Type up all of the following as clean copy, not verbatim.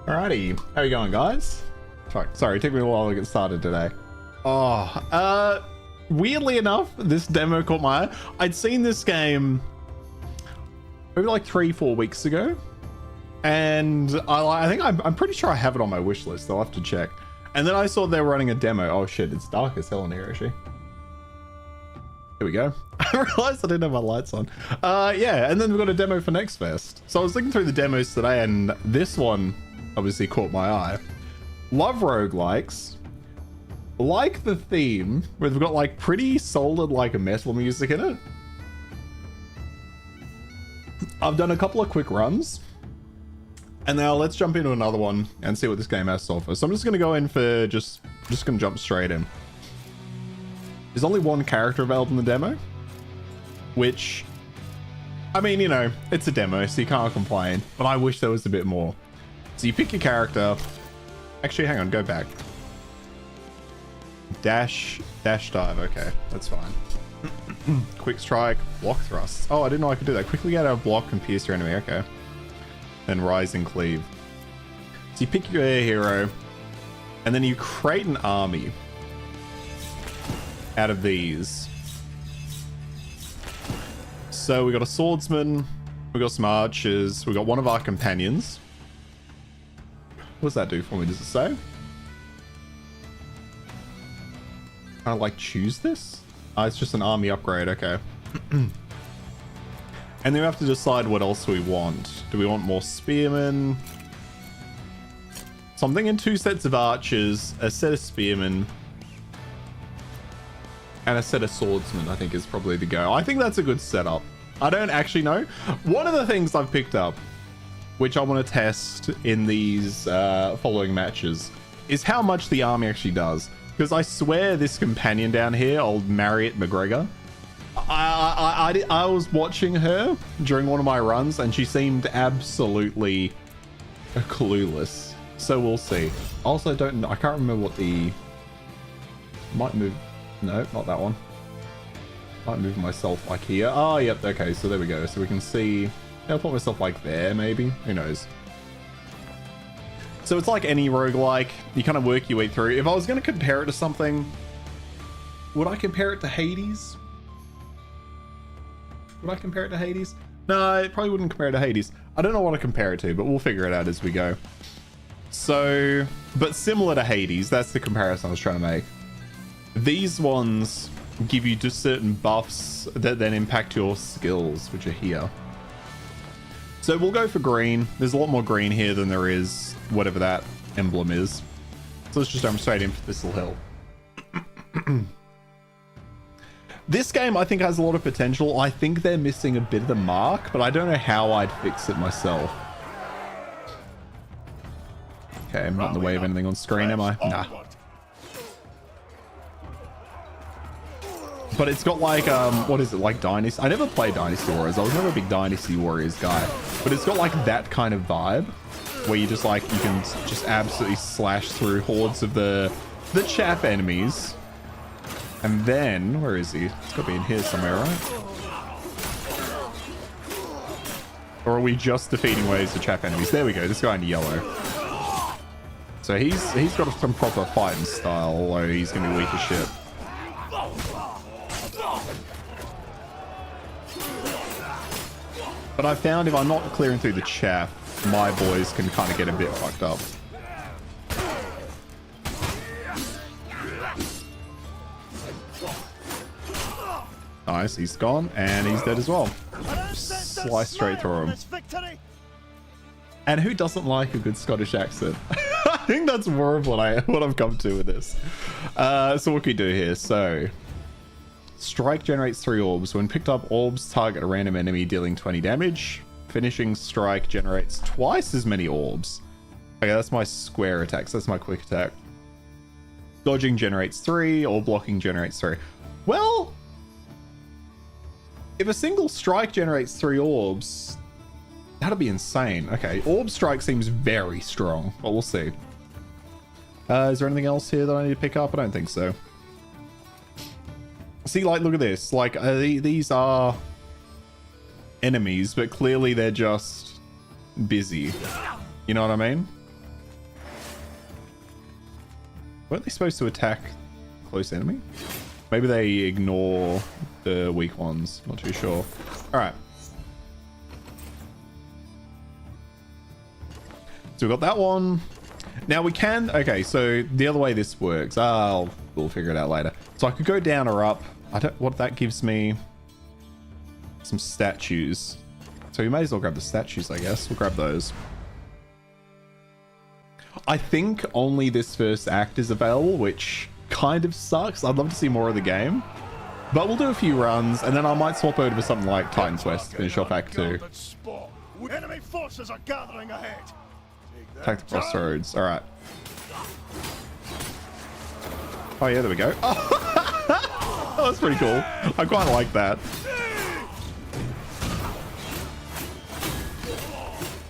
Alrighty, how you going, guys? Sorry, it took me a while to get started today. Weirdly enough, this demo caught my eye. I'd seen this game maybe like 3-4 weeks ago, and I think I'm pretty sure I have it on my wish list. I'll have to check. And then I saw they're running a demo. Oh shit, it's dark as hell in here, actually. Here we go. I realized I didn't have my lights on. Yeah, and then we've got a demo for Next Fest. So I was looking through the demos today, and this one obviously caught my eye. Love roguelikes. Like the theme, where they've got like pretty solid like metal music in it. I've done a couple of quick runs. And now let's jump into another one and see what this game has to offer. So I'm just going to go in for just going to jump straight in. There's only one character available in the demo, which, I mean, you know, it's a demo, so you can't complain, but I wish there was a bit more. So you pick your character. Actually, hang on, go back. Dash dive. Okay, that's fine. Quick strike, block thrust. Oh, I didn't know I could do that. Quickly get out of block and pierce your enemy. Okay. Then rise and cleave. So you pick your hero, and then you create an army out of these. So we got a swordsman, we got some archers, we got one of our companions. What does that do for me? Does it say? Can I like choose this? It's just an army upgrade. Okay. And then we have to decide what else we want. Do we want more spearmen? So I'm thinking 2 sets of archers, a set of spearmen, and a set of swordsmen, I think is probably the go. I think that's a good setup. I don't actually know. One of the things I've picked up, which I want to test in these following matches, is how much the army actually does. Because I swear this companion down here, old Marriott McGregor, I was watching her during one of my runs, and she seemed absolutely clueless. So we'll see. Also, don't know. I can't remember what the... Might move... No, not that one. Might move myself like here. Oh, yep. Okay, so there we go. So we can see... I'll put myself like there, maybe. Who knows? So it's like any roguelike. You kind of work your way through. If I was going to compare it to something, would I compare it to Hades? Would I compare it to Hades? No, I probably wouldn't compare it to Hades. I don't know what to compare it to, but we'll figure it out as we go. So, but similar to Hades, that's the comparison I was trying to make. These ones give you just certain buffs that then impact your skills, which are here. So we'll go for green. There's a lot more green here than there is whatever that emblem is. So let's just jump straight in for Thistle Hill. This game, I think, has a lot of potential. I think they're missing a bit of the mark, but I don't know how I'd fix it myself. Okay, I'm not in the way of anything on screen, am I? Nah. But it's got like, what is it, like Dynasty? I never played Dynasty Warriors. I was never a big Dynasty Warriors guy. But it's got like that kind of vibe, where you just like, you can just absolutely slash through hordes of the chaff enemies. And then, where is he? It's got to be in here somewhere, right? Or are we just defeating waves of chaff enemies? There we go, this guy in yellow. So he's got some proper fighting style, although he's going to be weak as shit. But I found if I'm not clearing through the chaff, my boys can kind of get a bit fucked up. Nice, he's gone, and he's dead as well. Just slice straight through him. And who doesn't like a good Scottish accent? I think that's more of what I've come to with this. So what can we do here? So, strike generates 3 orbs. When picked up, orbs target a random enemy, dealing 20 damage. Finishing strike generates twice as many orbs. Okay, that's my square attacks. That's my quick attack. Dodging generates 3, or blocking generates 3. Well, if a single strike generates 3 orbs, that'd be insane. Okay, orb strike seems very strong, but we'll see. Is there anything else here that I need to pick up? I don't think so. See, like, look at this. Like, these are enemies, but clearly they're just busy. You know what I mean? Weren't they supposed to attack close enemy? Maybe they ignore the weak ones. Not too sure. All right. So we got that one. Now we can... Okay, so the other way this works... we'll figure it out later. So I could go down or up. I don't... What that gives me... Some statues. So we may as well grab the statues, I guess. We'll grab those. I think only this first act is available, which kind of sucks. I'd love to see more of the game. But we'll do a few runs, and then I might swap over to something like Titan's West to finish off Act 2. Enemy forces are gathering ahead. Attack the crossroads. All right. Oh yeah, there we go. Oh, that's pretty cool. I quite like that.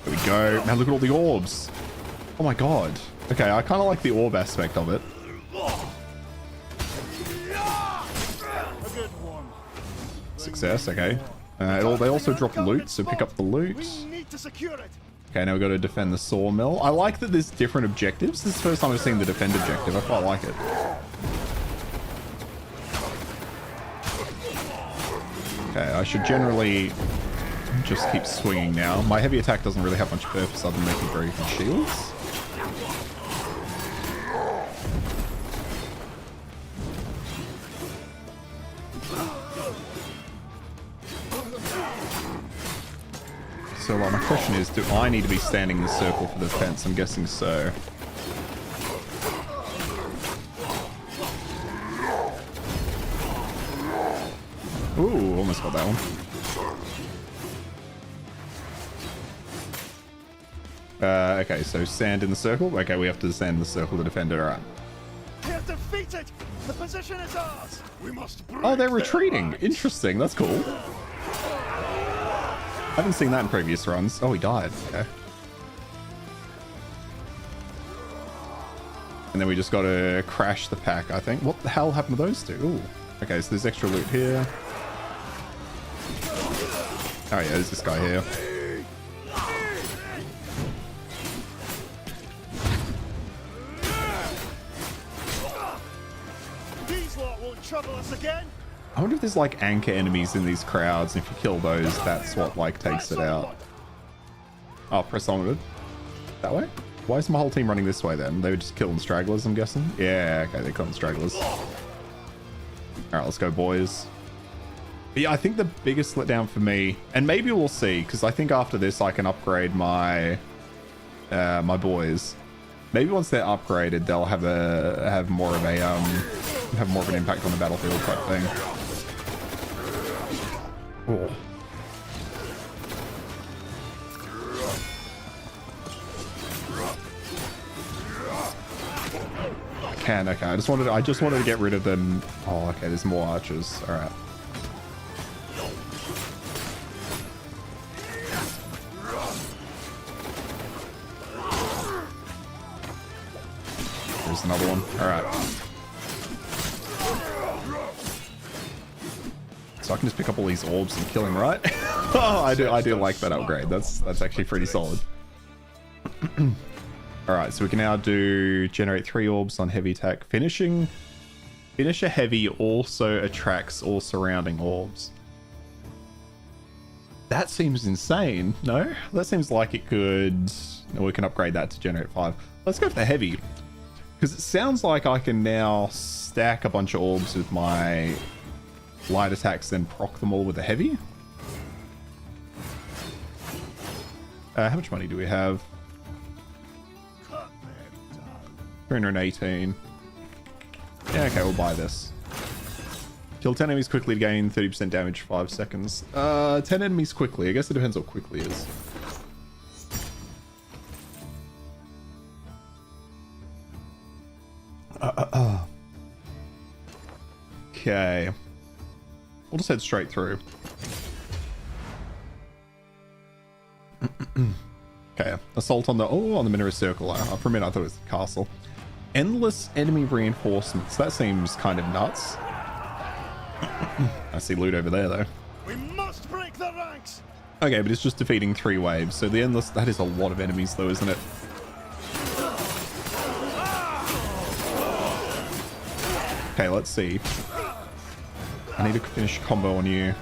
There we go. Now look at all the orbs. Oh my god. Okay, I kind of like the orb aspect of it. Success. Okay. They also drop loot, so pick up the loot. Okay, now we've got to defend the sawmill. I like that there's different objectives. This is the first time I've seen the defend objective. I quite like it. Okay, I should generally just keep swinging now. My heavy attack doesn't really have much purpose other than making very good shields. So my question is, do I need to be standing in the circle for the defense? I'm guessing so. Ooh, almost got that one. Okay, so stand in the circle. Okay, we have to stand in the circle to defend it. All right. They're defeated. The position is ours. We must. Oh, they're retreating. Interesting. That's cool. I haven't seen that in previous runs. Oh, he died. Okay. And then we just got to crash the pack, I think. What the hell happened to those two? Ooh. Okay, so there's extra loot here. Oh yeah, there's this guy here. These lot won't trouble us again. I wonder if there's like anchor enemies in these crowds. And if you kill those, that's what like takes it out. Oh, press onward. That way? Why is my whole team running this way then? They were just killing stragglers, I'm guessing. Yeah, okay, they're killing stragglers. All right, let's go, boys. But yeah, I think the biggest letdown for me, and maybe we'll see, because I think after this I can upgrade my my boys. Maybe once they're upgraded, they'll have more of an impact on the battlefield type thing. Oh. Okay. I just wanted to get rid of them. Oh, okay. There's more archers. All right. There's another one. All right. So I can just pick up all these orbs and kill him, right? Oh, I do like that upgrade. That's actually pretty solid. All right, so we can now do generate 3 orbs on heavy attack. Finisher heavy also attracts all surrounding orbs. That seems insane. No, that seems like it could. We can upgrade that to generate 5. Let's go for the heavy, because it sounds like I can now stack a bunch of orbs with my light attacks, then proc them all with the heavy. How much money do we have? 318. Yeah, okay, we'll buy this. Kill 10 enemies quickly to gain 30% damage for 5 seconds. 10 enemies quickly. I guess it depends what quickly is. Okay. We'll just head straight through. Okay, assault on the Mineral Circle. For a minute I thought it was the castle. Endless enemy reinforcements. That seems kind of nuts. I see loot over there though. We must break the ranks. Okay, but it's just defeating 3 waves. So the endless, that is a lot of enemies though, isn't it? Okay, let's see. I need to finish a combo on you.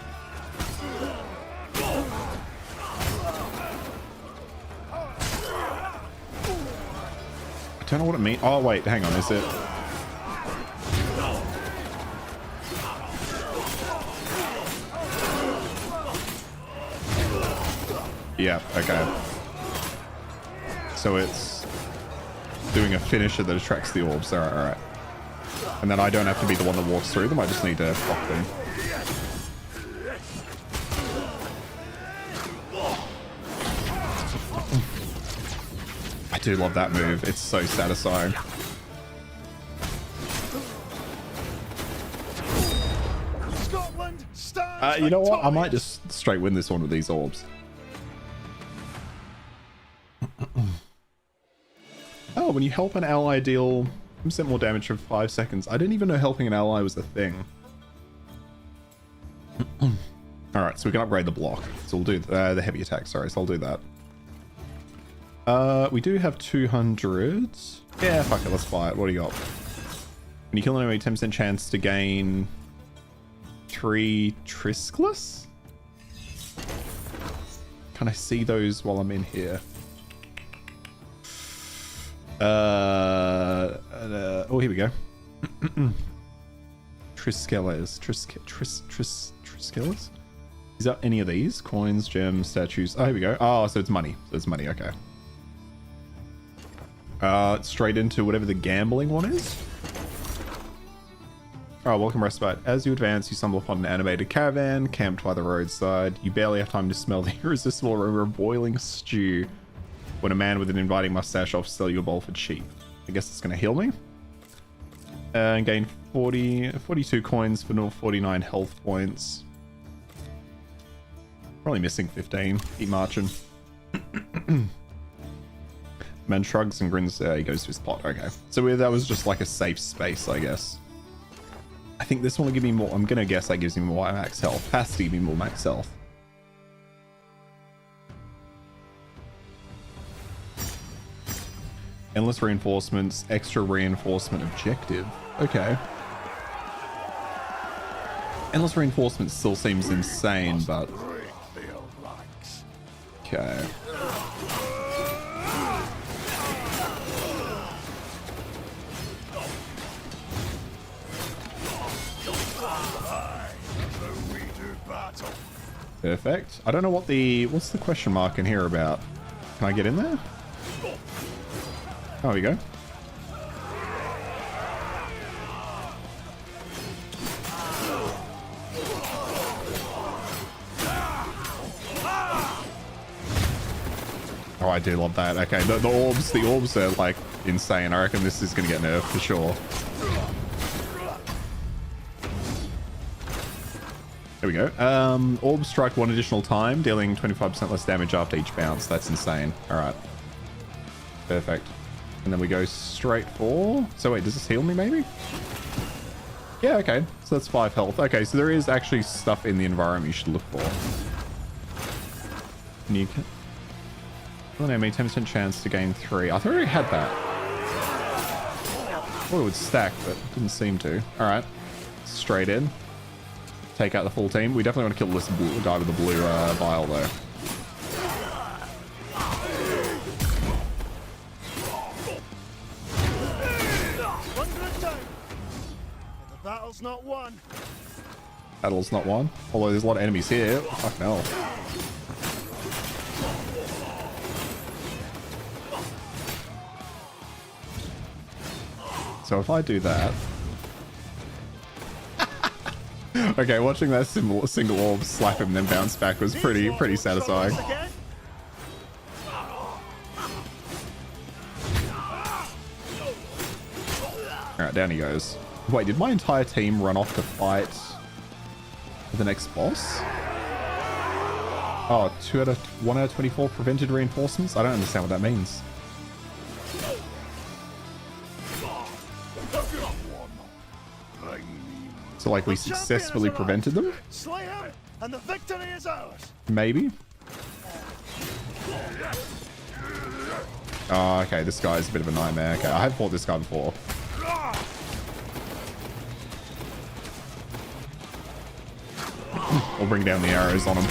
I don't know what it means. Oh, wait, hang on. Is it? Yeah, okay. So it's doing a finisher that attracts the orbs. Alright, alright. And then I don't have to be the one that walks through them. I just need to block them. I do love that move. It's so satisfying. Scotland stands You know what? I might victorious. just straight win this one with these orbs. Oh, when you help an ally deal 10% more damage for 5 seconds. I didn't even know helping an ally was a thing. Alright, so we can upgrade the block. So we'll do the heavy attack, sorry, so I'll do that. We do have 200. Yeah, fuck it, let's fly it. What do you got? When you kill an enemy, 10% chance to gain 3 Triskless? Can I see those while I'm in here? Oh, here we go. Triskellas. Triskellas? Is that any of these? Coins, gems, statues. Oh, here we go. Oh, so it's money. So it's money, okay. Straight into whatever the gambling one is. Oh, welcome respite. As you advance, you stumble upon an animated caravan camped by the roadside. You barely have time to smell the irresistible aroma of boiling stew when a man with an inviting mustache offers to sell you a bowl for cheap. I guess it's going to heal me. And gain 42 coins for 49 health points. Probably missing 15. Keep marching. Man shrugs and grins. He goes to his plot. Okay. So that was just like a safe space, I guess. I think this one will give me more. I'm going to guess that gives me more max health. Has to give me more max health. Endless reinforcements, extra reinforcement objective. Okay. Endless reinforcement still seems insane, but... Okay. Perfect. I don't know what what's the question mark in here about? Can I get in there? Oh, we go. Oh, I do love that. Okay, the orbs are like insane. I reckon this is gonna get nerfed for sure. There we go. Orbs strike one additional time, dealing 25% less damage after each bounce. That's insane. All right. Perfect. And then we go straight for... So wait, does this heal me maybe? Yeah, okay. So that's 5 health. Okay, so there is actually stuff in the environment you should look for. And you can... Well, no, 10% chance to gain 3. I thought I already had that. I thought it would stack, but it didn't seem to. Alright. Straight in. Take out the full team. We definitely want to kill this guy with the blue vial, though. Battle's not won. Battle's not won. Although there's a lot of enemies here. Fuck no. So if I do that... Okay, watching that single orb slap him and then bounce back was pretty satisfying. Alright, down he goes. Wait, did my entire team run off to fight the next boss? Oh, 1 out of 24 prevented reinforcements? I don't understand what that means. So like we successfully prevented them? Slay him, and the victory is ours. Maybe? Oh, okay, this guy's a bit of a nightmare. Okay, I have fought this guy before. Or bring down the arrows on him.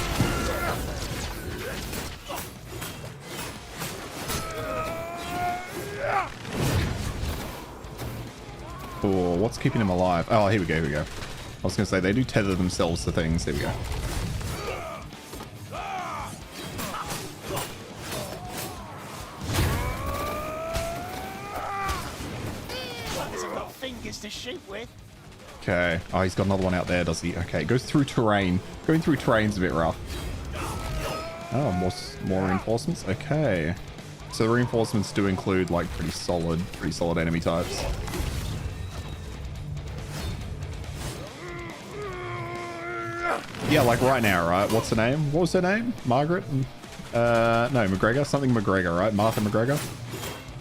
Oh, what's keeping him alive? Oh, here we go, here we go. I was going to say, they do tether themselves to things. Here we go. Hasn't got fingers to shoot with. Okay. Oh, he's got another one out there, does he? Okay, it goes through terrain. Going through terrain's a bit rough. Oh, more reinforcements? Okay. So the reinforcements do include, like, pretty solid enemy types. Yeah, like right now, right? What's her name? What was her name? Margaret? No, McGregor? Something McGregor, right? Martha McGregor?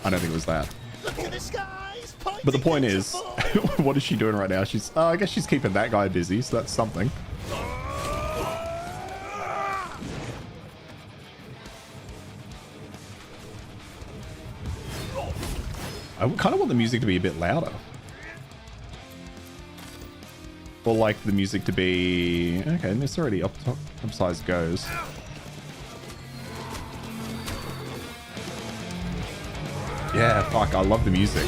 I don't think it was that. Look at the skies. But the point is, what is she doing right now? She's, I guess she's keeping that guy busy, so that's something. I kind of want the music to be a bit louder. Or like the music to be... Okay, and it's already upsize goes. Yeah, fuck, I love the music.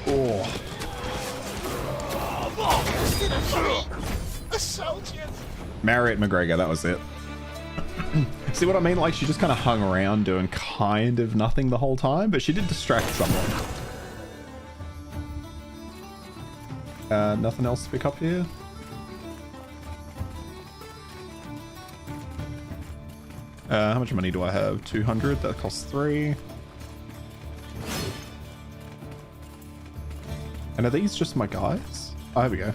Oh. A soldier. Marriott McGregor, that was it. See what I mean? Like, she just kind of hung around doing kind of nothing the whole time, but she did distract someone. Nothing else to pick up here? How much money do I have? 200? That costs 3. And are these just my guys? Oh, here we go.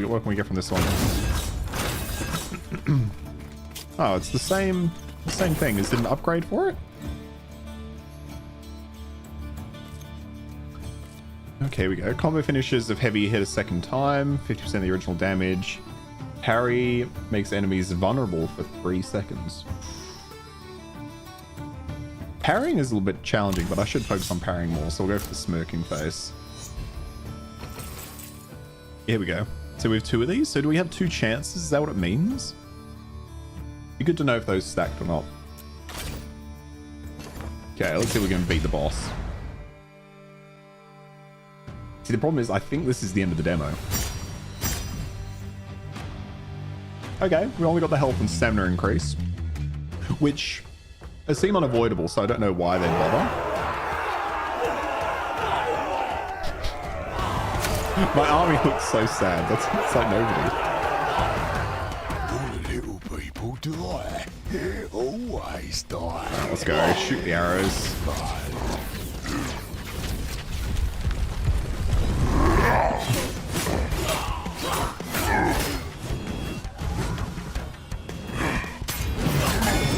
What can we get from this one? Oh, it's the same thing. Is it an upgrade for it? Okay, here we go. Combo finishes of heavy hit a second time, 50% of the original damage. Parry makes enemies vulnerable for 3 seconds. Parrying is a little bit challenging, but I should focus on parrying more, so we'll go for the smirking face. Here we go. So we have 2 of these. So do we have 2 chances? Is that what it means? Be good to know if those stacked or not. Okay, let's see if we can beat the boss. See, the problem is I think this is the end of the demo. Okay, we only got the health and stamina increase, which seem unavoidable, so I don't know why they bother. My army looks so sad. It's like nobody. Die. Always die. Let's go. Shoot the arrows.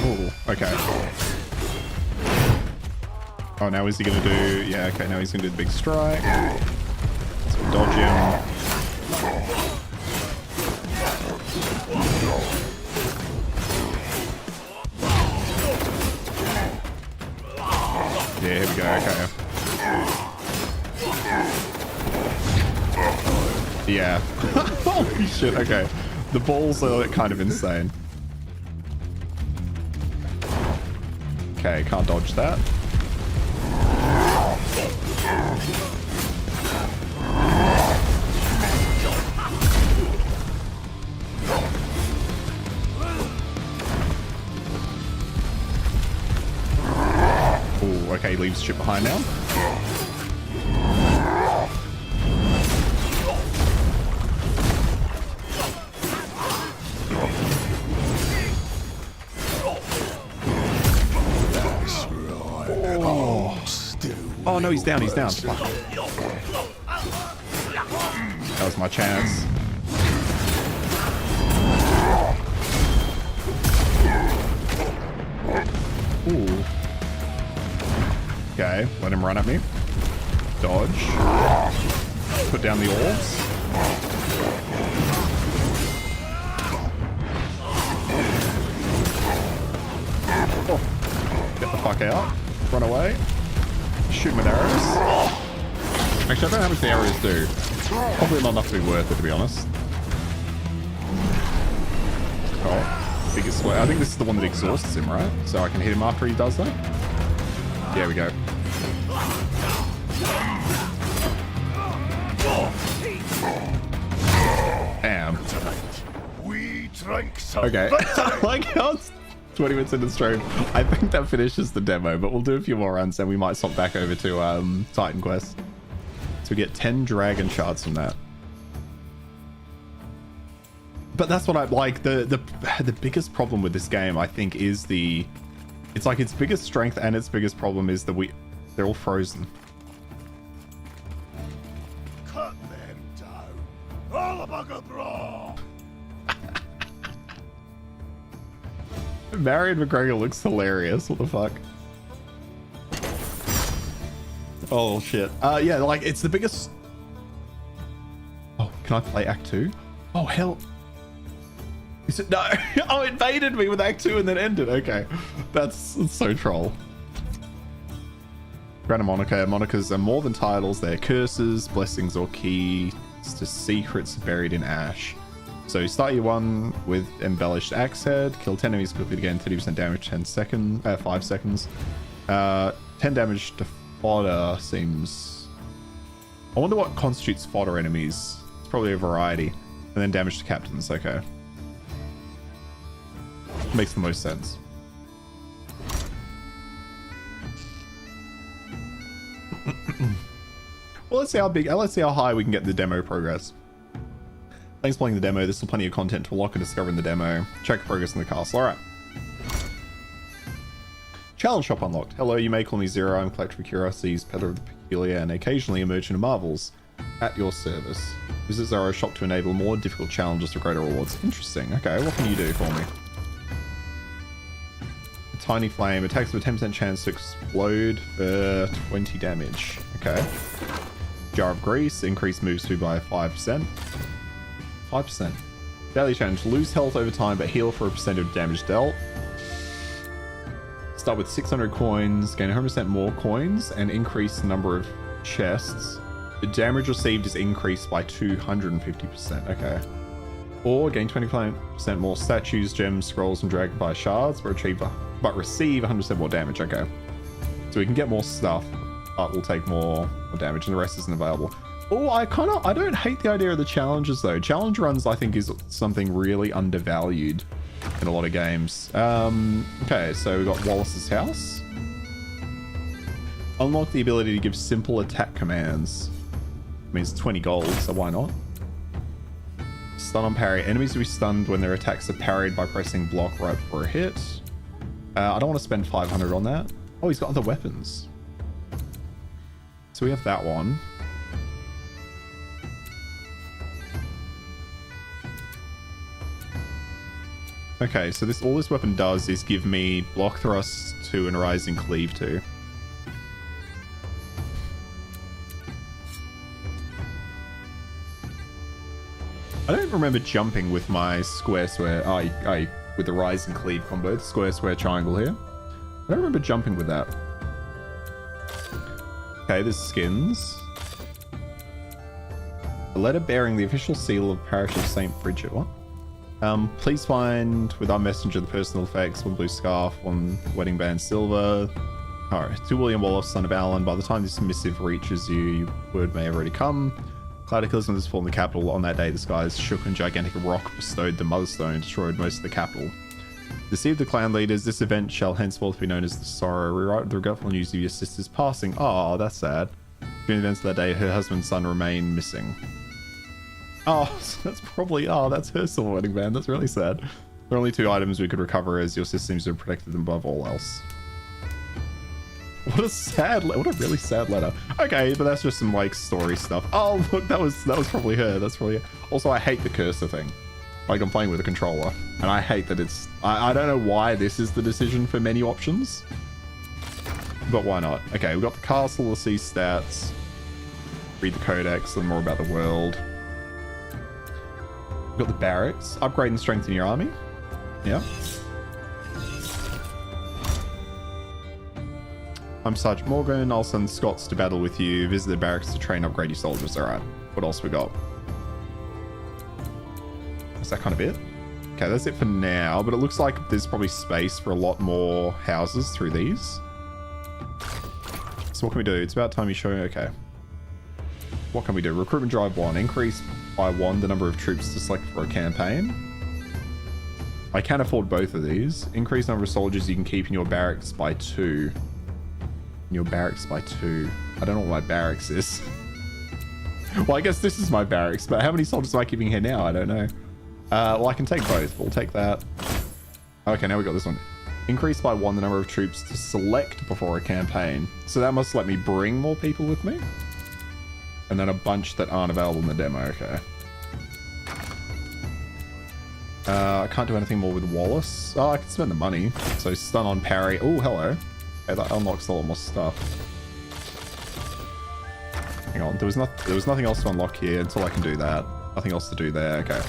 Ooh, okay. Oh, now is he gonna do... Yeah, okay, now he's gonna do the big strike. Let's dodge him. Yeah, here we go, okay. Yeah. Holy shit, okay. The balls are kind of insane. Okay, can't dodge that. Ooh, okay, leaves ship behind now. Oh no, he's down, he's down. Fuck. That was my chance. Ooh. Okay, let him run at me. Dodge. Put down the orbs. Oh. Get the fuck out. Run away. Shoot with arrows. Actually, I don't know how much the arrows do. Probably not enough to be worth it, to be honest. Oh, biggest sweat. I think this is the one that exhausts him, right? So I can hit him after he does that. There we go. Damn. We drank some Okay. Like how it's 20 minutes into the stream. I think that finishes the demo, but we'll do a few more runs and we might swap back over to Titan Quest. So we get 10 dragon shards from that. But that's what I like. The biggest problem with this game, I think, is it's like its biggest strength and its biggest problem is that they're all frozen. Cut them down. All bugger bra. Marion McGregor looks hilarious. What the fuck? Oh shit. Yeah, like it's the biggest. Oh, can I play Act 2? Oh hell. Is it no? Oh, it baited me with Act 2 and then ended. Okay, that's so troll. Grant Monica. Monicas are more than titles. They're curses, blessings, or keys to secrets buried in ash. So start your one with embellished axe head. Kill 10 enemies quickly to gain 30% damage. 5 seconds. 10 damage to fodder seems. I wonder what constitutes fodder enemies. It's probably a variety. And then damage to captains. Okay. Makes the most sense. Well, let's see how high we can get the demo progress. Thanks for playing the demo. There's still plenty of content to unlock and discover in the demo. Check progress in the castle. All right. Challenge shop unlocked. Hello, you may call me Zero. I'm collector of curiosities, peddler of the peculiar, and occasionally a merchant of marvels. At your service. Visit Zero shop to enable more difficult challenges to greater rewards. Interesting. Okay, what can you do for me? Tiny flame attacks with a 10% chance to explode for 20 damage. Okay. Jar of grease, increase move speed by 5%. 5%. Daily challenge, lose health over time but heal for a percentage of damage dealt. Start with 600 coins, gain 100% more coins, and increase the number of chests. The damage received is increased by 250%. Okay. Or gain 25% more statues, gems, scrolls, and dragonfire shards, but receive 100% more damage. Okay. So we can get more stuff, but we'll take more damage, and the rest isn't available. Oh, I don't hate the idea of the challenges though. Challenge runs, I think, is something really undervalued in a lot of games. Okay, so we got Wallace's house. Unlock the ability to give simple attack commands. Means 20 gold, so why not? Stun on parry. Enemies will be stunned when their attacks are parried by pressing block right before a hit. I don't want to spend 500 on that. Oh, he's got other weapons. So we have that one. Okay, so all this weapon does is give me block thrust 2 and rising cleave 2. I don't remember jumping with my square, with the rise and cleave combo, the square, triangle here. I don't remember jumping with that. Okay, there's skins. A letter bearing the official seal of Parish of St. Bridget. What? Please find with our messenger the personal effects, 1 blue scarf, 1 wedding band silver. Alright, to William Wallace, son of Alan. By the time this missive reaches you, word may have already come. Cloudicalism has fallen the capital. On that day, the skies shook and gigantic rock bestowed the Motherstone, destroyed most of the capital. Deceive the clan leaders. This event shall henceforth be known as the Sorrow. Rewrite the regretful news of your sister's passing. Oh, that's sad. During the events of that day, her husband and son remain missing. Oh, so that's probably... Oh, that's her silver wedding band. That's really sad. There are only 2 items we could recover as your sister seems to have protected them above all else. What a sad... What a really sad letter. Okay, but that's just some, like, story stuff. Oh, look, that was probably her. That's probably her. Also, I hate the cursor thing. Like, I'm playing with a controller, and I hate that it's... I don't know why this is the decision for menu options, but why not? Okay, we've got the castle, the sea stats, read the codex, learn more about the world. We've got the barracks, upgrade and strengthen your army. Yeah. I'm Sergeant Morgan. I'll send Scots to battle with you. Visit the barracks to train, upgrade your soldiers. All right. What else we got? Is that kind of it? Okay, that's it for now. But it looks like there's probably space for a lot more houses through these. So what can we do? It's about time you show. Okay. What can we do? Recruitment drive 1. Increase by 1 the number of troops to select for a campaign. I can afford both of these. Increase number of soldiers you can keep in your barracks by 2. In your barracks by 2. I don't know what my barracks is. Well, I guess this is my barracks, but how many soldiers am I keeping here now? I don't know. Well, I can take both. We'll take that. Okay, now we got this one. Increase by 1 the number of troops to select before a campaign. So that must let me bring more people with me. And then a bunch that aren't available in the demo. Okay. I can't do anything more with Wallace. Oh, I can spend the money. So stun on parry. Oh, hello. Okay, that unlocks a lot more stuff. Hang on. There was nothing else to unlock here until I can do that. Nothing else to do there. Okay.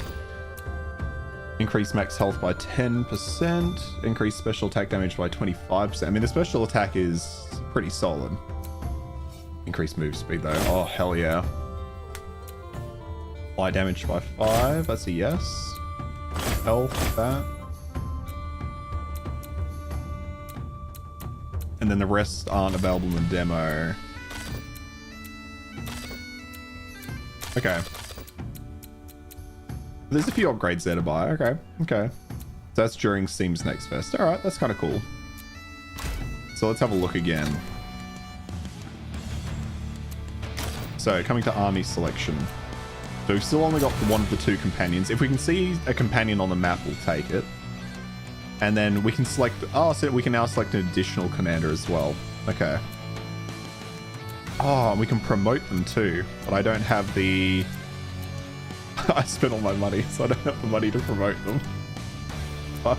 Increase max health by 10%. Increase special attack damage by 25%. I mean, the special attack is pretty solid. Increase move speed though. Oh, hell yeah. Fly damage by 5. That's a yes. Health, that. And then the rest aren't available in the demo. Okay. There's a few upgrades there to buy. Okay. Okay. So that's during Steam's Next Fest. Alright, that's kind of cool. So let's have a look again. So coming to army selection. So we've still only got one of the 2 companions. If we can see a companion on the map, we'll take it. And then we can select... Oh, so we can now select an additional commander as well. Okay. Oh, and we can promote them too. But I don't have the... I spent all my money, so I don't have the money to promote them. Fuck.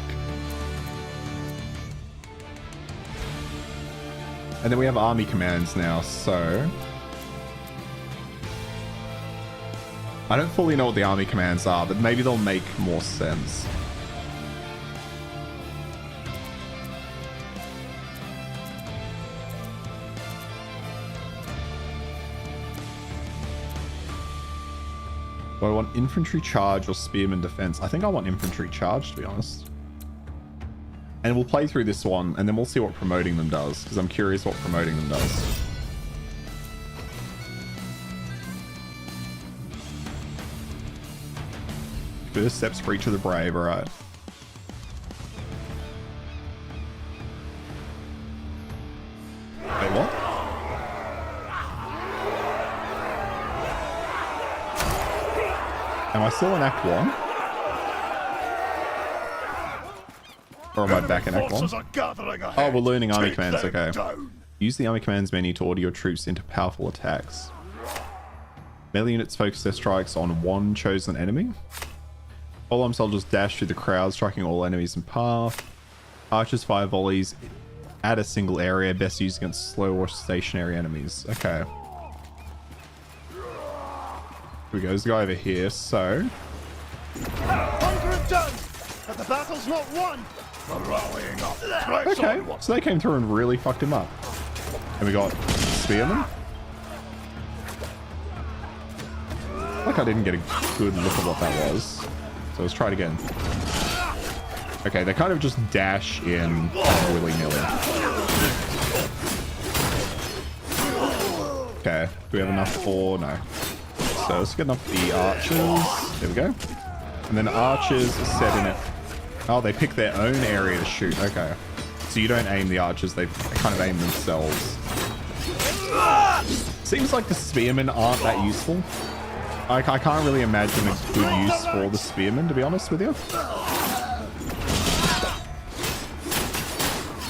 And then we have army commands now, so... I don't fully know what the army commands are, but maybe they'll make more sense. Do I want infantry charge or spearman defense? I think I want infantry charge, to be honest. And we'll play through this one, and then we'll see what promoting them does, because I'm curious what promoting them does. First steps for each of the brave, alright. Wait, what? Am I still in Act 1? Or am I back in Act 1? Oh, we're learning army commands, okay. Use the army commands menu to order your troops into powerful attacks. Melee units focus their strikes on one chosen enemy. Polearm soldiers dash through the crowd, striking all enemies in path. Archers fire volleys at a single area, best used against slow or stationary enemies. Okay. Here we go, there's a guy over here, so... Conquer it done, but the battle's not won. Okay, so they came through and really fucked him up. And we got Spearman. Like I didn't get a good look at what that was. So let's try it again. Okay, they kind of just dash in willy-nilly. Okay, do we have enough for... No. So let's get enough the archers. There we go. And then archers are set in it. Oh, they pick their own area to shoot. Okay. So you don't aim the archers, they kind of aim themselves. Seems like the spearmen aren't that useful. I can't really imagine a good use for the spearmen, to be honest with you.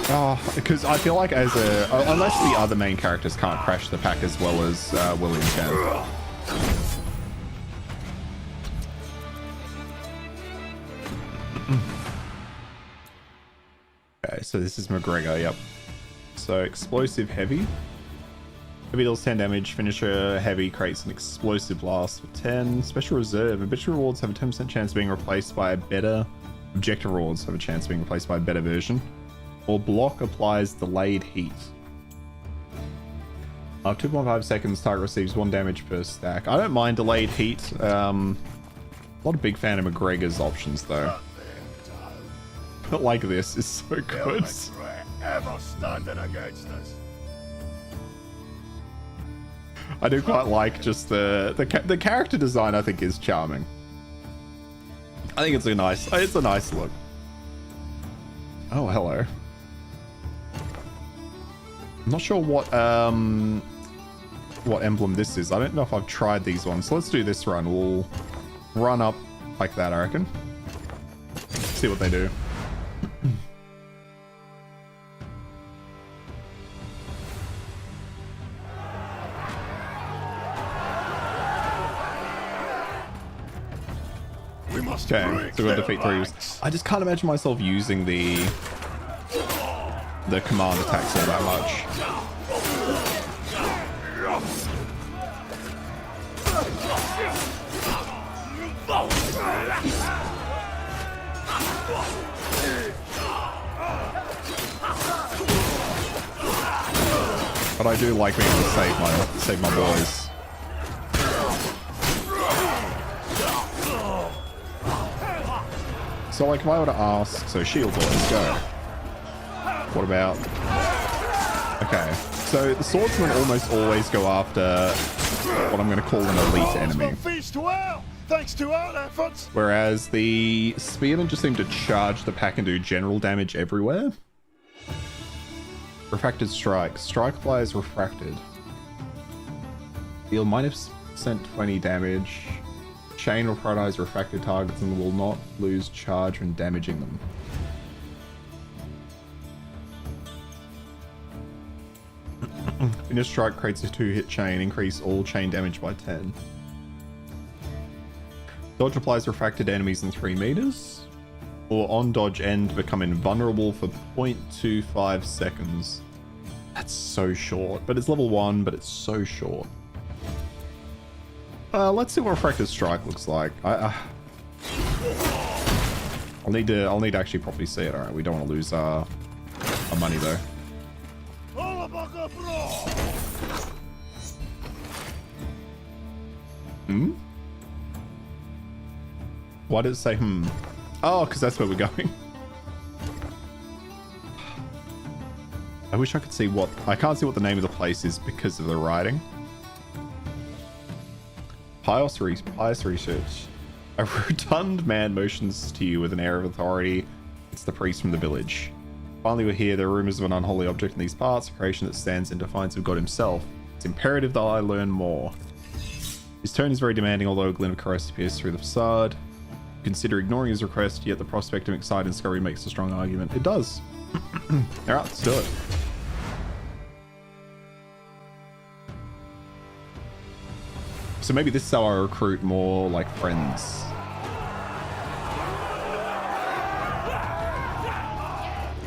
Oh, because I feel like as a... Unless the other main characters can't crash the pack as well as William can. Okay, so this is McGregor, yep. So explosive heavy. Heavy deals 10 damage, finisher heavy creates an explosive blast for 10. Special reserve, habitual rewards have a 10% chance of being replaced by a better... Objective rewards have a chance of being replaced by a better version. Or block applies delayed heat. After 2.5 seconds, target receives 1 damage per stack. I don't mind delayed heat. Not a big fan of McGregor's options though. But like this is so good. Ever standing against us. I do quite like just the character design. I think is charming. I think it's a nice look. Oh, hello. I'm not sure what emblem this is. I don't know if I've tried these ones. So let's do this run. We'll run up like that, I reckon. See what they do. Okay, so we'll defeat 3. I just can't imagine myself using the command attacks all that much. But I do like being able to save my boys. So like if I were to ask, so shield boys, go. What about... Okay, so the swordsmen almost always go after what I'm going to call an elite enemy. Thanks to our efforts. Whereas the spearmen just seem to charge the pack and do general damage everywhere. Refracted strike. Strike flies refracted. Deal -% 20 damage. Chain will prioritize refracted targets and will not lose charge when damaging them. Finish strike creates a 2-hit chain. Increase all chain damage by 10. Dodge applies refracted enemies in 3 meters. Or on dodge end become invulnerable for 0.25 seconds. That's so short. But it's level 1, but it's so short. Let's see what refracted strike looks like. I'll need to actually properly see it. All right, we don't want to lose our money though. Why did it say Oh, because that's where we're going. I wish I could see what... I can't see what the name of the place is because of the writing. Pious research. A rotund man motions to you with an air of authority. It's the priest from the village. Finally, we're here. There are rumors of an unholy object in these parts, a creation that stands in defiance of God himself. It's imperative that I learn more. His tone is very demanding, although a glint of caress appears through the facade. Consider ignoring his request, yet the prospect of exciting discovery makes a strong argument. It does. Alright, let's do it. So maybe this is how I recruit more, like, friends.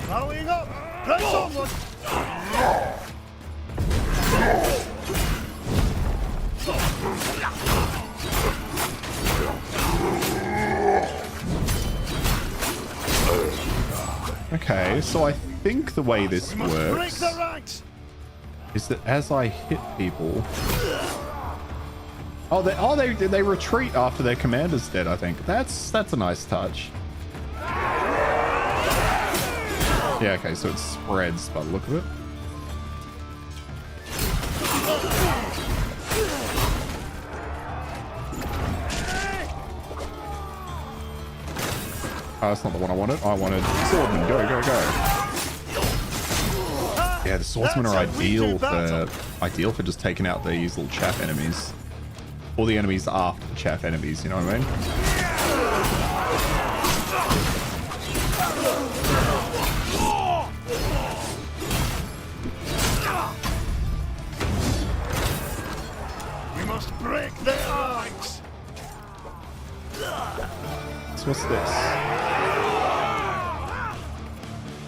Rallying up! Press onward! Okay, so I think the way this works is that as I hit people... Oh, they retreat after their commander's dead, I think. That's a nice touch. Yeah, okay, so it spreads by the look of it. Oh, that's not the one I wanted. I wanted swordsman. Go, go, go. Yeah, the swordsmen are ideal for just taking out these little chaff enemies. All the enemies after the chaff enemies, you know what I mean? We must break their ranks. So what's this?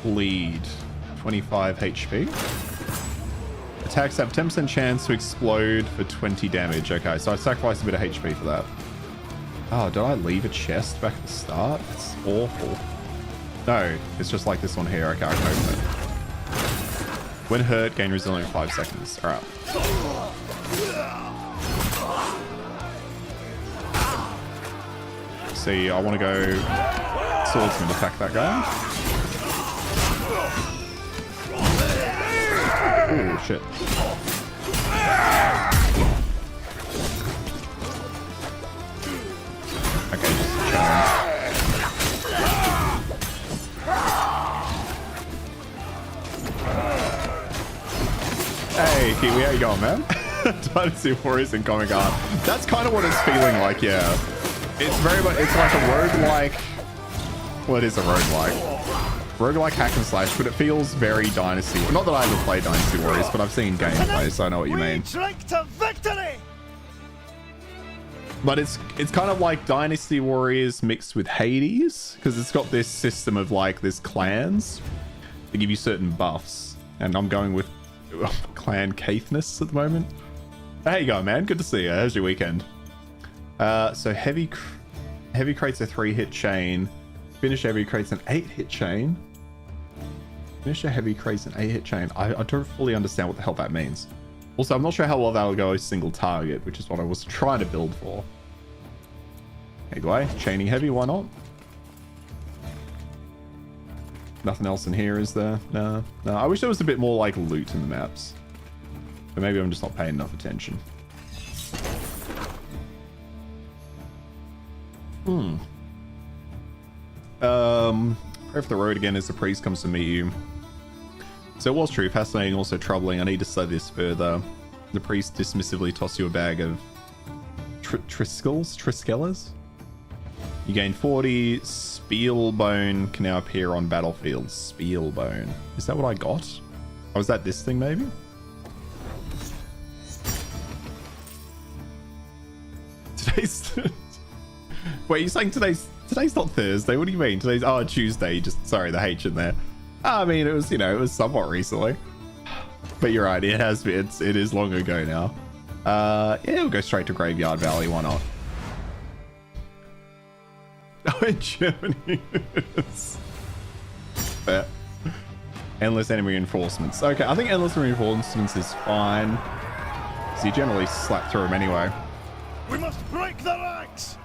Bleed. 25 HP. Attacks have 10% chance to explode for 20 damage. Okay, so I sacrificed a bit of HP for that. Oh, did I leave a chest back at the start? That's awful. No, it's just like this one here. Okay, I can open it. When hurt, gain resilience 5 seconds. All right. See, I want to go swordsman attack that guy. Oh shit. Okay, just challenge. Hey, Kiwi, how you going, man? Dynasty Warriors in Comic Art. That's kind of what it's feeling like, yeah. It's very much, it's like a roguelike. Well, it is a roguelike. Roguelike hack and slash, but it feels very Dynasty. Not that I ever played Dynasty Warriors, but I've seen gameplay, so I know what you mean. Drink to victory! But it's kind of like Dynasty Warriors mixed with Hades, because it's got this system of like there's clans that give you certain buffs, and I'm going with Clan Caithness at the moment. How you going, man? Good to see you. How's your weekend? So heavy crates a 3-hit chain. Finish heavy crates an 8-hit chain. Finish a heavy crates an 8-hit chain. I don't fully understand what the hell that means. Also, I'm not sure how well that'll go as single target, which is what I was trying to build for. Anyway, chaining heavy, why not? Nothing else in here, is there? No. I wish there was a bit more like loot in the maps. But maybe I'm just not paying enough attention. Pray for the road again as the priest comes to meet you. So it was true, fascinating, also troubling. I need to study this further. The priest dismissively tossed you a bag of Triskellas? You gain 40. Spielbone can now appear on battlefields. Spielbone. Is that what I got? Oh, is that this thing maybe? Today's... Wait, you're saying today's not Thursday? What do you mean? Today's Tuesday. Just sorry, the H in there. I mean, it was, it was somewhat recently. But you're right, it has been. It is long ago now. Yeah, we'll go straight to Graveyard Valley. Why not? Oh, in Germany. Fair. Endless enemy reinforcements. Okay, I think endless reinforcements is fine. Because you generally slap through them anyway. We must break the ranks!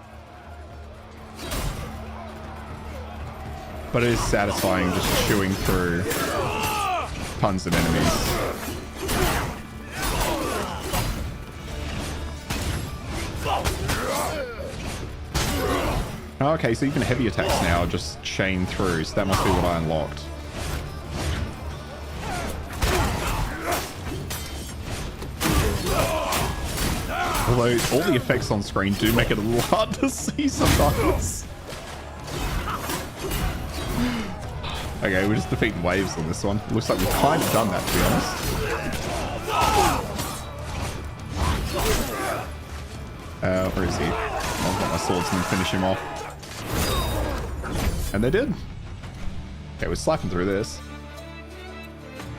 But it is satisfying just chewing through tons of enemies. Okay, so even heavy attacks now just chain through, so that must be what I unlocked. Although all the effects on screen do make it a little hard to see sometimes. Okay, we're just defeating waves on this one. Looks like we've kind of done that, to be honest. Where is he? I've got my swordsman finish him off. And they did. Okay, we're slapping through this.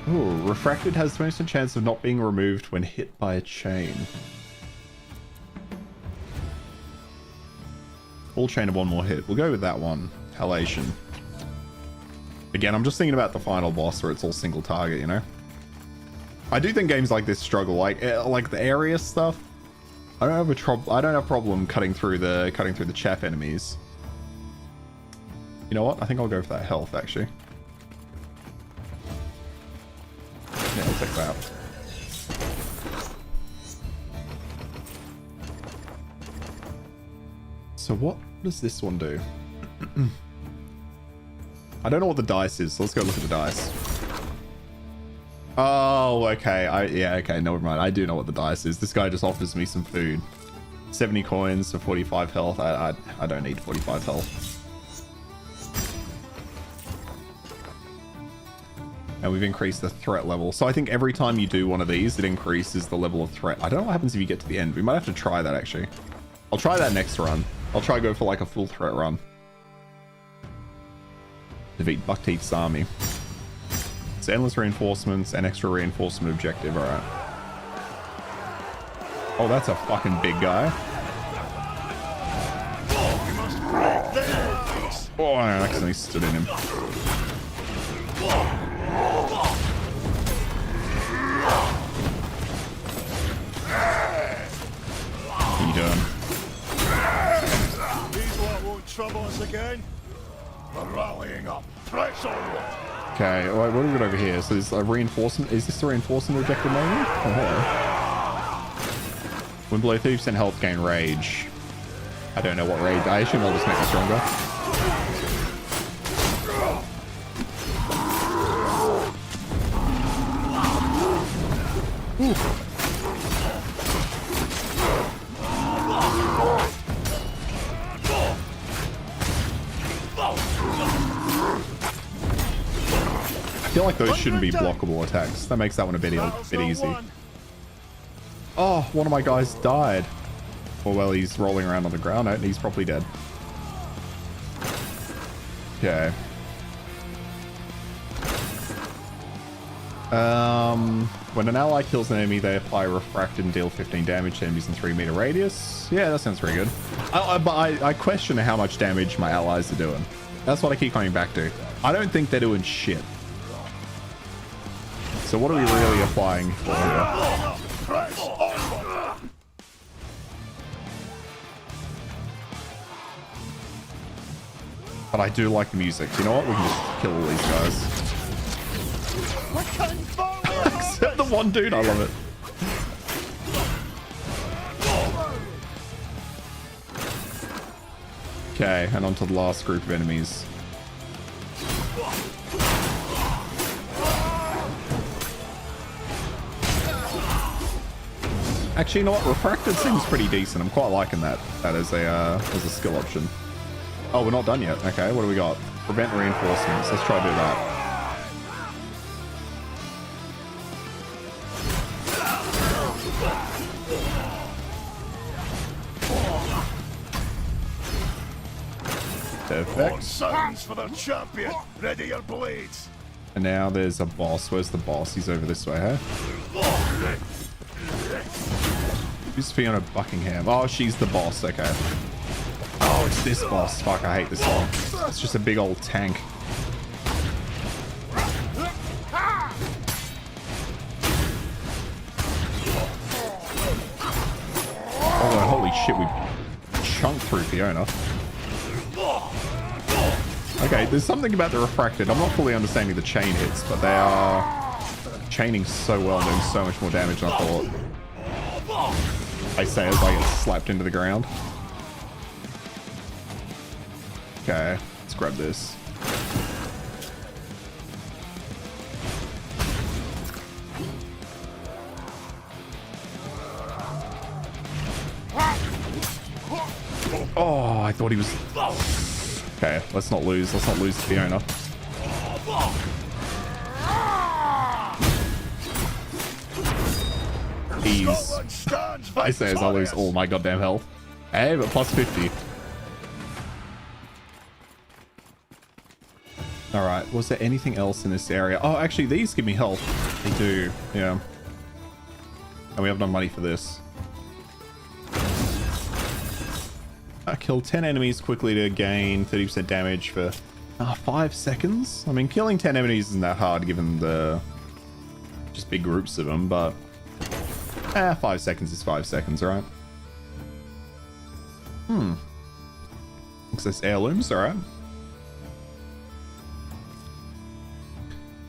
Ooh, refracted has 20% chance of not being removed when hit by a chain. Full chain of one more hit. We'll go with that one. Halation. Again, I'm just thinking about the final boss where it's all single target, you know? I do think games like this struggle, like the area stuff. I don't have a problem cutting through the chaff enemies. You know what? I think I'll go for that health actually. Yeah, I'll take that. So what does this one do? I don't know what the dice is, so let's go look at the dice. Oh, okay. Yeah, okay, never mind. I do know what the dice is. This guy just offers me some food. 70 coins for 45 health. I don't need 45 health. And we've increased the threat level. So I think every time you do one of these, it increases the level of threat. I don't know what happens if you get to the end. We might have to try that, actually. I'll try that next run. I'll try to go for like a full threat run. Defeat Buckteeth's army. It's endless reinforcements and extra reinforcement objective. Alright. Oh, that's a fucking big guy. Oh, I accidentally stood in him. trouble us again. We're rallying up. Press onward. Okay, all right, what have we got over here? So there's a reinforcement. Is this the reinforcement objective maybe? Oh, hello. When below 30% health, gain rage. I don't know what rage. I assume they'll just make me stronger. Ooh. I feel like those shouldn't be blockable attacks. That makes that one a bit easy. Oh, one of my guys died. Well, he's rolling around on the ground, and he's probably dead. Okay. When an ally kills an enemy, they apply refracted and deal 15 damage to enemies in 3-meter radius. Yeah, that sounds pretty good. But I question how much damage my allies are doing. That's what I keep coming back to. I don't think they're doing shit. So what are we really applying for here? But I do like the music. You know what? We can just kill all these guys. Except the one dude. I love it. Okay, and on to the last group of enemies. Actually, you know what? Refracted seems pretty decent. I'm quite liking that. That is a skill option. Oh, we're not done yet. Okay, what do we got? Prevent reinforcements. Let's try to do that. Perfect. Sounds for the champion. Ready your blades. And now there's a boss. Where's the boss? He's over this way, huh? Who's Fiona Buckingham? Oh, she's the boss. Okay. Oh, it's this boss. Fuck, I hate this one. It's just a big old tank. Oh, holy shit, we chunked through Fiona. Okay, there's something about the refracted. I'm not fully understanding the chain hits, but they are chaining so well and doing so much more damage than I thought. I say as I get slapped into the ground. Okay, let's grab this. Oh, I thought he was... Okay, let's not lose. Let's not lose Fiona. He's... I say as I lose all my goddamn health. Hey, but plus 50. Alright, was there anything else in this area? Oh, actually, these give me health. They do, yeah. And we have no money for this. I killed 10 enemies quickly to gain 30% damage for 5 seconds. I mean, killing 10 enemies isn't that hard given the just big groups of them, but 5 seconds is 5 seconds, right? Access heirlooms, alright.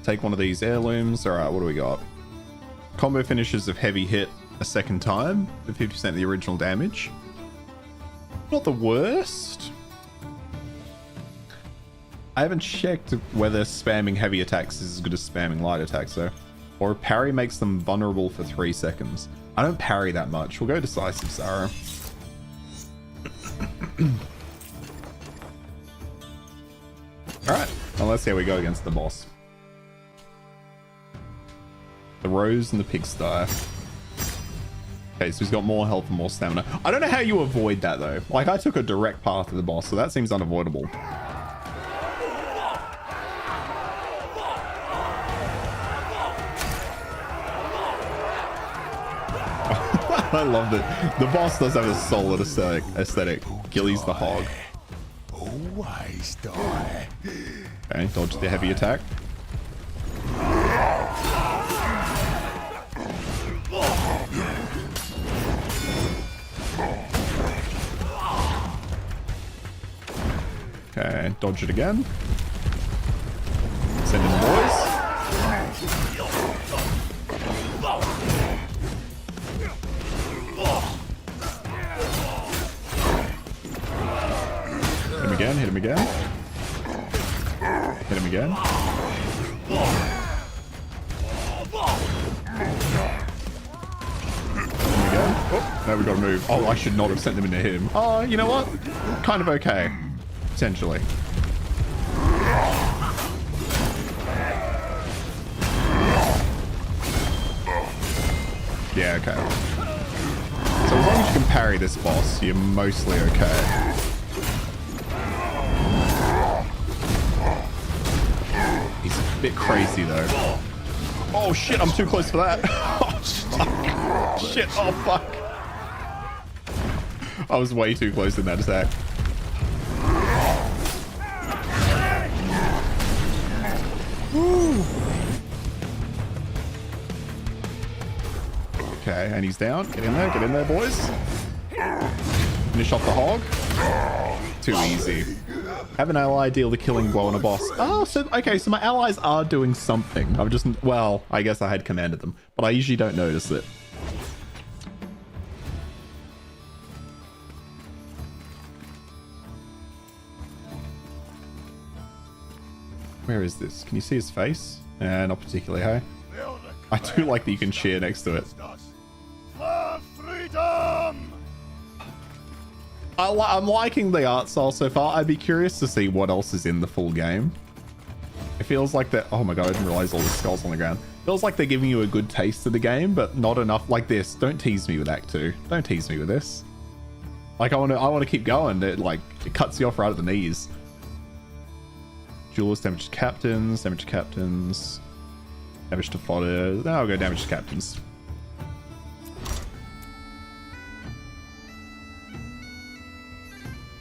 Take one of these heirlooms. Alright, what do we got? Combo finishes of heavy hit a second time for 50% of the original damage. Not the worst. I haven't checked whether spamming heavy attacks is as good as spamming light attacks though. Or parry makes them vulnerable for 3 seconds. I don't parry that much. We'll go Decisive Sorrow. Alright, well let's see how we go against the boss. The Rose and the Pigsty. Okay, so he's got more health and more stamina. I don't know how you avoid that though. Like, I took a direct path to the boss, so that seems unavoidable. I loved it. The boss does have a solid aesthetic. Gilly's the hog. Wise die. Okay, dodge the heavy attack. Okay, dodge it again. Send in the boys. Hit him again, hit him again. Hit him again. Oh, now we gotta move. Oh, I should not have sent them in to hit him. Oh, you know what? Kind of okay. Potentially. Yeah, okay. So as long as you can parry this boss, you're mostly okay. He's a bit crazy though. Oh shit, I'm too close for that. Oh fuck. Shit, oh fuck. I was way too close in that attack. Woo. Okay, and he's down. Get in there, boys. Finish off the hog. Too easy. Have an ally deal the killing blow on a boss. Oh, so okay, so my allies are doing something. I'm just, well, I guess I had commanded them, but I usually don't notice it. Where is this? Can you see his face? Not particularly, hey? I do like that you can cheer next to it. For freedom! I'm liking the art style so far. I'd be curious to see what else is in the full game. It feels like that. Oh my god, I didn't realize all the skulls on the ground. Feels like they're giving you a good taste of the game, but not enough like this. Don't tease me with Act 2. Don't tease me with this. Like I want to keep going. It cuts you off right at the knees. Duelist, damage to captains, damage to captains, damage to fodder. No, I'll go damage to captains.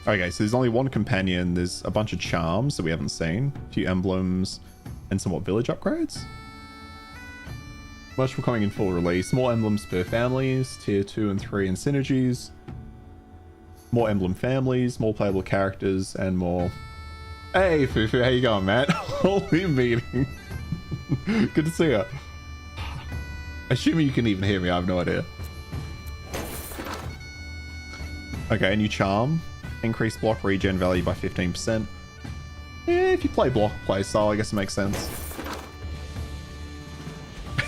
Okay, so there's only one companion. There's a bunch of charms that we haven't seen, a few emblems, and some village upgrades. Much for coming in full release. More emblems per families, tier 2 and 3 and synergies. More emblem families, more playable characters, and more. Hey, Fufu, how you going, man? Holy meeting. Good to see you. Assuming you can even hear me, I have no idea. Okay, new charm. Increase block regen value by 15%. Yeah, if you play block playstyle, I guess it makes sense.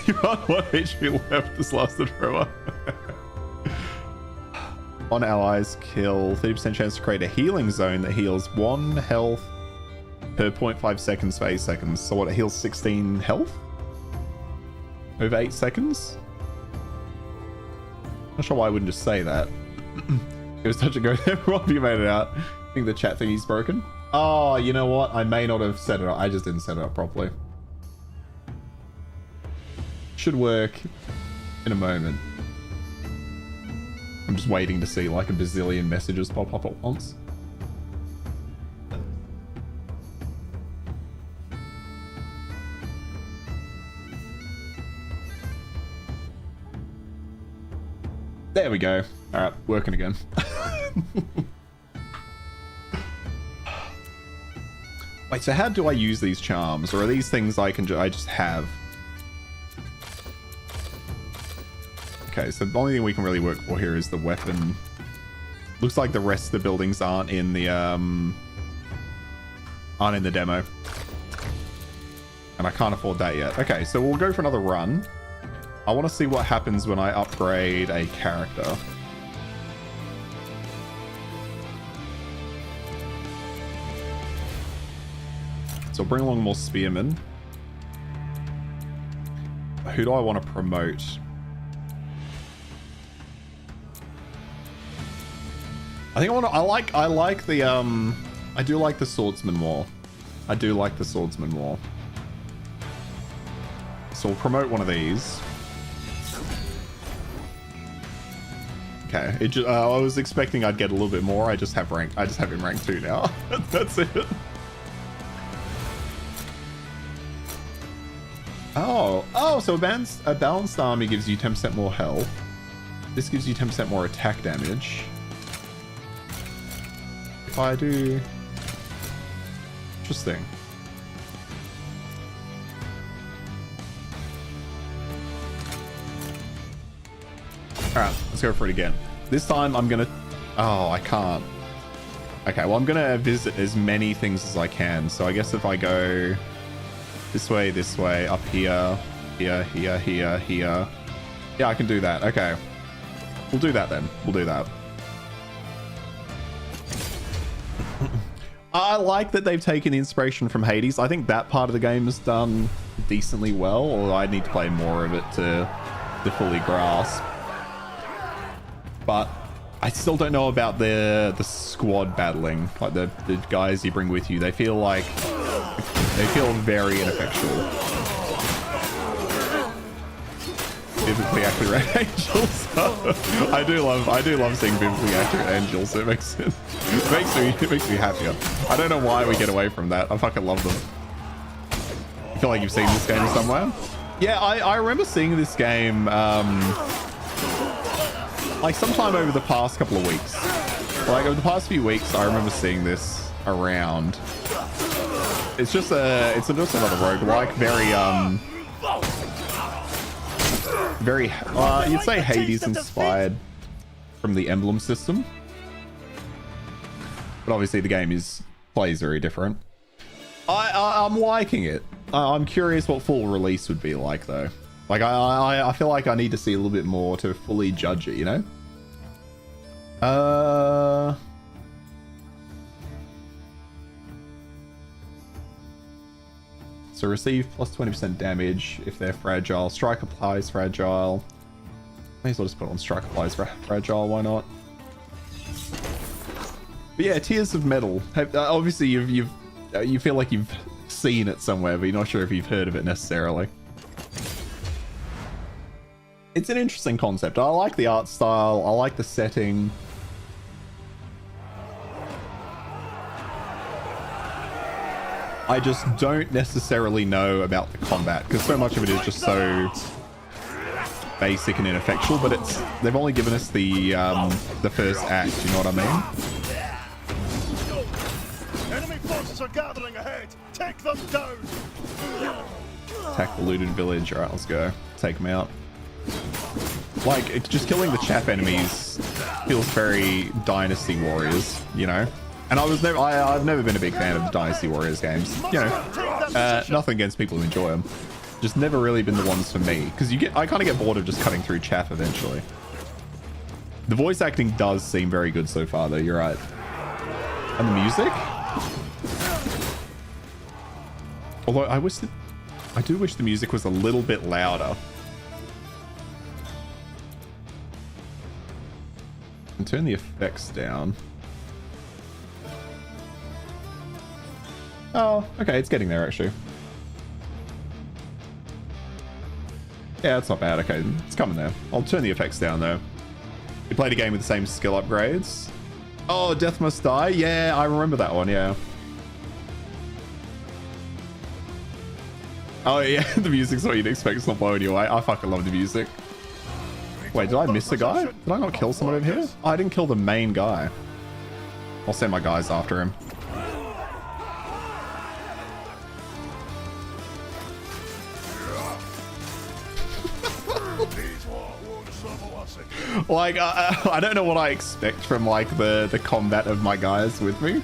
You're on 1 HP left. This lasted forever. On allies, kill 30% chance to create a healing zone that heals 1 health per 0.5 seconds for 8 seconds. So what, it heals 16 health? Over 8 seconds? Not sure why I wouldn't just say that. It was such a good. Everyone of you made it out. I think the chat thingy's broken. Oh, you know what? I may not have set it up. I just didn't set it up properly. Should work in a moment. I'm just waiting to see like a bazillion messages pop up at once. There we go. All right, working again. Wait, so how do I use these charms? Or are these things I just have? Okay, so the only thing we can really work for here is the weapon. Looks like the rest of the buildings aren't in the demo. And I can't afford that yet. Okay, so we'll go for another run. I want to see what happens when I upgrade a character. So I'll bring along more spearmen. Who do I want to promote? I think I like the I do like the swordsman more. I do like the swordsman more. So we'll promote one of these. Okay, I was expecting I'd get a little bit more. I just have him rank 2 now. That's it. Oh, so a balanced army gives you 10% more health. This gives you 10% more attack damage. If I do Interesting. Alright, let's go for it again. This time I'm gonna... Oh, I can't. Okay, well, I'm gonna visit as many things as I can. So I guess if I go this way, up here, here, here, here, here. Yeah, I can do that. Okay. We'll do that then. We'll do that. I like that they've taken inspiration from Hades. I think that part of the game is done decently well, or I need to play more of it to fully grasp. But I still don't know about the squad battling, like the guys you bring with you. They feel very ineffectual. Biblically accurate angels. I do love seeing biblically accurate angels. It makes me happier. I don't know why we get away from that. I fucking love them. I feel like you've seen this game somewhere. Yeah, I remember seeing this game like sometime over the past couple of weeks. Like over the past few weeks, I remember seeing this around. It's just another roguelike, very you'd say Hades inspired from the emblem system, but obviously the game plays very different. I'm liking it. I'm curious what full release would be like though. Like I feel like I need to see a little bit more to fully judge it, you know? So receive plus 20% damage if they're fragile. Strike applies fragile. May as well just put on strike applies fragile, why not? But yeah, Tears of Metal. Obviously you feel like you've seen it somewhere, but you're not sure if you've heard of it necessarily. It's an interesting concept. I like the art style. I like the setting. I just don't necessarily know about the combat because so much of it is just so basic and ineffectual. But they've only given us the first act. You know what I mean? Enemy forces are gathering ahead. Take them down. Attack the looted village. All right, let's go. Take them out. Like, just killing the chaff enemies feels very Dynasty Warriors, you know? And I've never been a big fan of the Dynasty Warriors games. You know, nothing against people who enjoy them. Just never really been the ones for me. Because I kind of get bored of just cutting through chaff eventually. The voice acting does seem very good so far, though. You're right. And the music? Although I do wish the music was a little bit louder. And turn the effects down. Oh, okay, it's getting there actually. Yeah, it's not bad. Okay, it's coming there. I'll turn the effects down though. We played a game with the same skill upgrades. Oh, Death Must Die? Yeah, I remember that one, yeah. Oh yeah, the music's what you'd expect. It's not blowing you away. I fucking love the music. Wait, did I miss a guy? Did I not kill someone over here? Oh, I didn't kill the main guy. I'll send my guys after him. Like, I don't know what I expect from, like, the combat of my guys with me.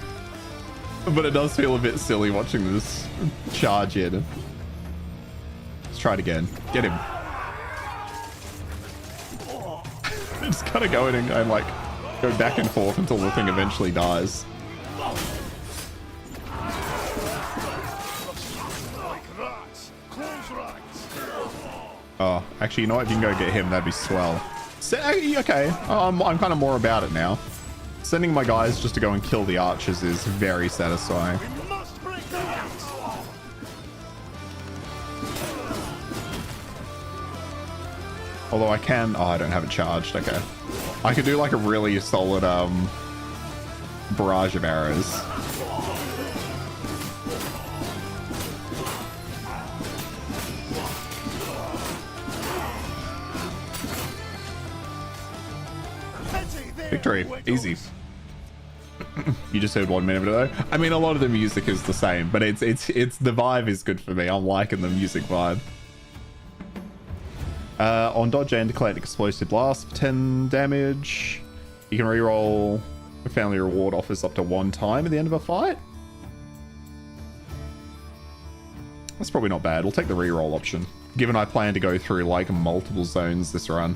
But it does feel a bit silly watching this charge in. Let's try it again. Get him. Just kind of go in and like go back and forth until the thing eventually dies. Oh, actually, you know what? If you can go get him, that'd be swell. Okay, I'm kind of more about it now. Sending my guys just to go and kill the archers is very satisfying. Although I can... Oh, I don't have it charged. Okay. I could do like a really solid barrage of arrows. Victory. Easy. You just heard 1 minute ago. I mean, a lot of the music is the same, but it's the vibe is good for me. I'm liking the music vibe. On dodge and collect explosive blast for 10 damage. You can reroll a family reward offers up to 1 time at the end of a fight. That's probably not bad. We'll take the reroll option, given I plan to go through like multiple zones this run.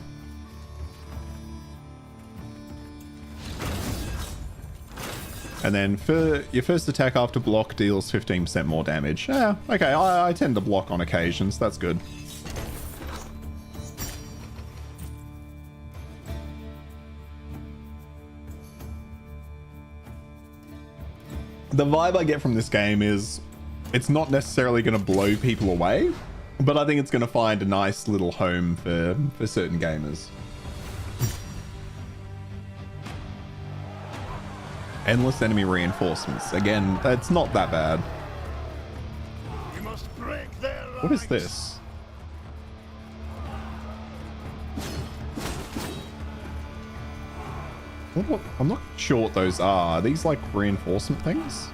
And then for your first attack after block deals 15% more damage. Yeah, okay, I tend to block on occasions. That's good. The vibe I get from this game is it's not necessarily going to blow people away, but I think it's going to find a nice little home for certain gamers. Endless enemy reinforcements. Again, that's not that bad. You must break their What is ranks. this? What? I'm not sure what those are. Are these like reinforcement things?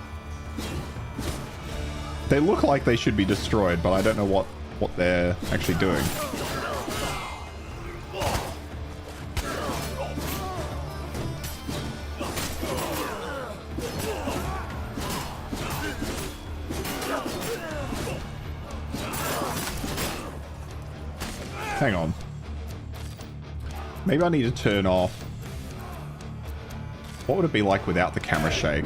They look like they should be destroyed, but I don't know what they're actually doing. Hang on. Maybe I need to turn off. What would it be like without the camera shake?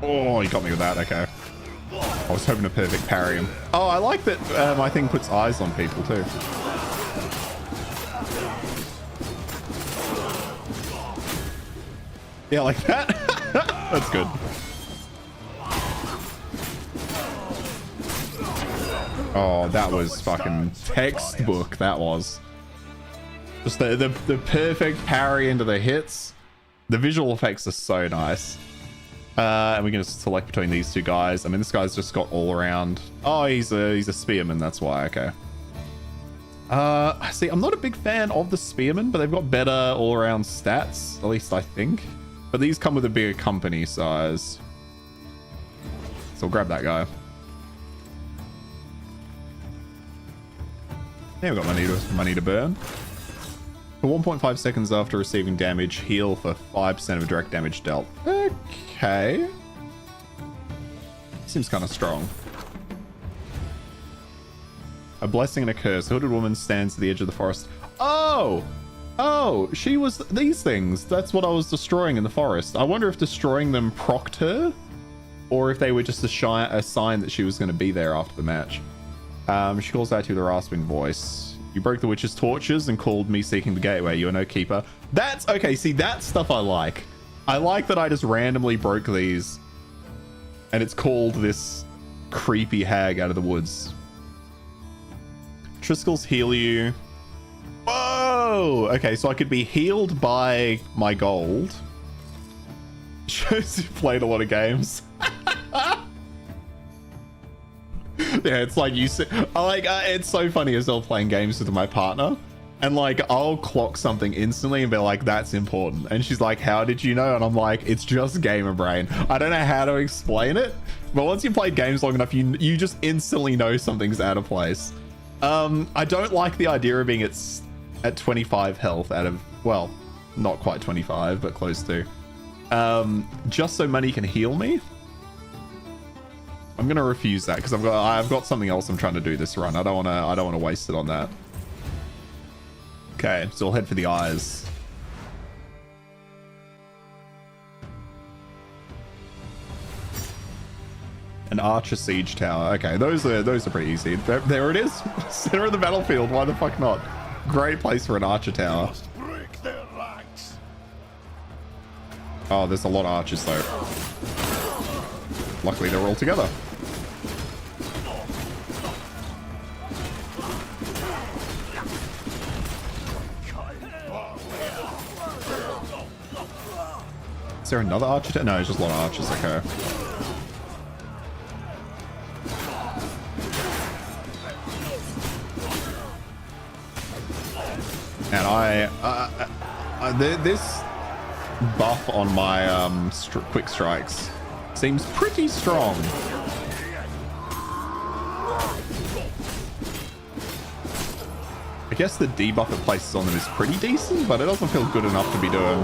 Oh, you got me with that. Okay. I was hoping to perfect parry him. Oh, I like that my thing puts eyes on people too. Yeah, like that. That's good. Oh, that was fucking textbook. That was just the perfect parry into the hits. The visual effects are so nice. And we're gonna select between these two guys. I mean, this guy's just got all around. Oh, he's a spearman. That's why. Okay. See, I'm not a big fan of the spearmen, but they've got better all around stats. At least I think. But these come with a bigger company size. So we'll grab that guy. Yeah, we've got money to burn. For 1.5 seconds after receiving damage, heal for 5% of direct damage dealt. Okay. Seems kind of strong. A blessing and a curse. A hooded woman stands at the edge of the forest. Oh! Oh, she was these things. That's what I was destroying in the forest. I wonder if destroying them procced her, or if they were just a sign that she was going to be there after the match. She calls out to the rasping voice. You broke the witch's torches and called me seeking the gateway. You are no keeper. That's okay. See, that stuff I like. I like that I just randomly broke these, and it's called this creepy hag out of the woods. Triskel's heal you. Whoa! Okay, so I could be healed by my gold. Shows you've played a lot of games. Yeah, it's like you said. It's so funny as well playing games with my partner, and like I'll clock something instantly and be like, "That's important," and she's like, "How did you know?" And I'm like, "It's just gamer brain. I don't know how to explain it, but once you played games long enough, you just instantly know something's out of place." I don't like the idea of being at 25 health out of, well, not quite 25, but close to. Just so money can heal me. I'm gonna refuse that because I've got something else I'm trying to do this run. I don't wanna waste it on that. Okay, so we'll head for the eyes. An archer siege tower. Okay, those are pretty easy. There it is. Center of the battlefield. Why the fuck not? Great place for an archer tower. Must break their ranks. Oh, there's a lot of archers though. Luckily they're all together. Is there another archer tower? No, it's just a lot of archers. Okay. And this buff on my quick strikes seems pretty strong. I guess the debuff it places on them is pretty decent, but it doesn't feel good enough to be doing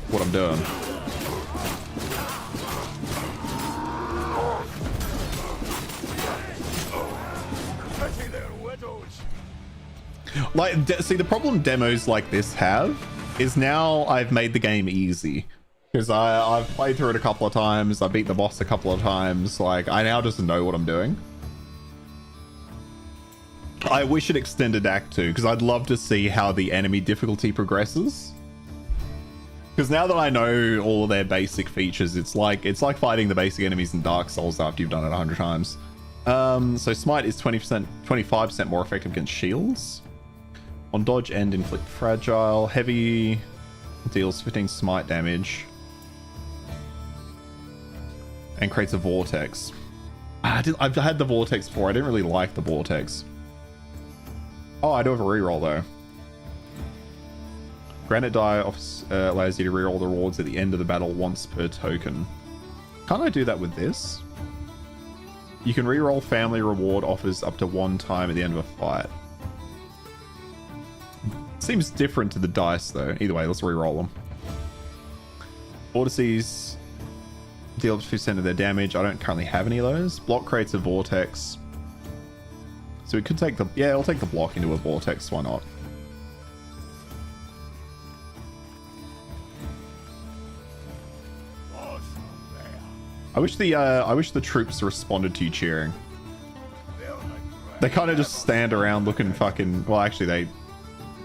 what I'm doing. Like, see, the problem demos like this have is now I've made the game easy. Because I've played through it a couple of times, I beat the boss a couple of times, like, I now just know what I'm doing. I wish it extended Act 2, because I'd love to see how the enemy difficulty progresses. Because now that I know all of their basic features, it's like fighting the basic enemies in Dark Souls after you've done it 100 times. So Smite is 25% more effective against shields. On dodge and inflict fragile. Heavy deals 15 smite damage. And creates a vortex. I've had the vortex before. I didn't really like the vortex. Oh, I do have a reroll though. Granite die allows you to reroll the rewards at the end of the battle once per token. Can't I do that with this? You can reroll family reward offers up to 1 time at the end of a fight. Seems different to the dice though. Either way, let's reroll them. Vortices deal 50% of their damage. I don't currently have any of those. Block creates a vortex. So we could take the... Yeah, I'll take the block into a vortex. Why not? I wish the troops responded to you cheering. They kind of just stand around looking fucking... Well, actually, they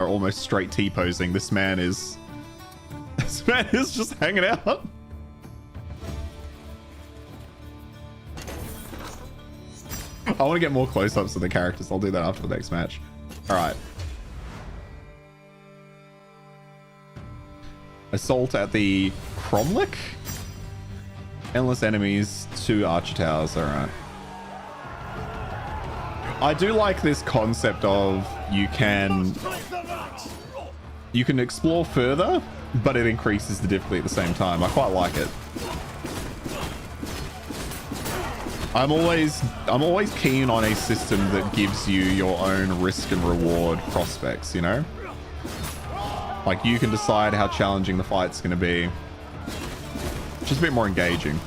are almost straight T-posing. This man is just hanging out. I want to get more close-ups of the characters. I'll do that after the next match. All right. Assault at the Cromlech. Endless enemies, 2 archer towers. All right. I do like this concept of you can explore further, but it increases the difficulty at the same time. I quite like it. I'm always keen on a system that gives you your own risk and reward prospects, you know? Like, you can decide how challenging the fight's going to be. Just a bit more engaging.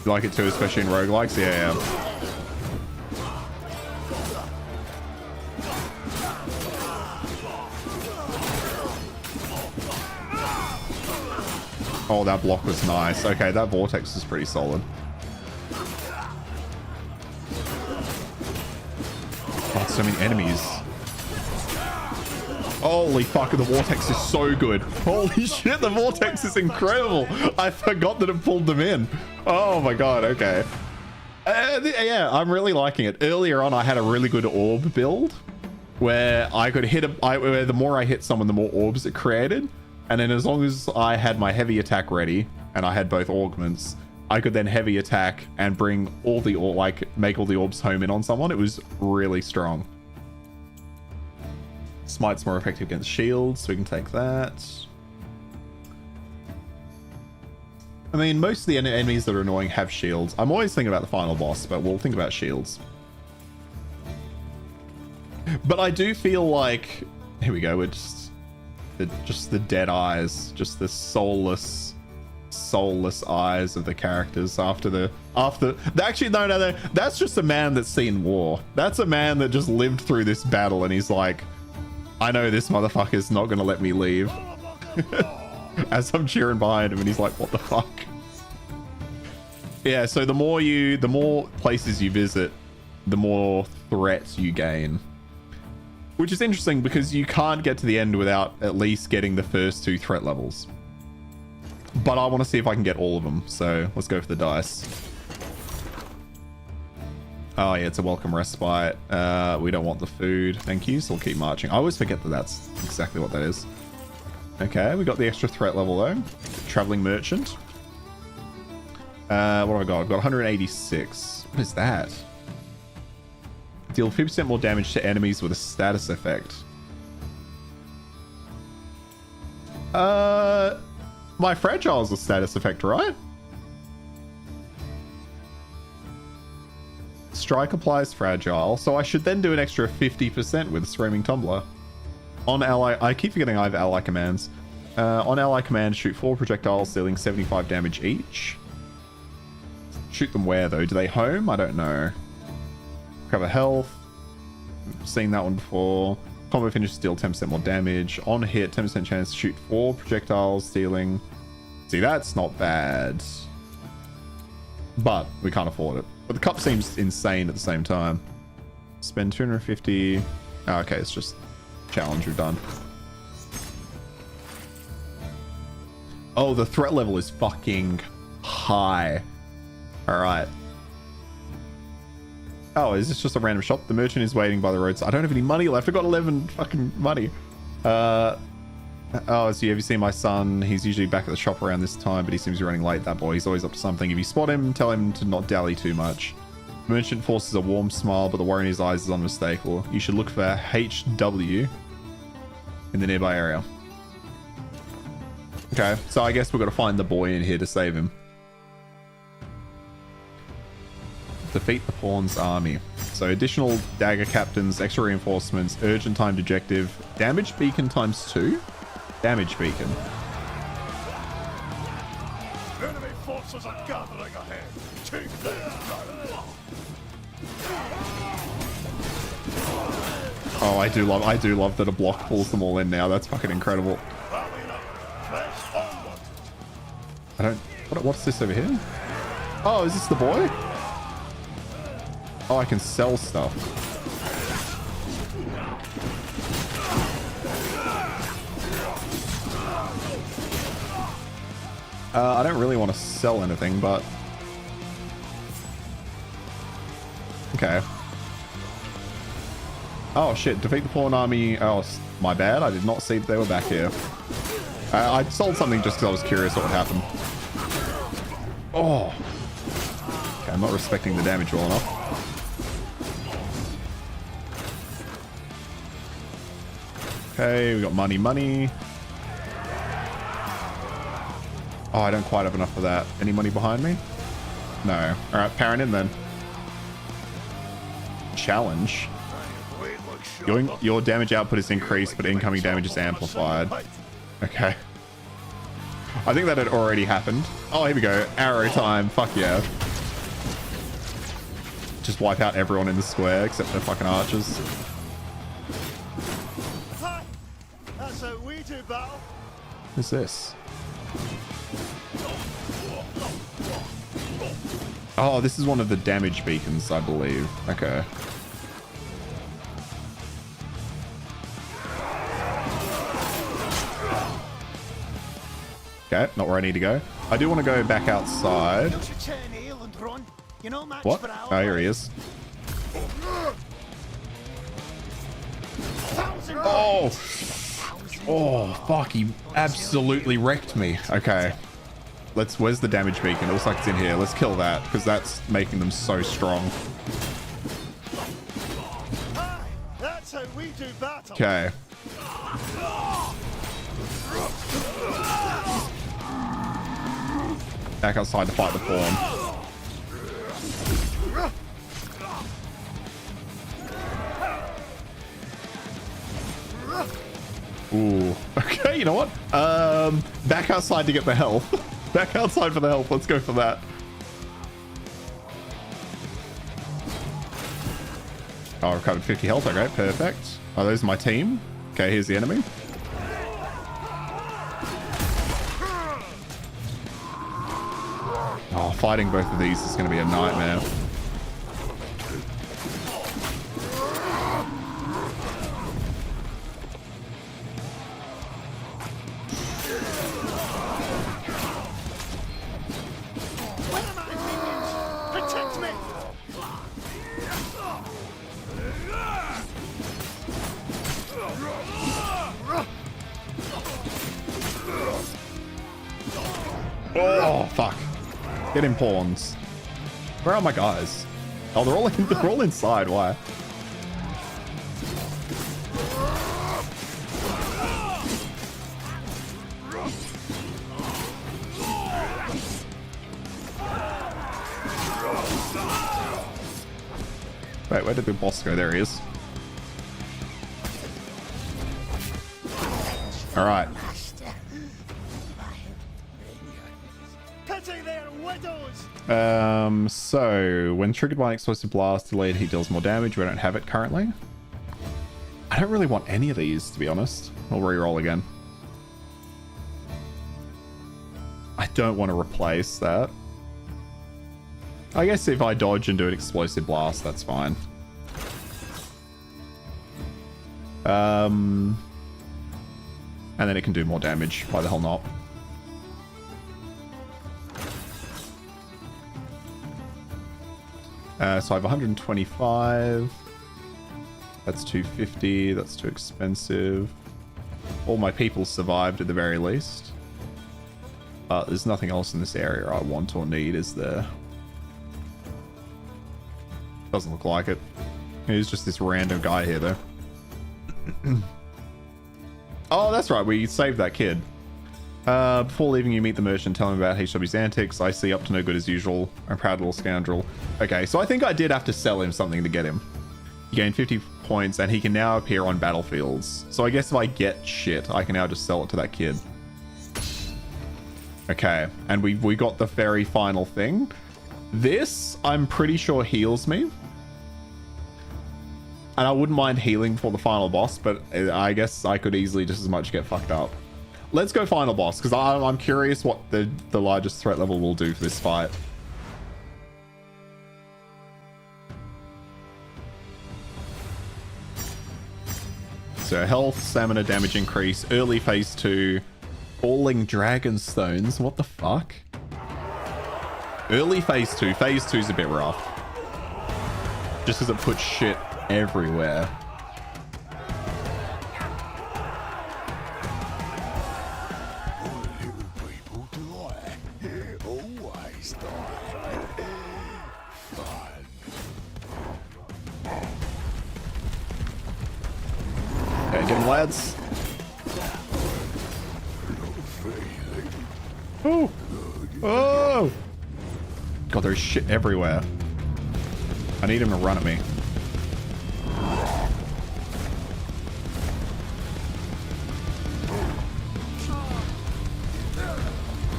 You like it too, especially in roguelikes? Yeah, yeah. Oh, that block was nice. Okay, that vortex is pretty solid. Oh, so many enemies. Holy fuck, the vortex is so good. Holy shit, the vortex is incredible. I forgot that it pulled them in. Oh my god, okay. Yeah, I'm really liking it. Earlier on, I had a really good orb build where I could hit where the more I hit someone, the more orbs it created. And then as long as I had my heavy attack ready and I had both augments, I could then heavy attack and bring all the make all the orbs home in on someone. It was really strong. Smite's more effective against shields, so we can take that. I mean, most of the enemies that are annoying have shields. I'm always thinking about the final boss, but we'll think about shields. But I do feel like... Here we go, we're just the dead eyes, just the soulless eyes of the characters after actually no, that's just a man that's seen war. That's a man that just lived through this battle and he's like, I know this motherfucker's not gonna let me leave. As I'm cheering behind him and he's like, what the fuck? Yeah, so the more places you visit, the more threats you gain. Which is interesting because you can't get to the end without at least getting the first 2 threat levels. But I want to see if I can get all of them. So let's go for the dice. Oh yeah, it's a welcome respite. We don't want the food. Thank you. So we'll keep marching. I always forget that that's exactly what that is. Okay, we got the extra threat level though. Traveling merchant. What have I got? I've got 186. What is that? Deal 50% more damage to enemies with a status effect. My fragile is a status effect, right? Strike applies fragile, so I should then do an extra 50% with Screaming Tumbler. On ally, I keep forgetting I have ally commands. On ally command, shoot 4 projectiles, dealing 75 damage each. Shoot them where though? Do they home? I don't know. Recover health. Seen that one before. Combo finish, deal 10% more damage. On hit, 10% chance to shoot 4 projectiles, dealing. See, that's not bad. But we can't afford it. But the cup seems insane at the same time. Spend 250. Oh, okay, it's just challenge we've done. Oh, the threat level is fucking high. All right. Oh, is this just a random shop? The merchant is waiting by the roadside. I don't have any money left. I got 11 fucking money. Oh, so have you seen my son? He's usually back at the shop around this time, but he seems to be running late. That boy, he's always up to something. If you spot him, tell him to not dally too much. Merchant forces a warm smile, but the worry in his eyes is unmistakable. You should look for HW in the nearby area. Okay, so I guess we've got to find the boy in here to save him. Defeat the Pawn's army. So additional dagger captains, extra reinforcements, urgent timed objective, damage beacon times 2. Damage beacon. Enemy forces are gathering ahead. Take them down. Oh, I do love that a block pulls them all in now. That's fucking incredible. I don't. What's this over here? Oh, is this the boy? Oh, I can sell stuff. I don't really want to sell anything, but okay. Oh shit! Defeat the Pawn army. Oh, my bad. I did not see that they were back here. I sold something just because I was curious what would happen. Oh. Okay, I'm not respecting the damage well enough. Okay, we got money. Oh, I don't quite have enough of that. Any money behind me? No. Alright, parent in then. Challenge. Your damage output is increased, but incoming damage is amplified. Okay. I think that had already happened. Oh, here we go. Arrow time. Fuck yeah. Just wipe out everyone in the square except for fucking archers. Hi. That's how we do battle. What's this? Oh, this is one of the damage beacons, I believe. Okay. Okay, not where I need to go. I do want to go back outside. What? Oh, here he is. Oh! Oh, fuck, he absolutely wrecked me. Okay. Where's the damage beacon? It looks like it's in here. Let's kill that, because that's making them so strong. That's how we do battle. Okay. Back outside to fight the Pawn. Ooh. Okay, you know what? Back outside to get the health. Back outside for the health. Let's go for that. Oh, I've recovered 50 health. Okay, perfect. Oh, those are my team. Okay, here's the enemy. Oh, fighting both of these is going to be a nightmare. Protect me. Oh, fuck. Get him pawns. Where are my guys? Oh, they're all inside. Why? Wait, where did the boss go? There he is. All right. Pity their widows. So when triggered by an explosive blast delayed, he deals more damage. We don't have it currently. I don't really want any of these, to be honest. I'll re-roll again. I don't want to replace that. I guess if I dodge and do an explosive blast, that's fine. And then it can do more damage. Why the hell not? So I have 125. That's 250. That's too expensive. All my people survived at the very least. There's nothing else in this area I want or need, is there? Doesn't look like it. He's just this random guy here, though. Oh, that's right. We saved that kid. Before leaving, you meet the merchant, tell him about HW's antics. I see up to no good as usual. I'm a proud little scoundrel. Okay, so I think I did have to sell him something to get him. You gain 50 points, and he can now appear on battlefields. So I guess if I get shit, I can now just sell it to that kid. Okay, and we got the very final thing. This, I'm pretty sure, heals me. And I wouldn't mind healing for the final boss, but I guess I could easily just as much get fucked up. Let's go final boss, because I'm curious what the largest threat level will do for this fight. So health, stamina, damage increase, early phase 2, falling dragon stones. What the fuck? Early phase 2. Phase 2 is a bit rough. Just because it puts shit everywhere. Okay, get him, lads. Oh! Oh! God, there's shit everywhere. I need him to run at me.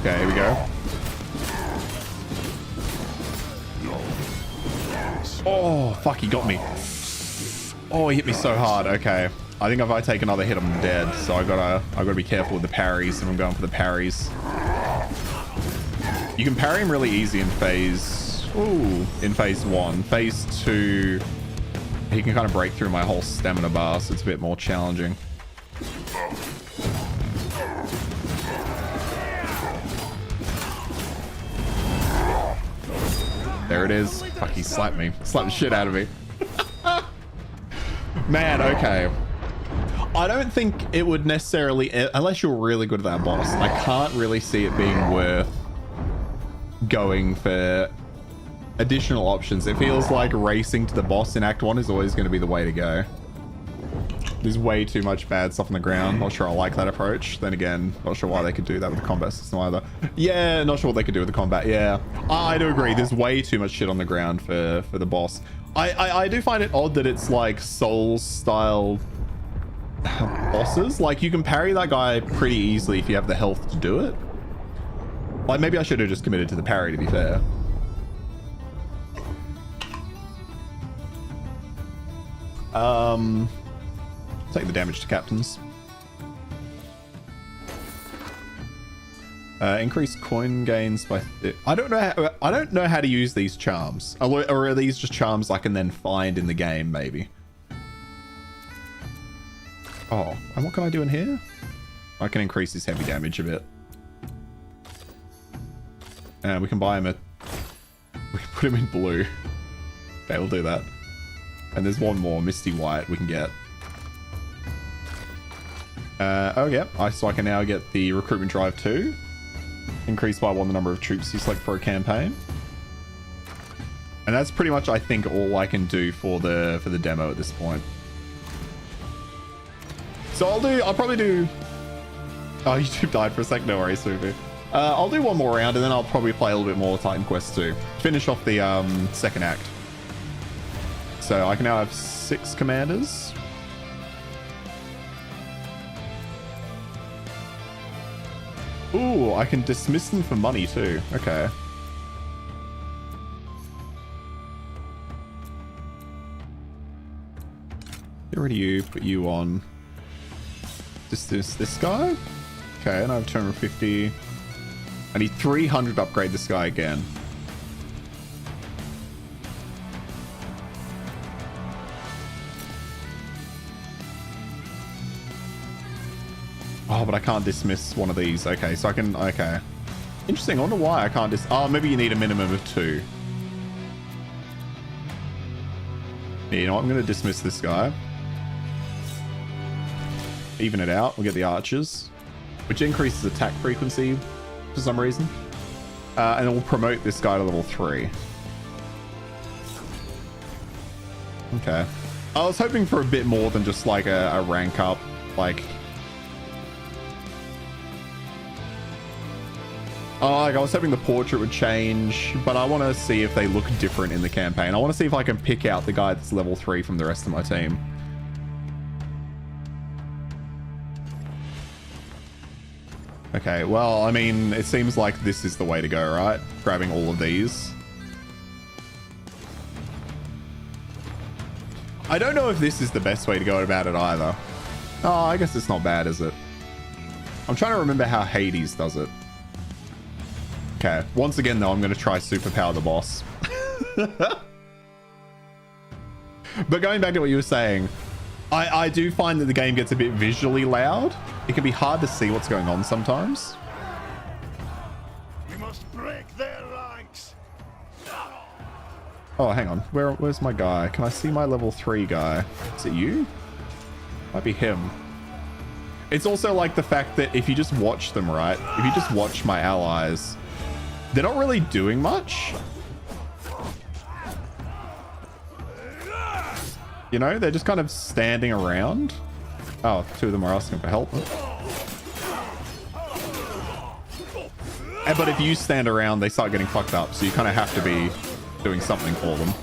Okay, here we go. Oh, fuck, he got me. Oh, he hit me so hard. Okay. I think if I take another hit, I'm dead. So I gotta be careful with the parries, and I'm going for the parries. You can parry him really easy in phase 1. Phase 2, he can kind of break through my whole stamina bar, so it's a bit more challenging. There it is. Fuck, he slapped me. Slapped the shit out of me. Man, okay. I don't think it would necessarily, unless you're really good at that boss, I can't really see it being worth going for additional options. It feels like racing to the boss in Act 1 is always going to be the way to go. There's way too much bad stuff on the ground. Not sure I like that approach. Then again, not sure why they could do that with the combat system either. Yeah, not sure what they could do with the combat. Yeah, I do agree. There's way too much shit on the ground for the boss. I do find it odd that it's like Souls style bosses. Like, you can parry that guy pretty easily if you have the health to do it. Like, maybe I should have just committed to the parry, to be fair. Take the damage to captains. Increase coin gains by... I don't know how to use these charms. Or are these just charms I can then find in the game, maybe? Oh, and what can I do in here? I can increase his heavy damage a bit. And we can buy him a... We can put him in blue. Okay, we'll do that. And there's one more, Misty White, we can get. Oh, yeah. So I can now get the recruitment drive too. Increase by 1 the number of troops you select for a campaign. And that's pretty much, I think, all I can do for the demo at this point. So I'll probably do... Oh, YouTube died for a sec. No worries, Suvu. I'll do one more round and then I'll probably play a little bit more Titan Quest 2. Finish off the second act. So I can now have 6 commanders. Ooh, I can dismiss them for money too. Okay. Get rid of you, put you on. This guy? Okay, and I have 250. I need 300 to upgrade this guy again. Oh, but I can't dismiss one of these. Okay, so I can... Okay. Interesting. I wonder why I can't Oh, maybe you need a minimum of 2. Yeah, you know what? I'm going to dismiss this guy. Even it out. We'll get the archers, which increases attack frequency for some reason. And we'll promote this guy to level 3. Okay. I was hoping for a bit more than just like a rank up. Like... I was hoping the portrait would change, but I want to see if they look different in the campaign. I want to see if I can pick out the guy that's level 3 from the rest of my team. Okay, well, I mean, it seems like this is the way to go, right? Grabbing all of these. I don't know if this is the best way to go about it either. Oh, I guess it's not bad, is it? I'm trying to remember how Hades does it. Okay, once again, though, I'm going to try Superpower the boss. But going back to what you were saying, I do find that the game gets a bit visually loud. It can be hard to see what's going on sometimes. We must break their ranks. Oh, hang on. Where's my guy? Can I see my level 3 guy? Is it you? Might be him. It's also like the fact that if you just watch them, right? If you just watch my allies, they're not really doing much. You know, they're just kind of standing around. Oh, 2 of them are asking for help. But if you stand around, they start getting fucked up. So you kind of have to be doing something for them.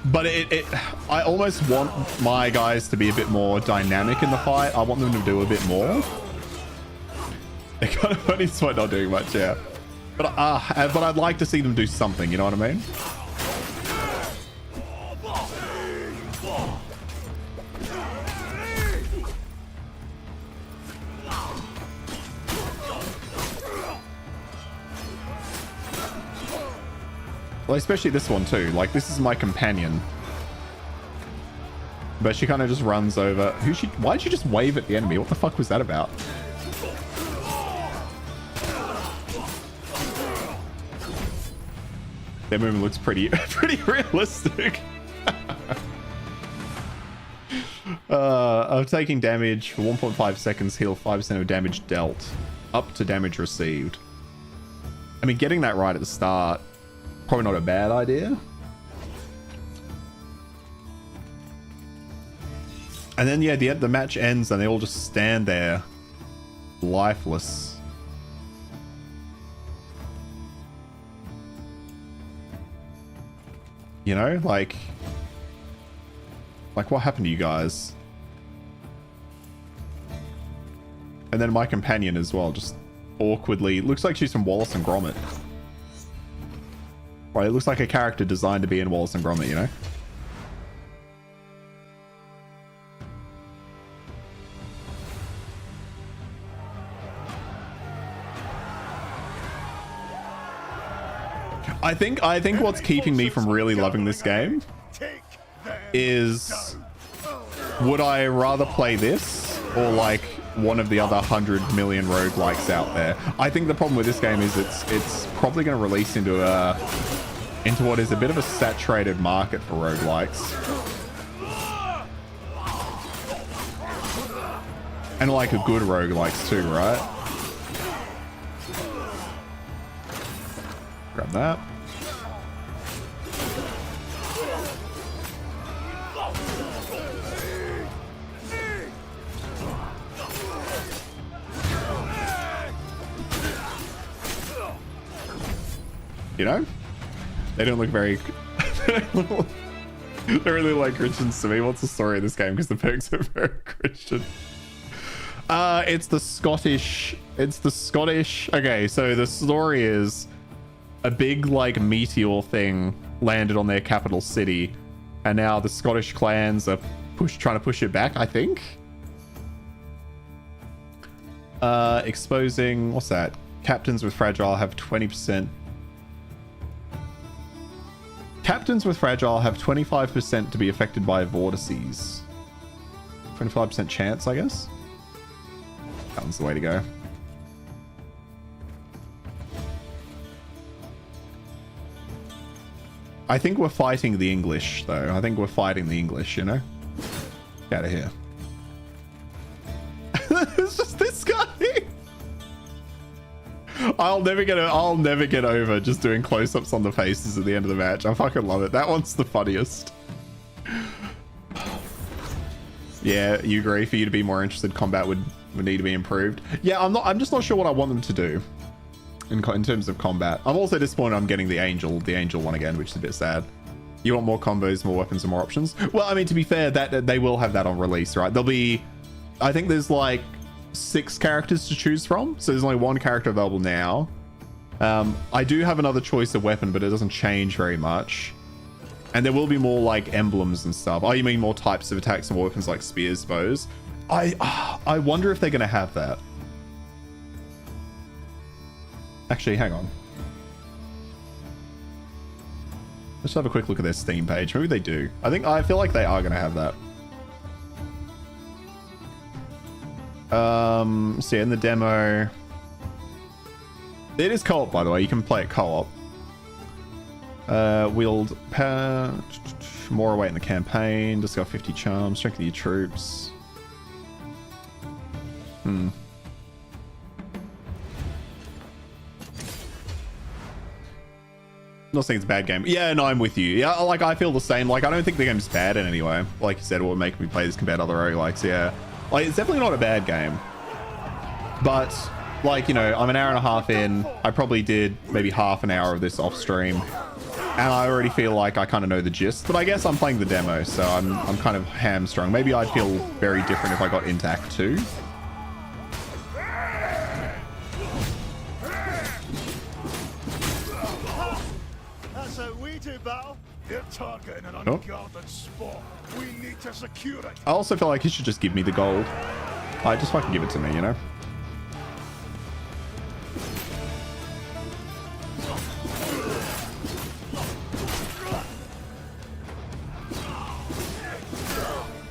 But I almost want my guys to be a bit more dynamic in the fight. I want them to do a bit more. They're kind of funny despite not doing much, yeah. But I'd like to see them do something, you know what I mean? Well, especially this one too. Like, this is my companion. But she kind of just runs over. Why'd she just wave at the enemy? What the fuck was that about? Their movement looks pretty realistic. I'm taking damage for 1.5 seconds, heal 5% of damage dealt, up to damage received. I mean, getting that right at the start, probably not a bad idea. And then, yeah, the match ends and they all just stand there, lifeless. You know, like what happened to you guys? And then my companion as well, just awkwardly, looks like she's from Wallace and Gromit. Right, it looks like a character designed to be in Wallace and Gromit, you know? I think what's keeping me from really loving this game is, would I rather play this or like one of the other 100 million roguelikes out there? I think the problem with this game is it's probably going to release into what is a bit of a saturated market for roguelikes. And like a good roguelikes too, right? Grab that. You know? They don't look very... They're really like Christians to me. What's the story of this game? Because the perks are very Christian. It's the Scottish... Okay, so the story is a big, like, meteor thing landed on their capital city. And now the Scottish clans are trying to push it back, I think. Exposing... What's that? Captains with Fragile have 20%... Captains with Fragile have 25% to be affected by vortices. 25% chance, I guess. That one's the way to go. I think we're fighting the English, though. I think we're fighting the English, you know? Get out of here. It's just this guy. I'll never get over just doing close-ups on the faces at the end of the match. I fucking love it. That one's the funniest. Yeah, you agree. For you to be more interested, combat would need to be improved. Yeah, I'm just not sure what I want them to do in terms of combat. I'm also disappointed I'm getting the angel one again, which is a bit sad. You want more combos, more weapons, and more options? Well, I mean, to be fair, that they will have that on release, right? There'll be, I think there's like 6 characters to choose from, so there's only 1 character available now. I do have another choice of weapon, but it doesn't change very much. And there will be more like emblems and stuff. Oh, you mean more types of attacks and more weapons like spears, bows? I wonder if they're gonna have that. Actually, hang on. Let's have a quick look at their Steam page. Maybe they do. I feel like they are gonna have that. So yeah, in the demo, it is co-op, by the way. You can play it co-op. Wield power, more away in the campaign. Discover 50 charms. Strengthen your troops. Not saying it's a bad game. Yeah, no, I'm with you. Yeah, like I feel the same. Like I don't think the game's bad in any way. Like you said, it will make me play this compared to other roguelikes. Yeah. Like, it's definitely not a bad game. But, like, you know, I'm an hour and a half in. I probably did maybe half an hour of this off stream. And I already feel like I kind of know the gist. But I guess I'm playing the demo, so I'm kind of hamstrung. Maybe I'd feel very different if I got into Act 2. That's how we do battle. They're targeting an unguarded spot. We need to secure it. I also feel like he should just give me the gold. Just fucking give it to me, you know?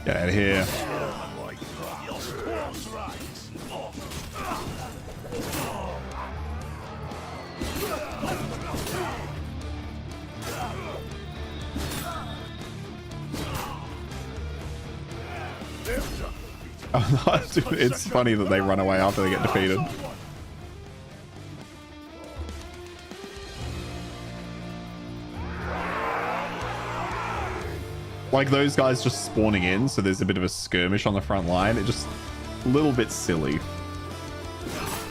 Get out of here. It's funny that they run away after they get defeated. Like those guys just spawning in, so there's a bit of a skirmish on the front line. It just a little bit silly.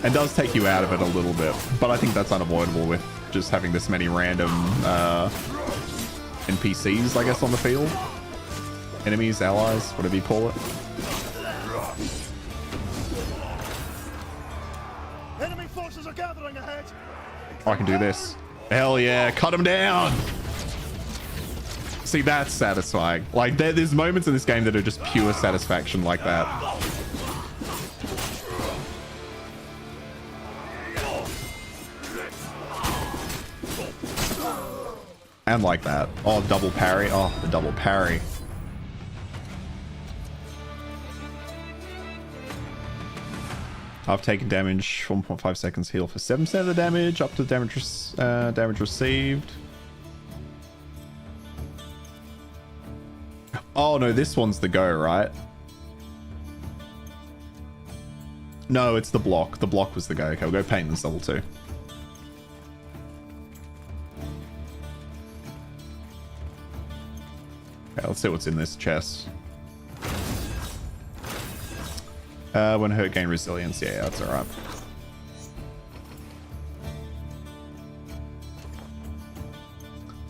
It does take you out of it a little bit, but I think that's unavoidable with just having this many random NPCs, I guess, on the field. Enemies, allies, whatever you call it. Enemy forces are gathering ahead. Oh, I can do this. Hell yeah, cut them down. See, that's satisfying. Like, there's moments in this game that are just pure satisfaction like that. And like that. Oh, double parry. Oh, the double parry. I've taken damage, 1.5 seconds heal for 7% of the damage, up to the damage received. Oh no, this one's the go, right? No, it's the block. The block was the go. Okay, we'll go paint this level 2. let's see what's in this chest. When hurt, gain resilience. Yeah, that's all right.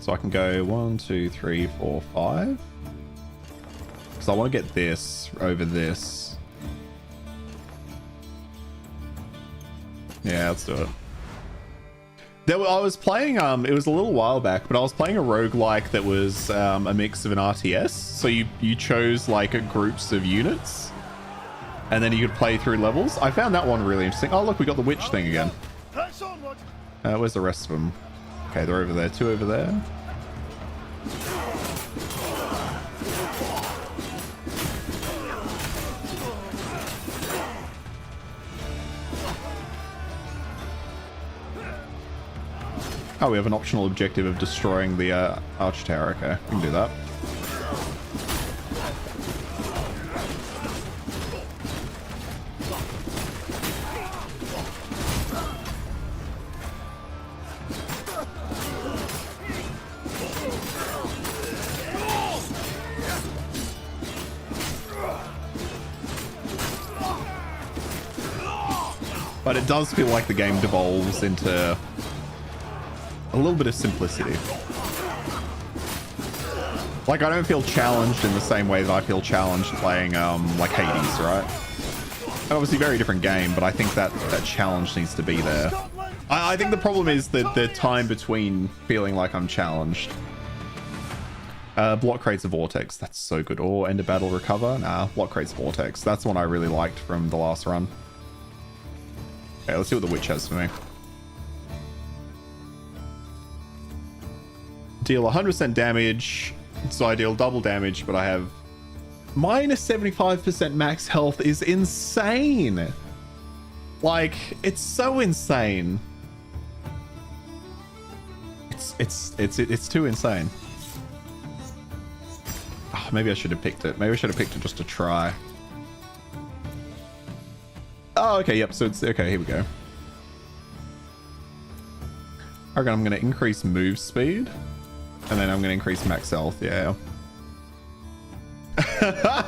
So I can go 1, 2, 3, 4, 5. Because I want to get this over this. Yeah, let's do it. I was playing, it was a little while back, but I was playing a roguelike that was a mix of an RTS. So you chose like groups of units, and then you could play through levels. I found that one really interesting. Oh, look, we got the witch thing again. Where's the rest of them? Okay, they're over there. 2 over there. Oh, we have an optional objective of destroying the arch tower. Okay, we can do that. But it does feel like the game devolves into a little bit of simplicity. Like, I don't feel challenged in the same way that I feel challenged playing like Hades, right? Obviously very different game, but I think that challenge needs to be there. I think the problem is that the time between feeling like I'm challenged. Block creates a vortex. That's so good. Or end of battle recover. Nah, block creates a vortex. That's one I really liked from the last run. Okay, let's see what the witch has for me. Deal 100% damage. So I deal double damage, but I have minus 75% max health. Is insane. Like, it's so insane. It's too insane. Oh, maybe I should have picked it. Maybe I should have picked it just to try. Oh, okay, yep, so it's okay, here we go. Okay, I'm gonna increase move speed, and then I'm gonna increase max health, yeah.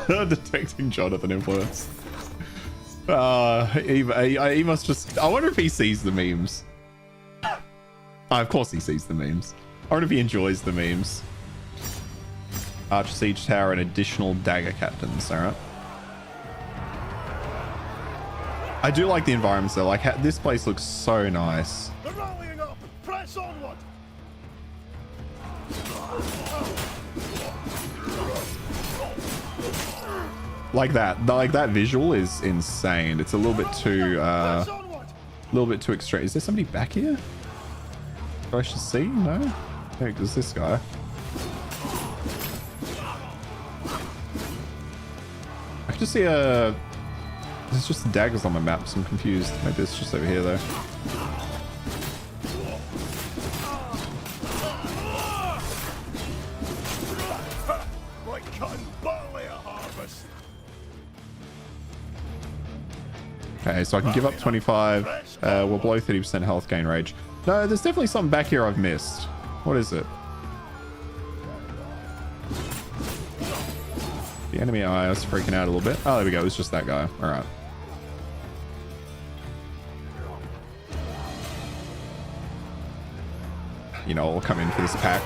Detecting Jonathan influence. He must just, I wonder if he sees the memes. Of course he sees the memes. I wonder if he enjoys the memes. Archer Siege Tower and additional dagger captains, alright. I do like the environments though, like this place looks so nice. They're rallying up. Press onward. Like that visual is insane. It's a little bit too extreme. Is there somebody back here I should see? No? Hey, there's this guy. I can just see there's just daggers on my map, so I'm confused. Maybe it's just over here though. Like cotton barley at harvest. Okay, so I can give up 25. We'll blow 30% health gain rage. No, there's definitely something back here I've missed. What is it? The enemy eye, I was freaking out a little bit. Oh, there we go. It's just that guy. All right. You know, I'll come in for this pack.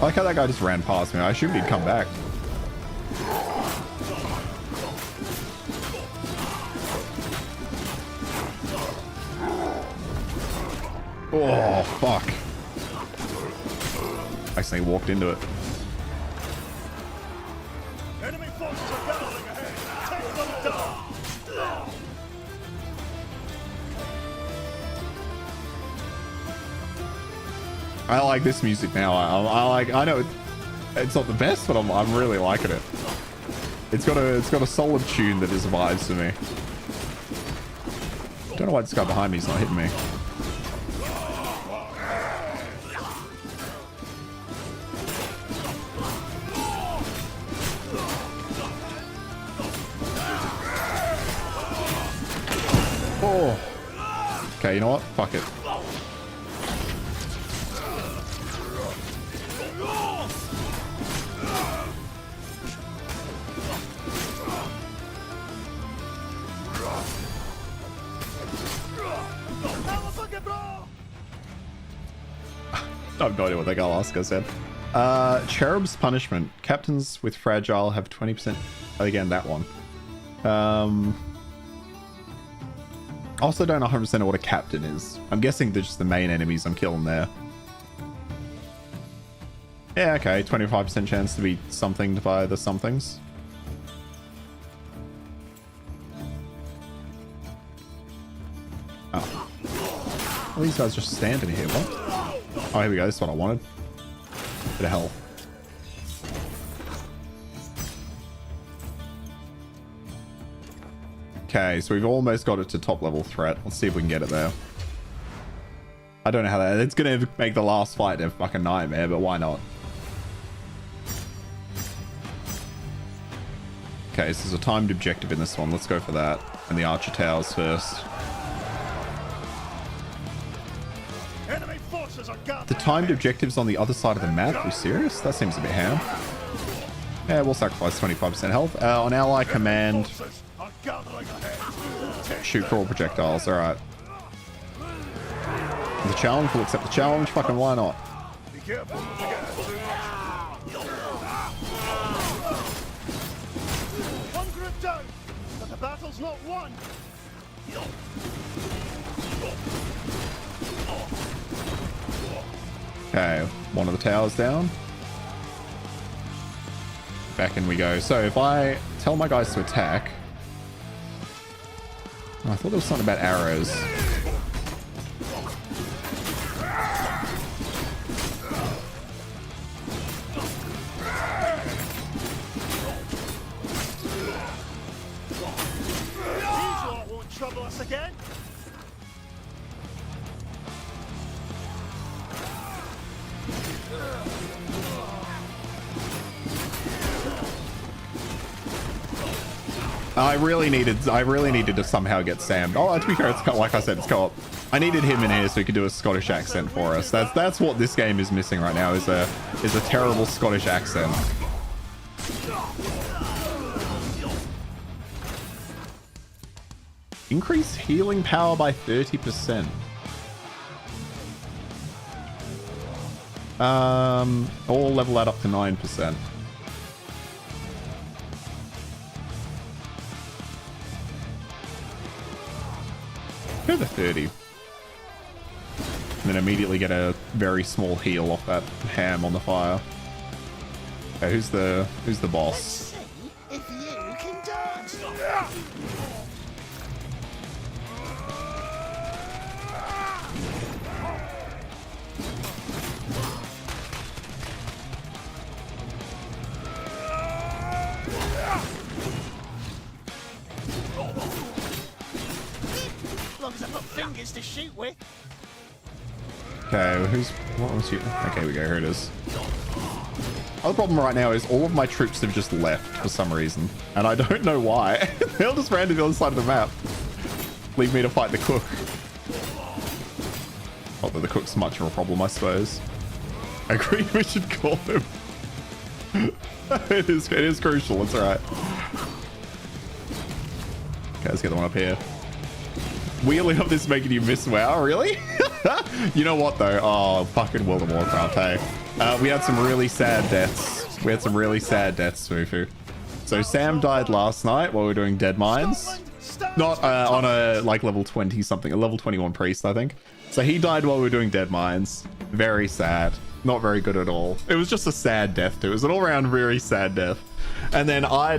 I like how that guy just ran past me. I assumed he'd come back. Oh, fuck. I accidentally walked into it. Enemy forces are gathering ahead. Take them down. I like this music now. I know it's not the best, but I'm really liking it. It's got a solid tune that is vibes to me. Don't know why this guy behind me is not hitting me. Oh. Okay, you know what? Fuck it. I have no idea what that Alaska said. Cherub's Punishment. Captains with Fragile have 20%. Again, that one. Also don't 100% know what a captain is. I'm guessing they're just the main enemies I'm killing there. Yeah, okay. 25% chance to be something by the somethings. Oh. Well, these guys just standing here. What? Oh, here we go. This is what I wanted. Bit of health. Okay, so we've almost got it to top level threat. Let's see if we can get it there. I don't know how that... It's going to make the last fight a fucking nightmare, but why not? Okay, so there's a timed objective in this one. Let's go for that. And the Archer Towers first. The timed objectives on the other side of the map? Are you serious? That seems a bit ham. Yeah, we'll sacrifice 25% health. On ally command, shoot for all projectiles. Alright. The challenge, we'll accept the challenge. Fucking why not? Be careful. One group down, but the battle's not won. Okay, one of the towers down. Back in we go. So if I tell my guys to attack... Oh, I thought there was something about arrows. These lot won't trouble us again. I really needed to somehow get Sam. Oh, to be fair, it's like I said, it's co-op. I needed him in here so he could do a Scottish accent for us. That's what this game is missing right now, is a terrible Scottish accent. Increase healing power by 30%. All level that up to 9%. Go to 30. And then immediately get a very small heal off that ham on the fire. Okay, who's the boss? If you can dance. As long as I've got fingers to shoot with. Okay, what was you? Okay, here we go, here it is. Other problem right now is all of my troops have just left for some reason. And I don't know why. They all just ran to the other side of the map. Leave me to fight the cook. Not that the cook's much of a problem, I suppose. I agree we should call him. It is crucial, it's alright. Okay, let's get the one up here. Wheeling up this making you miss WoW, really? You know what though? Oh, fucking World of Warcraft, hey. We had some really sad deaths. Swoofu. So Sam died last night while we were doing Dead Mines. Not on a like level 20 something, a level 21 priest, I think. So he died while we were doing Dead Mines. Very sad. Not very good at all. It was just a sad death too. It was an all-round very sad death. And then I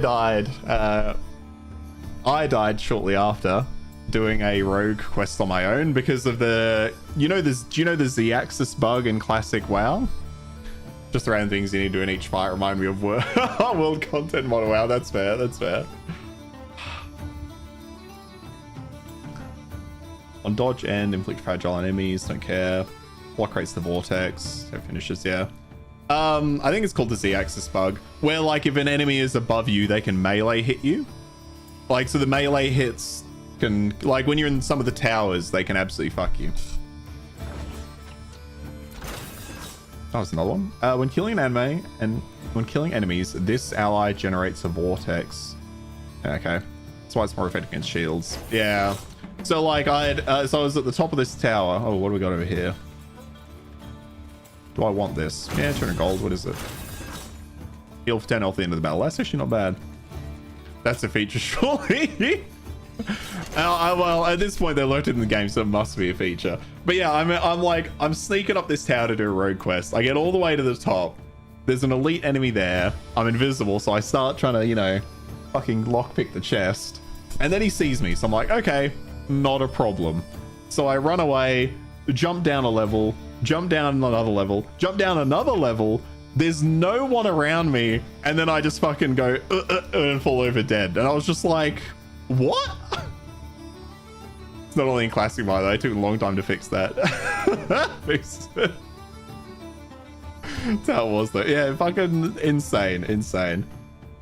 died shortly after doing a rogue quest on my own because of the, do you know the Z-axis bug in classic WoW? Just around things you need to do in each fight remind me of world content model. Wow, that's fair. On dodge and inflict fragile enemies, don't care. Block creates the vortex, so finishes, yeah. I think it's called the Z-axis bug, where like if an enemy is above you, they can melee hit you. Like, so the melee hits can, like, when you're in some of the towers, they can absolutely fuck you. That was another one. When killing an enemy and when killing enemies, this ally generates a vortex. Okay. That's why it's more effective against shields. Yeah. So like so I was at the top of this tower. Oh, what do we got over here? Do I want this? Yeah, 200 gold. What is it? Heal for 10 health at the end of the battle. That's actually not bad. That's a feature, surely. Well, at this point, they're loaded in the game, so it must be a feature. But yeah, I'm sneaking up this tower to do a rogue quest. I get all the way to the top. There's an elite enemy there. I'm invisible, so I start trying to, you know, fucking lockpick the chest. And then he sees me, so I'm like, okay, not a problem. So I run away, jump down a level, jump down another level, jump down another level. There's no one around me, and then I just fucking go and fall over dead. And I was just like, what? It's not only in classic mode, it took a long time to fix that. Fixed it. That's how it was though. Yeah, fucking insane.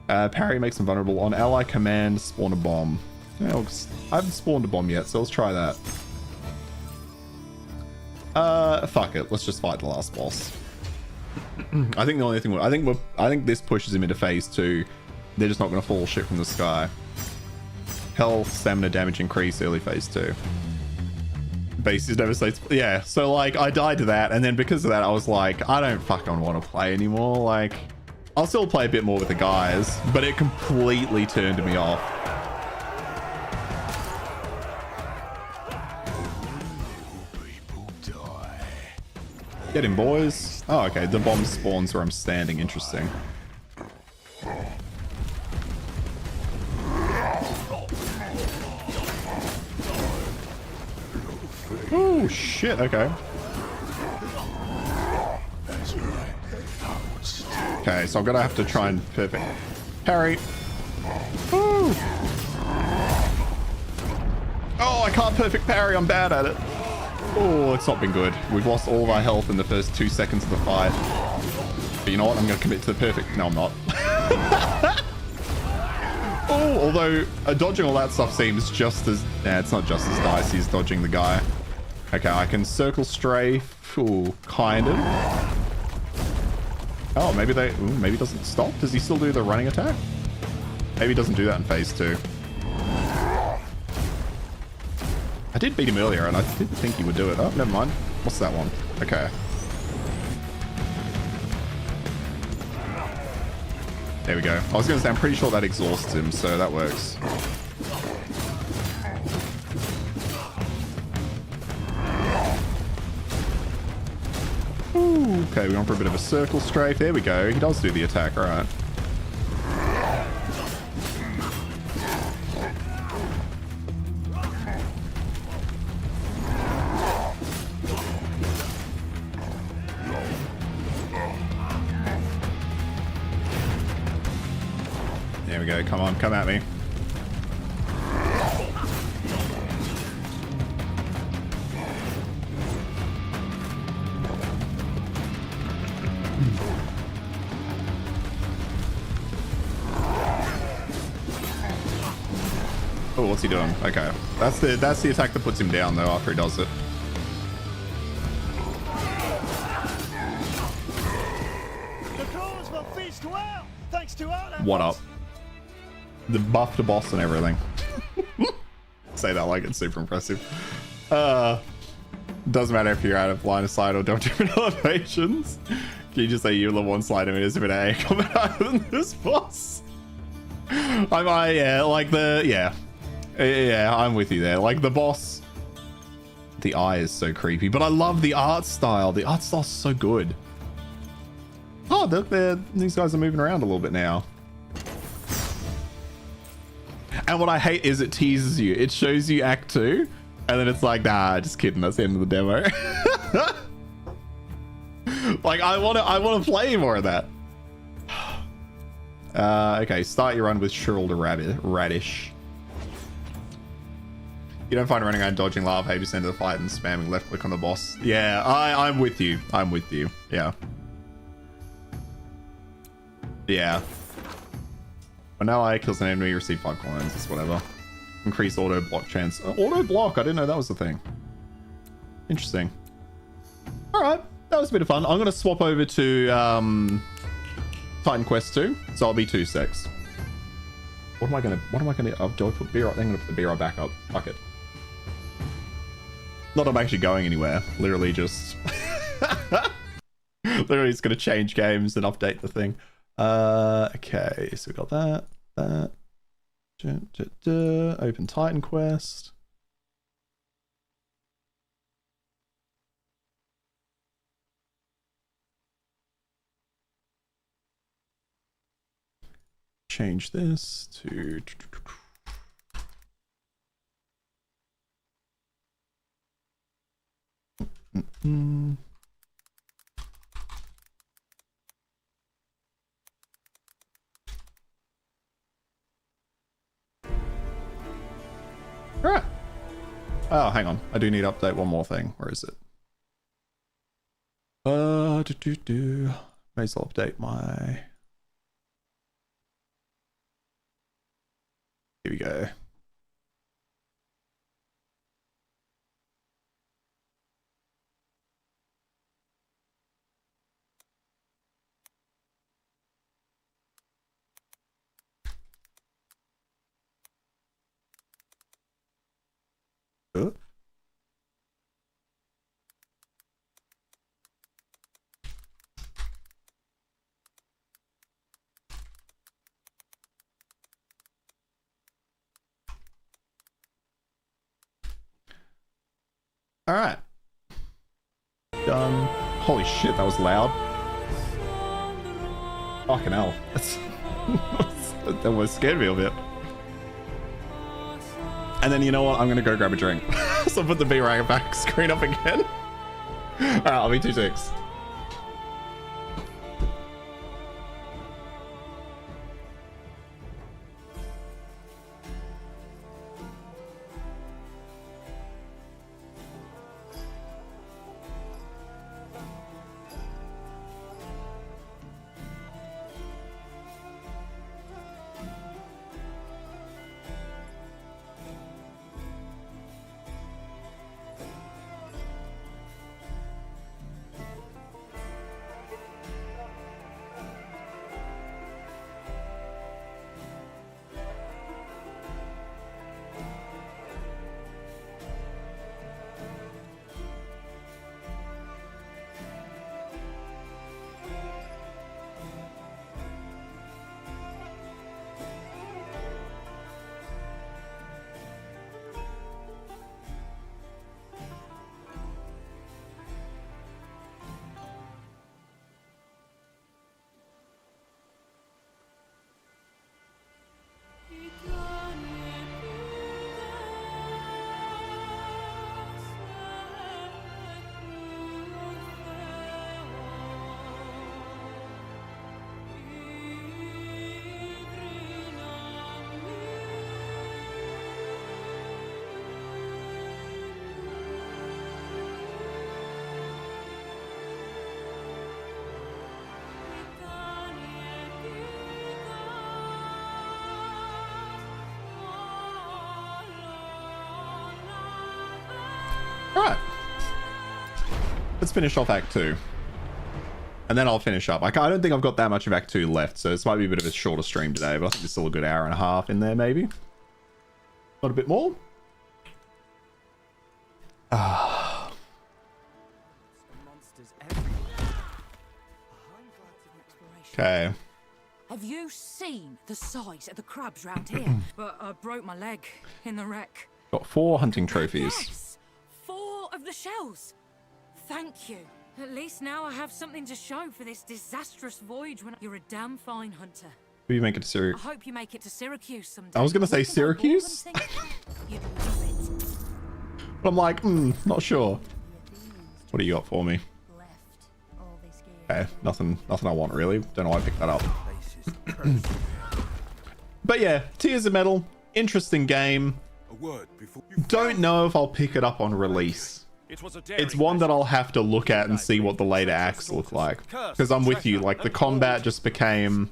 Parry makes them vulnerable. On ally command, spawn a bomb. Yeah, I haven't spawned a bomb yet, so let's try that. Fuck it. Let's just fight the last boss. I think the only thing I think this pushes him into phase 2. They're just not going to fall shit from the sky. Health, stamina, damage increase, early phase 2. Base is devastated. Yeah, so like I died to that, and then because of that, I was like, I don't fucking want to play anymore. Like, I'll still play a bit more with the guys, but it completely turned me off. Get him, boys. Oh, okay. The bomb spawns where I'm standing. Interesting. Oh, shit. Okay. Okay, so I'm gonna have to try and perfect parry. Woo. Oh, I can't perfect parry. I'm bad at it. Oh, it's not been good. We've lost all of our health in the first 2 seconds of the fight. But you know what? I'm going to commit to the perfect... No, I'm not. Oh, although dodging all that stuff seems just as... Nah, it's not just as dicey as dodging the guy. Okay, I can circle strafe. Ooh, kind of. Oh, maybe they... Ooh, maybe it doesn't stop. Does he still do the running attack? Maybe he doesn't do that in phase 2. I did beat him earlier, and I didn't think he would do it. Oh, never mind. What's that one? Okay. There we go. I was going to say, I'm pretty sure that exhausts him, so that works. Ooh, okay, we went for a bit of a circle strafe. There we go. He does do the attack, all right. There we go. Come on, come at me. Oh, what's he doing? Okay. That's the attack that puts him down though after he does it. The cause will feast well, thanks to our efforts. What up? The buff to boss and everything. Say that like it's super impressive. Doesn't matter if you're out of line of sight or don't different elevations. Can you just say you level 1 slide him? It is a bit A coming higher than this boss. Yeah, I'm with you there. Like the boss, the eye is so creepy, but I love the art style. The art style's so good. Oh, look, these guys are moving around a little bit now. And what I hate is it teases you. It shows you Act 2, and then it's like, nah, just kidding. That's the end of the demo. Like, I want to play more of that. Okay, start your run with Shriveled Radish. You don't find running around dodging lava, maybe send to the fight and spamming left click on the boss. Yeah, I'm with you. I'm with you. Yeah. Yeah. When ally kills an enemy, you receive 5 coins. It's whatever. Increase auto block chance. Auto block, I didn't know that was the thing. Interesting. All right, that was a bit of fun. I'm going to swap over to Titan Quest 2, so I'll be 2 secs. What am I going to, do I put beer up? I'm going to put the beer right back up. Fuck it. Not that I'm actually going anywhere. Literally just... Literally just going to change games and update the thing. Okay, so we got that. Open Titan Quest. Change this to... Right. Oh, hang on. I do need to update one more thing. Where is it? May as well update my... Here we go. Good. All right. Done. Holy shit, that was loud. Fucking hell. That's that almost scared me a bit. And then you know what? I'm gonna go grab a drink. So put the B-Rang back screen up again. Alright, I'll be 2 ticks. Alright. Let's finish off Act 2. And then I'll finish up. I don't think I've got that much of Act 2 left, so this might be a bit of a shorter stream today, but I think there's still a good hour and a half in there, maybe. Not a bit more? Okay. Have you seen the size of the crabs round here? But I broke my leg in the wreck. Got 4 hunting trophies. Yes! 4 of the shells! Thank you. At least now I have something to show for this disastrous voyage when you're a damn fine hunter. Will you make it to I Syracuse? hope you make it to Syracuse someday. I was going to say Syracuse? You'd love it. But I'm like, not sure. What do you got for me? Okay, nothing I want really. Don't know why I picked that up. But yeah, Tears of Metal, interesting game. Don't know if I'll pick it up on release. It's one that I'll have to look at and see what the later acts look like. Because I'm with you, like the combat just became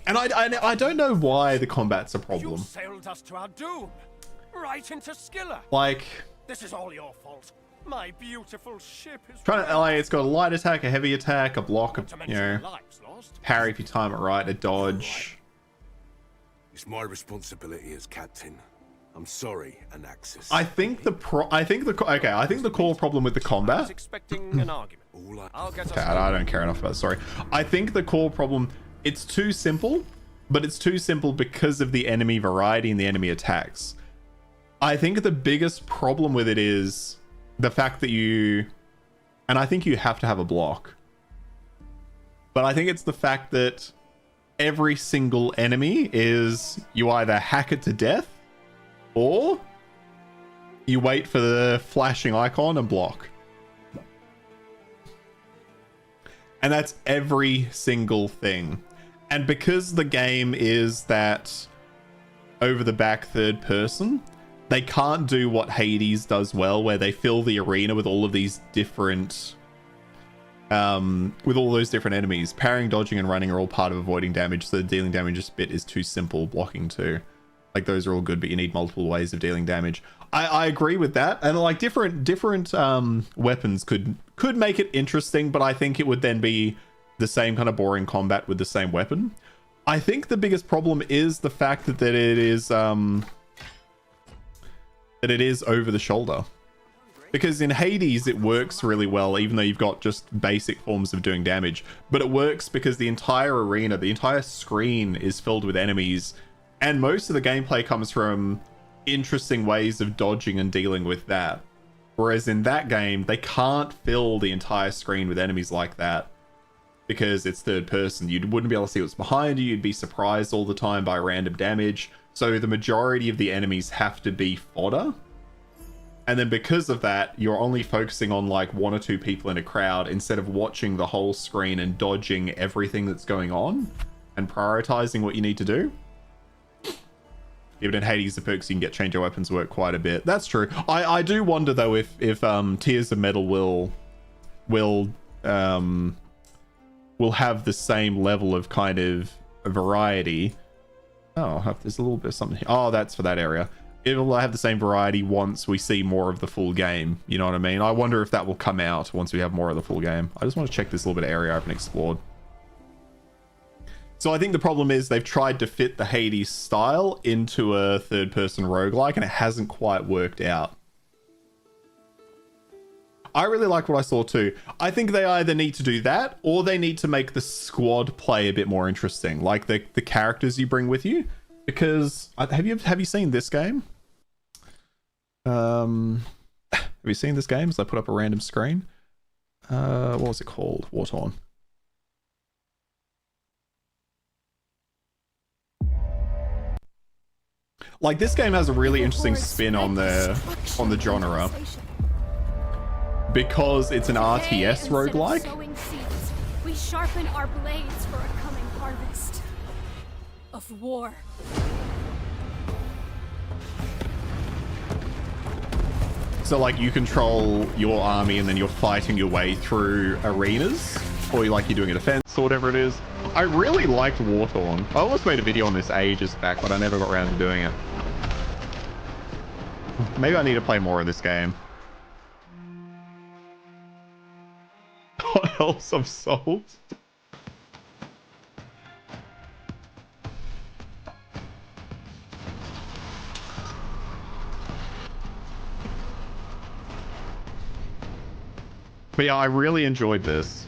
And I don't know why the combat's a You problem. sailed us to our doom, right into Skilla. Like, This is all your fault. My beautiful ship is trying to, like, it's got a light attack, a heavy attack, a block, not to you mention know, lives lost. parry if you time it right, a dodge. It's my responsibility as captain. I'm sorry, Anaxis. I think the core problem with the I was combat. expecting an argument. All I- I'll get us Okay, I don't care enough about. Sorry, I think the core problem. It's too simple, but it's too simple because of the enemy variety and the enemy attacks. I think the biggest problem with it is the fact that and I think you have to have a block. But I think it's the fact that every single enemy is you either hack it to death or you wait for the flashing icon and block. And that's every single thing. And because the game is that over the back third person, they can't do what Hades does well, where they fill the arena with all of these different with all those different enemies. Parrying, dodging, and running are all part of avoiding damage, so the dealing damage bit is too simple. Blocking too. Like, those are all good, but you need multiple ways of dealing damage. I agree with that. And like different weapons could make it interesting, but I think it would then be the same kind of boring combat with the same weapon. I think the biggest problem is the fact that it is over the shoulder. Because in Hades, it works really well, even though you've got just basic forms of doing damage. But it works because the entire arena, the entire screen is filled with enemies. And most of the gameplay comes from interesting ways of dodging and dealing with that. Whereas in that game, they can't fill the entire screen with enemies like that. Because it's third person. You wouldn't be able to see what's behind you. You'd be surprised all the time by random damage. So the majority of the enemies have to be fodder. And then because of that, you're only focusing on like one or two people in a crowd instead of watching the whole screen and dodging everything that's going on and prioritizing what you need to do. Even in Hades, the perks you can get change your weapons work quite a bit. That's true. I do wonder though if Tears of Metal will have the same level of kind of variety. Oh, there's a little bit of something here. Oh, that's for that area. It'll have the same variety once we see more of the full game. You know what I mean? I wonder if that will come out once we have more of the full game. I just want to check this little bit of area I haven't explored. So I think the problem is they've tried to fit the Hades style into a third-person roguelike, and it hasn't quite worked out. I really like what I saw too. I think they either need to do that, or they need to make the squad play a bit more interesting, like the characters you bring with you. Because have you seen this game? Have you seen this game? As I put up a random screen. What was it called? War Torn. Like, this game has a really interesting spin on the genre. Because it's an RTS roguelike. We sharpen our blades for a coming harvest of war. So like you control your army and then you're fighting your way through arenas, or you're doing a defense or whatever it is. I really liked War Torn. I almost made a video on this ages back, but I never got around to doing it. Maybe I need to play more of this game. Hells of Souls. But yeah, I really enjoyed this.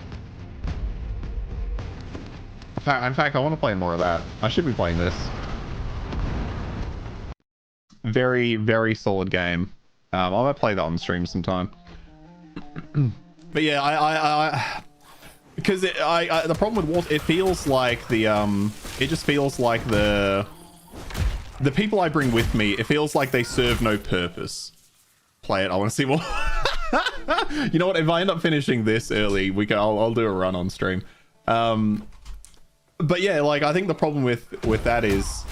In fact, I want to play more of that. I should be playing this. Very, very solid game. I might play that on stream sometime. But yeah, because the problem with War, it feels like it just feels like the people I bring with me, it feels like they serve no purpose. Play it. I want to see more. You know what? If I end up finishing this early, I'll do a run on stream. But yeah, I think the problem with that is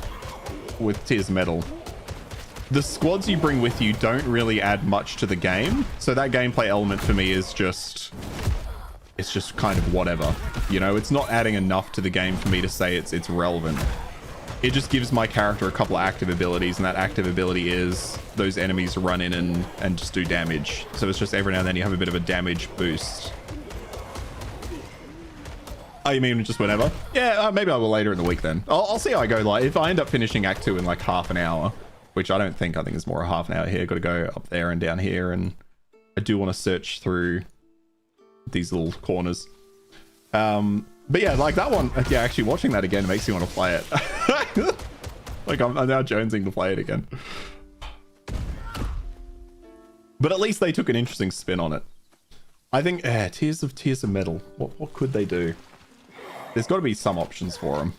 with Tears of Metal. The squads you bring with you don't really add much to the game. So that gameplay element for me is just... it's just kind of whatever. You know, it's not adding enough to the game for me to say it's relevant. It just gives my character a couple of active abilities, and that active ability is those enemies run in and just do damage. So it's just every now and then you have a bit of a damage boost. Oh, you mean just whenever? Yeah, maybe I will later in the week then. I'll see how I go. Like, if I end up finishing Act 2 in like half an hour, which I don't think, I think it's more a half an hour here. Got to go up there and down here, and I do want to search through these little corners. But yeah, like that one, yeah, actually watching that again makes me want to play it. Like I'm now jonesing to play it again. But at least they took an interesting spin on it. I think Tears of Metal. What could they do? There's got to be some options for them.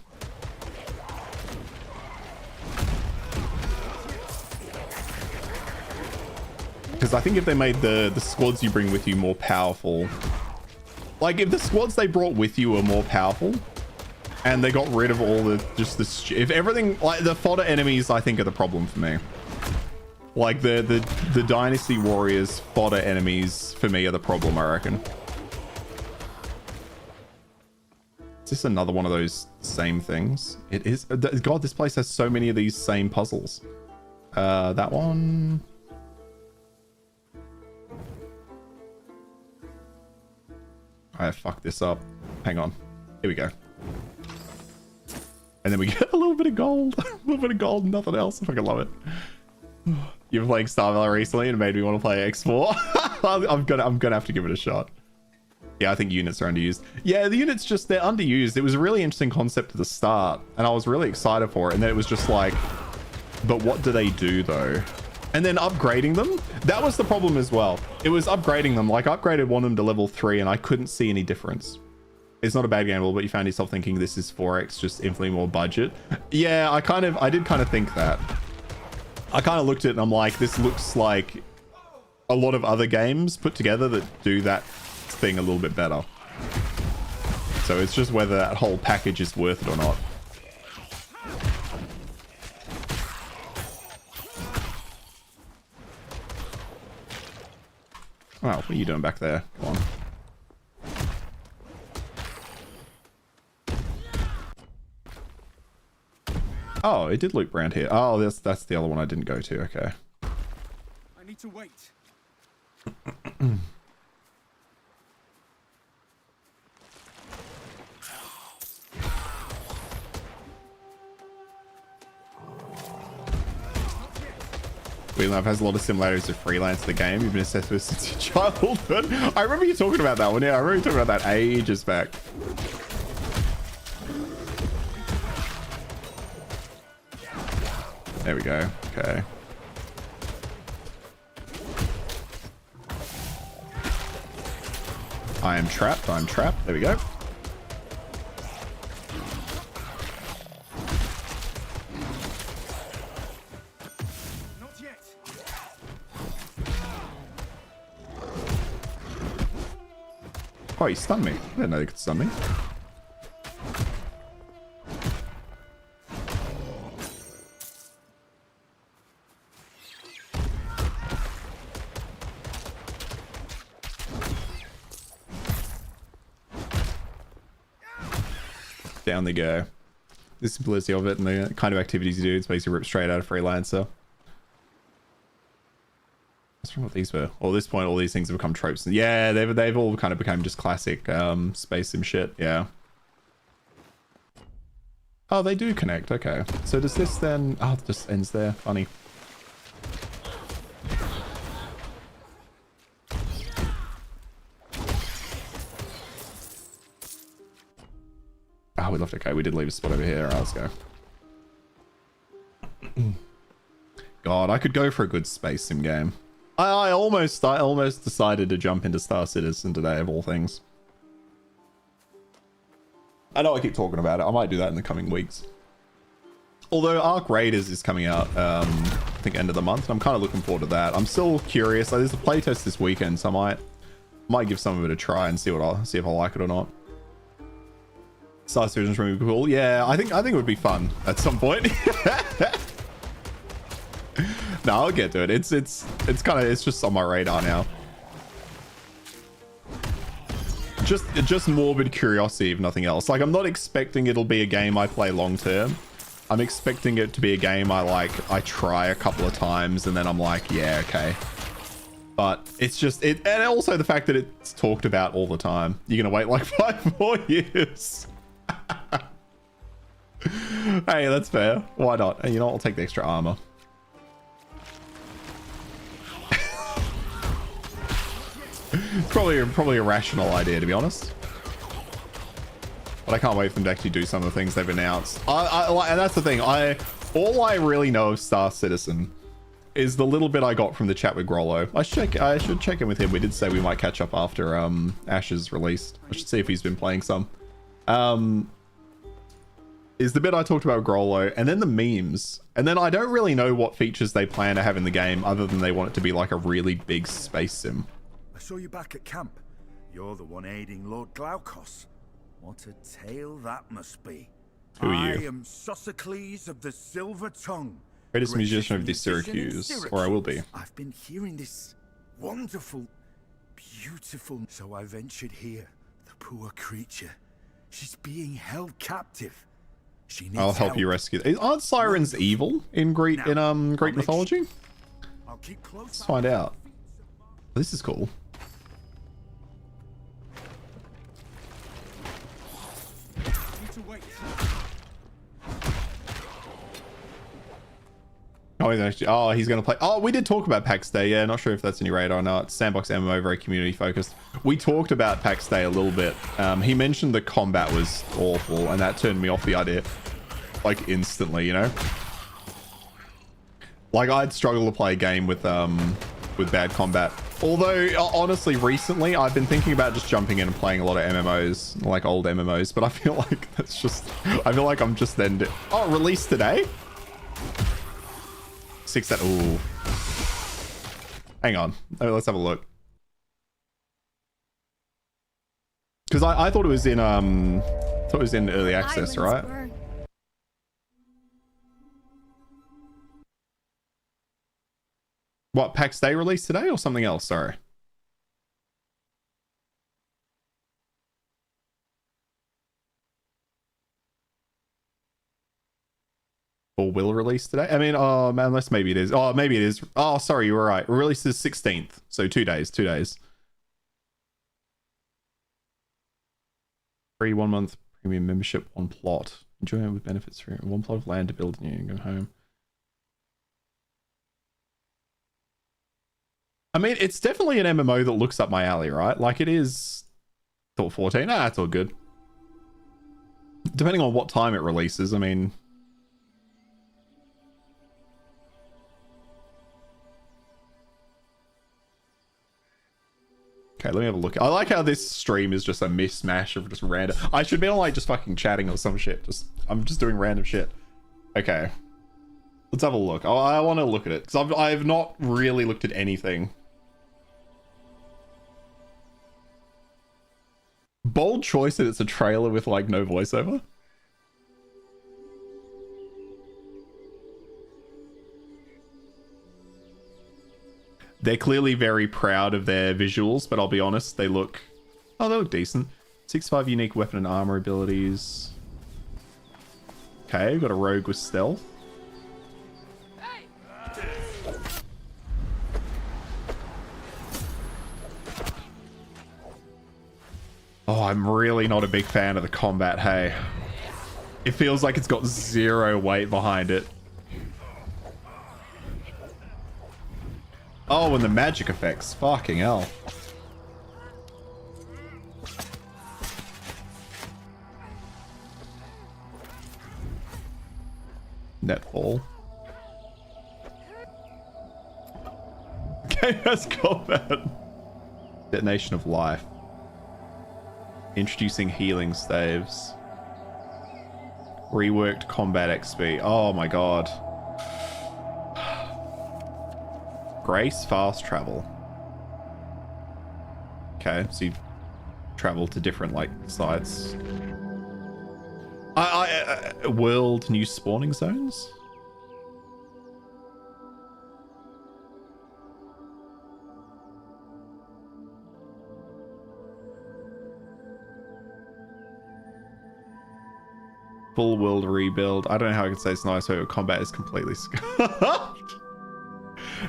Because I think if they made the squads you bring with you more powerful, like if the squads they brought with you were more powerful, and they got rid of all the if everything, like the fodder enemies, I think are the problem for me. Like the Dynasty Warriors fodder enemies for me are the problem, I reckon. Is this another one of those same things? It is. God, this place has so many of these same puzzles. That one. I fucked this up. Hang on. Here we go. And then we get a little bit of gold. A little bit of gold and nothing else. I fucking love it. You've been playing Star Valor recently and it made me want to play X4. I'm gonna have to give it a shot. Yeah, I think units are underused. Yeah, the units just, they're underused. It was a really interesting concept at the start, and I was really excited for it. And then it was just like, but what do they do though? And then upgrading them, that was the problem as well. It was upgrading them. Like, I upgraded one of them to level 3 and I couldn't see any difference. It's not a bad game at all, but you found yourself thinking this is 4X, just infinitely more budget. Yeah, I did kind of think that. I kind of looked at it and I'm like, this looks like a lot of other games put together that do that thing a little bit better. So it's just whether that whole package is worth it or not. Wow, what are you doing back there? Come on. Oh, it did loop around here. Oh, that's the other one I didn't go to. Okay. I need to wait. Queen Love has a lot of similarities to Freelance, the game you've been obsessed with since your childhood. I remember you talking about that one. Yeah, I remember you talking about that ages back. There we go. Okay. I am trapped. I'm trapped. There we go. Not yet. Oh, he stunned me. I didn't know he could stun me. Down they go. The simplicity of it and the kind of activities you do, it's basically ripped straight out of Freelancer. What's wrong with these were? Well, at this point, all these things have become tropes. Yeah, they've all kind of become just classic space sim shit. Yeah. Oh, they do connect. Okay. So does this then... Oh, it just ends there. Funny. Oh, we left. Okay, we did leave a spot over here. All right, let's go. God, I could go for a good space sim game. I almost decided to jump into Star Citizen today, of all things. I know I keep talking about it. I might do that in the coming weeks. Although Arc Raiders is coming out, I think end of the month. And I'm kind of looking forward to that. I'm still curious. There's a playtest this weekend, so I might give some of it a try and see if I like it or not. Star Citizen's really cool. Yeah, I think it would be fun at some point. No, I'll get to it. It's just on my radar now. just morbid curiosity, if nothing else. Like, I'm not expecting it'll be a game I play long term. I'm expecting it to be a game I try a couple of times and then I'm like, yeah, okay. But it's just it, and also the fact that it's talked about all the time. You're gonna wait like 5 more years. Hey, that's fair. Why not? And you know what? I'll take the extra armor. It's probably a rational idea, to be honest. But I can't wait for them to actually do some of the things they've announced. And that's the thing. All I really know of Star Citizen is the little bit I got from the chat with Grollo. I should check in with him. We did say we might catch up after Ashes released. I should see if he's been playing some. Is the bit I talked about Grollo, and then the memes. And then I don't really know what features they plan to have in the game other than they want it to be like a really big space sim. I saw you back at camp. You're the one aiding Lord Glaukos. What a tale that must be. Who are you? I am Sophocles of the Silver Tongue. Greatest musician of the Syracuse, or I will be. I've been hearing this wonderful, beautiful... So I ventured here. The poor creature. She's being held captive. She needs I'll help you rescue. Aren't sirens evil in Greek mythology? I'll keep close. Let's find out. This is cool. Oh, he's actually, oh, he's gonna play. Oh, we did talk about PAX Day. Yeah, not sure if that's in your radar or not. Sandbox MMO, very community focused. We talked about PAX Day a little bit. He mentioned the combat was awful, and that turned me off the idea, like instantly. You know, like I'd struggle to play a game with bad combat. Although honestly, recently I've been thinking about just jumping in and playing a lot of MMOs, like old MMOs. But I feel like that's just, I feel like I'm just then. Oh, released today. 6 that. Ooh. Hang on. Oh, let's have a look. Because I thought it was in early access, right? What, PAX Day released today or something else? Sorry. Or will release today? I mean, oh, unless maybe it is. Oh, maybe it is. Oh, sorry, you were right. Release is 16th. So 2 days, 2 days. Free 1 month premium membership, 1 plot. Enjoy it with benefits for 1 plot of land to build and go home. I mean, it's definitely an MMO that looks up my alley, right? Like it is Thought 14. Ah, it's all good. Depending on what time it releases, I mean. Okay, let me have a look. I like how this stream is just a mishmash of just random. I should be on like just fucking chatting or some shit. I'm just doing random shit. Okay, let's have a look. I want to look at it because I've not really looked at anything. Bold choice that it's a trailer with like no voiceover. They're clearly very proud of their visuals, but I'll be honest, they look decent. 65 unique weapon and armor abilities. Okay, we've got a rogue with stealth. Oh, I'm really not a big fan of the combat, hey. It feels like it's got zero weight behind it. Oh, and the magic effects. Fucking hell. Netball. Chaos combat. Detonation of life. Introducing healing staves. Reworked combat XP. Oh my god. Grace fast travel. Okay, so you travel to different like sites. World new spawning zones. Full world rebuild. I don't know how I can say it's nice, but combat is completely scuffed.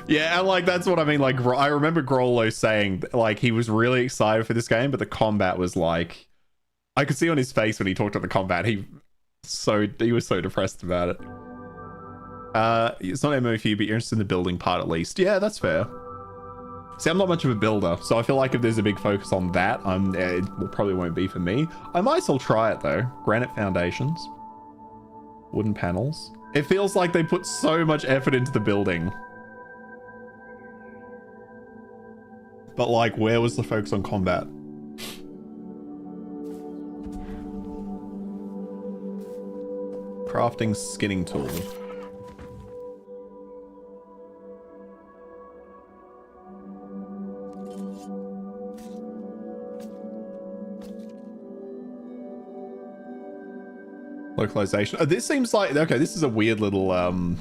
Yeah, and like that's what I mean. Like I remember Grollo saying like he was really excited for this game, but the combat was like I could see on his face when he talked about the combat. He was so depressed about it. It's not MMO for you, but you're interested in the building part at least. Yeah, that's fair. See, I'm not much of a builder, so I feel like if there's a big focus on that, it probably won't be for me. I might still try it though. Granite foundations, wooden panels. It feels like they put so much effort into the building. But like, where was the focus on combat? Crafting skinning tool. Localization. Oh, this seems like okay. This is a weird little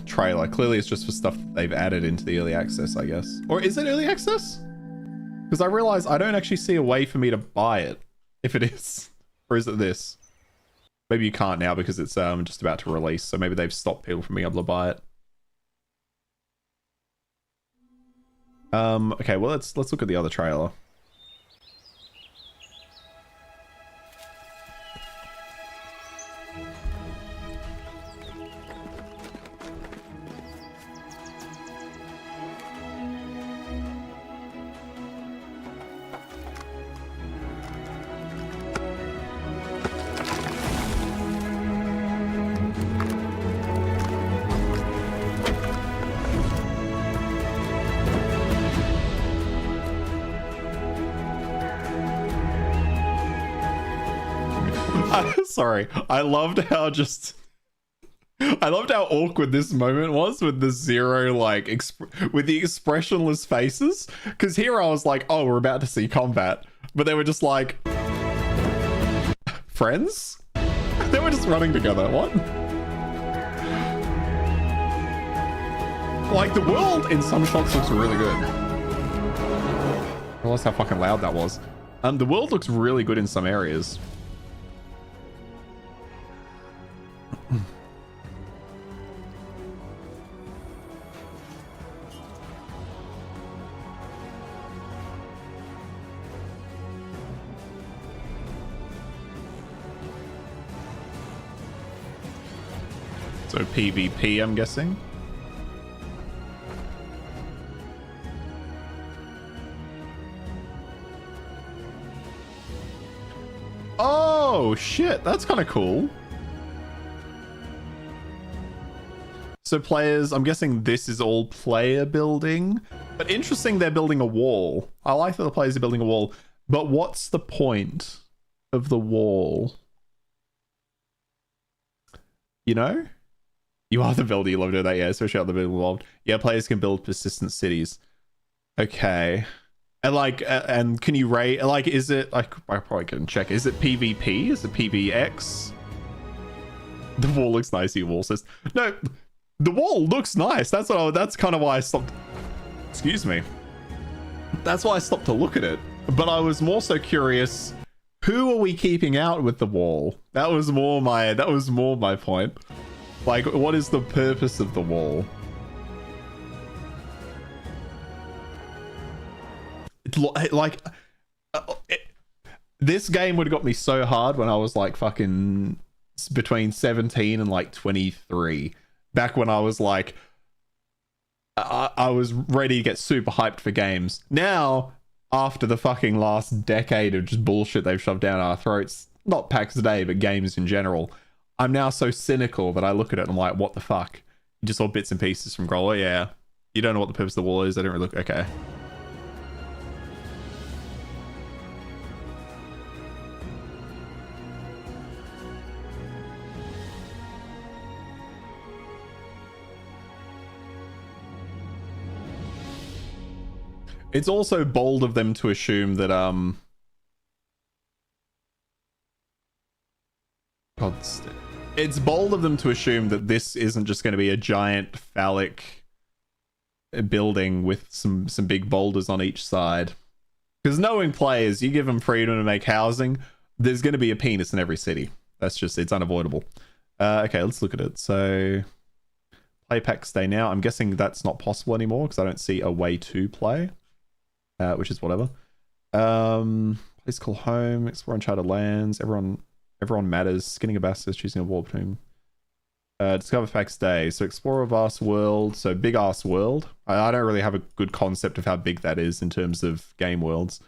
trailer. Clearly, it's just for stuff that they've added into the early access, I guess. Or is it early access? Because I realize I don't actually see a way for me to buy it. If it is, or is it this? Maybe you can't now because it's just about to release. So maybe they've stopped people from being able to buy it. Okay. Well, let's look at the other trailer. Sorry, I loved how awkward this moment was with the zero like with the expressionless faces. Because here I was like, oh, we're about to see combat, but they were just like friends. They were just running together. What? Like the world in some shots looks really good. I realized how fucking loud that was. The world looks really good in some areas. So PvP, I'm guessing. Oh shit, that's kind of cool. So players, I'm guessing this is all player building, but interesting they're building a wall. I like that the players are building a wall, but what's the point of the wall? You know? You are the builder, you love doing that, yeah, especially out the building involved. Yeah, players can build persistent cities. Okay. And like, and can you rate, like, is it, like, I probably couldn't check. Is it PvP? Is it PvX? The wall looks nice, your wall says. No, the wall looks nice. That's kind of why I stopped. Excuse me. That's why I stopped to look at it. But I was more so curious, who are we keeping out with the wall? That was more my point. Like, what is the purpose of the wall? This game would have got me so hard when I was like fucking between 17 and like 23. Back when I was like, I was ready to get super hyped for games. Now, after the fucking last decade of just bullshit they've shoved down our throats, not PAX Day, but games in general, I'm now so cynical that I look at it and I'm like, what the fuck? You just saw bits and pieces from Grollo? Yeah. You don't know what the purpose of the wall is? I don't really look. Okay. It's also bold of them to assume that, it's bold of them to assume that this isn't just going to be a giant phallic building with some big boulders on each side. Because knowing players, you give them freedom to make housing, there's going to be a penis in every city. That's just, it's unavoidable. Okay, let's look at it. So play pack stay now. I'm guessing that's not possible anymore because I don't see a way to play, which is whatever. Place call home, explore uncharted lands. Everyone matters. Skinning a bastard, choosing a war between. Discover facts day. So explore a vast world. So big ass world. I don't really have a good concept of how big that is in terms of game worlds.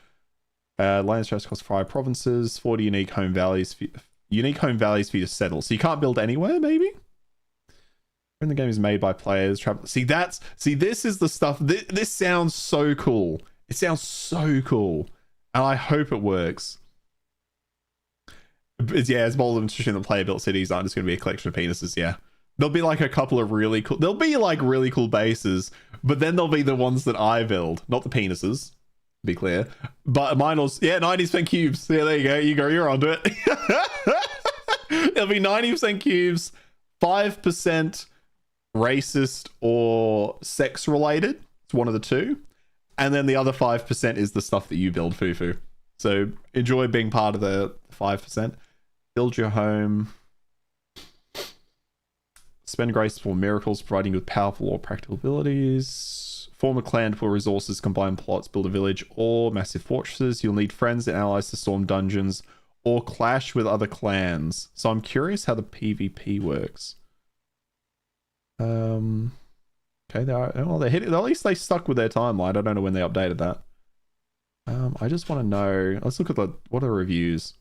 Land stress costs 5 provinces, 40 unique home valleys for you to settle. So you can't build anywhere, maybe? When the game is made by players, this is the stuff. This sounds so cool. It sounds so cool. And I hope it works. But yeah, it's bold and interesting that player built cities aren't just going to be a collection of penises. Yeah, there'll be like a couple of really cool. There'll be like really cool bases, but then there'll be the ones that I build, not the penises. To be clear, but mine also 90% cubes. Yeah, there you go. You're onto it. There'll be 90% cubes, 5% racist or sex related. It's one of the two, and then the other 5% is the stuff that you build, Fufu. So enjoy being part of the 5%. Build your home. Spend graceful miracles, providing you with powerful or practical abilities. Form a clan for resources, combine plots, build a village or massive fortresses. You'll need friends and allies to storm dungeons or clash with other clans. So I'm curious how the PvP works. Okay, they're hitting. At least they stuck with their timeline. I don't know when they updated that. I just want to know. Let's look at what are the reviews.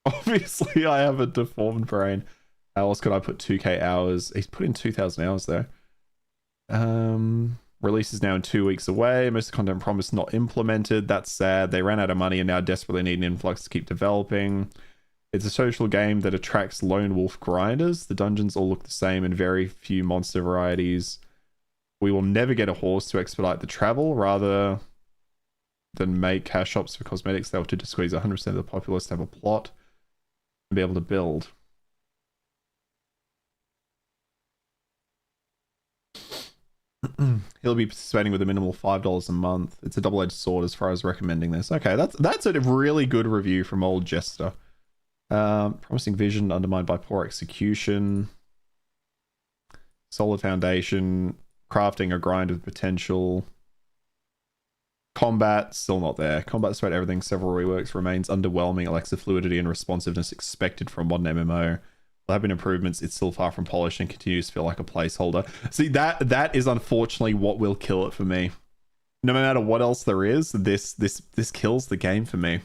Obviously, I have a deformed brain. How else could I put 2k hours? He's put in 2,000 hours there. Release is now in 2 weeks away. Most of the content promised not implemented. That's sad. They ran out of money and now desperately need an influx to keep developing. It's a social game that attracts lone wolf grinders. The dungeons all look the same and very few monster varieties. We will never get a horse to expedite the travel. Rather than make cash shops for cosmetics, they have to squeeze 100% of the populace to have a plot and be able to build. He'll be participating with a minimal $5 a month. It's a double-edged sword as far as recommending this. Okay, that's a really good review from old Jester. Promising vision undermined by poor execution. Solid foundation. Crafting a grind with potential. Combat, still not there. Combat despite everything, several reworks, remains underwhelming. It lacks the fluidity and responsiveness expected from modern MMO. There have been improvements. It's still far from polished and continues to feel like a placeholder. See, that is unfortunately what will kill it for me. No matter what else there is, this kills the game for me.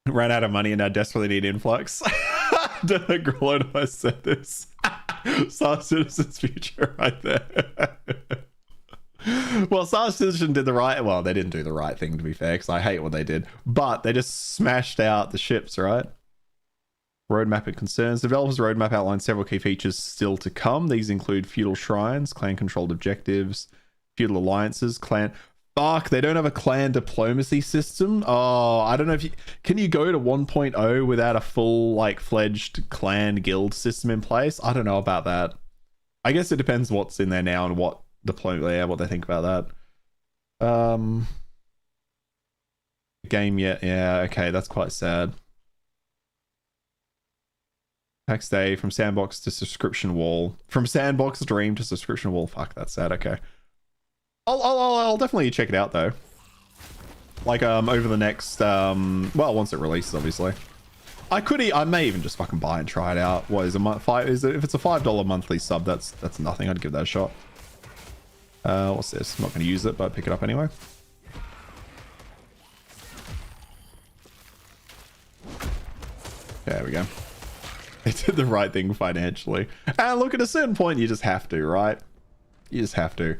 Ran out of money and now desperately need influx. Don't know, Grollo, I said this. Star Citizen's future right there. Well, Star Citizen did the right... Well, they didn't do the right thing, to be fair, because I hate what they did. But they just smashed out the ships, right? Roadmap and concerns. Developers' roadmap outlines several key features still to come. These include feudal shrines, clan-controlled objectives, feudal alliances, clan... Fuck, they don't have a clan diplomacy system? Oh, I don't know if you... Can you go to 1.0 without a full, like, fledged clan guild system in place? I don't know about that. I guess it depends what's in there now and what what they think about that. Game yet? Yeah, okay, that's quite sad. Next day, from sandbox to subscription wall. From sandbox dream to subscription wall. Fuck, that's sad. Okay. I'll definitely check it out though. Like over the next well, once it releases, obviously. I may even just fucking buy and try it out. What is a month? If it's a $5 monthly sub, that's nothing. I'd give that a shot. What's this? I'm not going to use it, but pick it up anyway. There we go. It did the right thing financially. And look, at a certain point, you just have to, right? You just have to.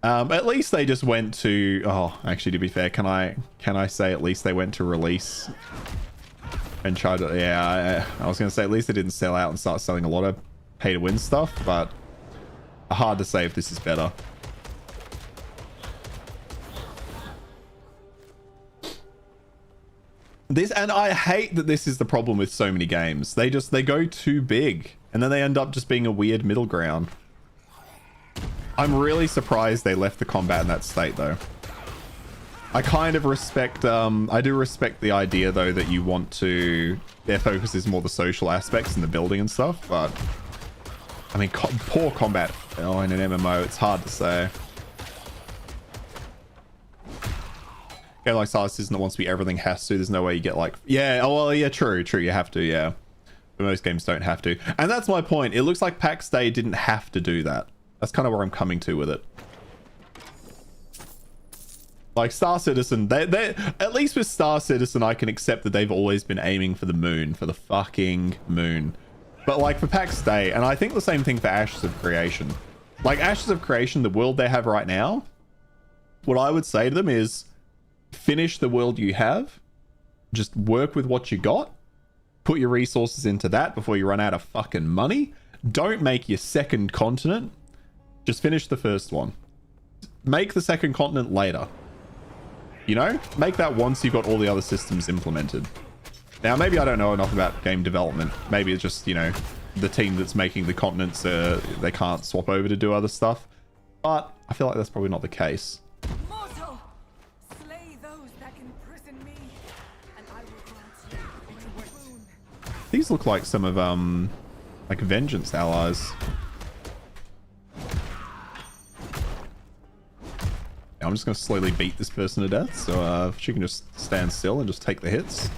At least they just went to... Oh, actually, to be fair, can I say at least they went to release and tried to... Yeah, I was going to say at least they didn't sell out and start selling a lot of pay-to-win stuff, but hard to say if this is better. And I hate that this is the problem with so many games. They go too big and then they end up just being a weird middle ground. I'm really surprised they left the combat in that state though. I kind of respect, I do respect the idea though that you want to, their focus is more the social aspects and the building and stuff, but I mean, poor combat in an MMO, it's hard to say. Game like Star Citizen that wants to be everything has to, there's no way you get like, yeah, oh well, yeah, true, you have to, yeah. But most games don't have to. And that's my point. It looks like PAX Day didn't have to do that. That's kind of where I'm coming to with it. Like Star Citizen, they at least with Star Citizen, I can accept that they've always been aiming for the moon, for the fucking moon. But like for PAX Day, and I think the same thing for Ashes of Creation. Like Ashes of Creation, the world they have right now, what I would say to them is finish the world you have, just work with what you got, put your resources into that before you run out of fucking money. Don't make your second continent, just finish the first one. Make the second continent later. You know, make that once you've got all the other systems implemented. Now, maybe I don't know enough about game development. Maybe it's just, you know, the team that's making the continents, they can't swap over to do other stuff. But I feel like that's probably not the case. Mortal, slay those that imprison me, and I will grant you a boon. These look like some of, like Vengeance allies. I'm just going to slowly beat this person to death, so she can just stand still and just take the hits.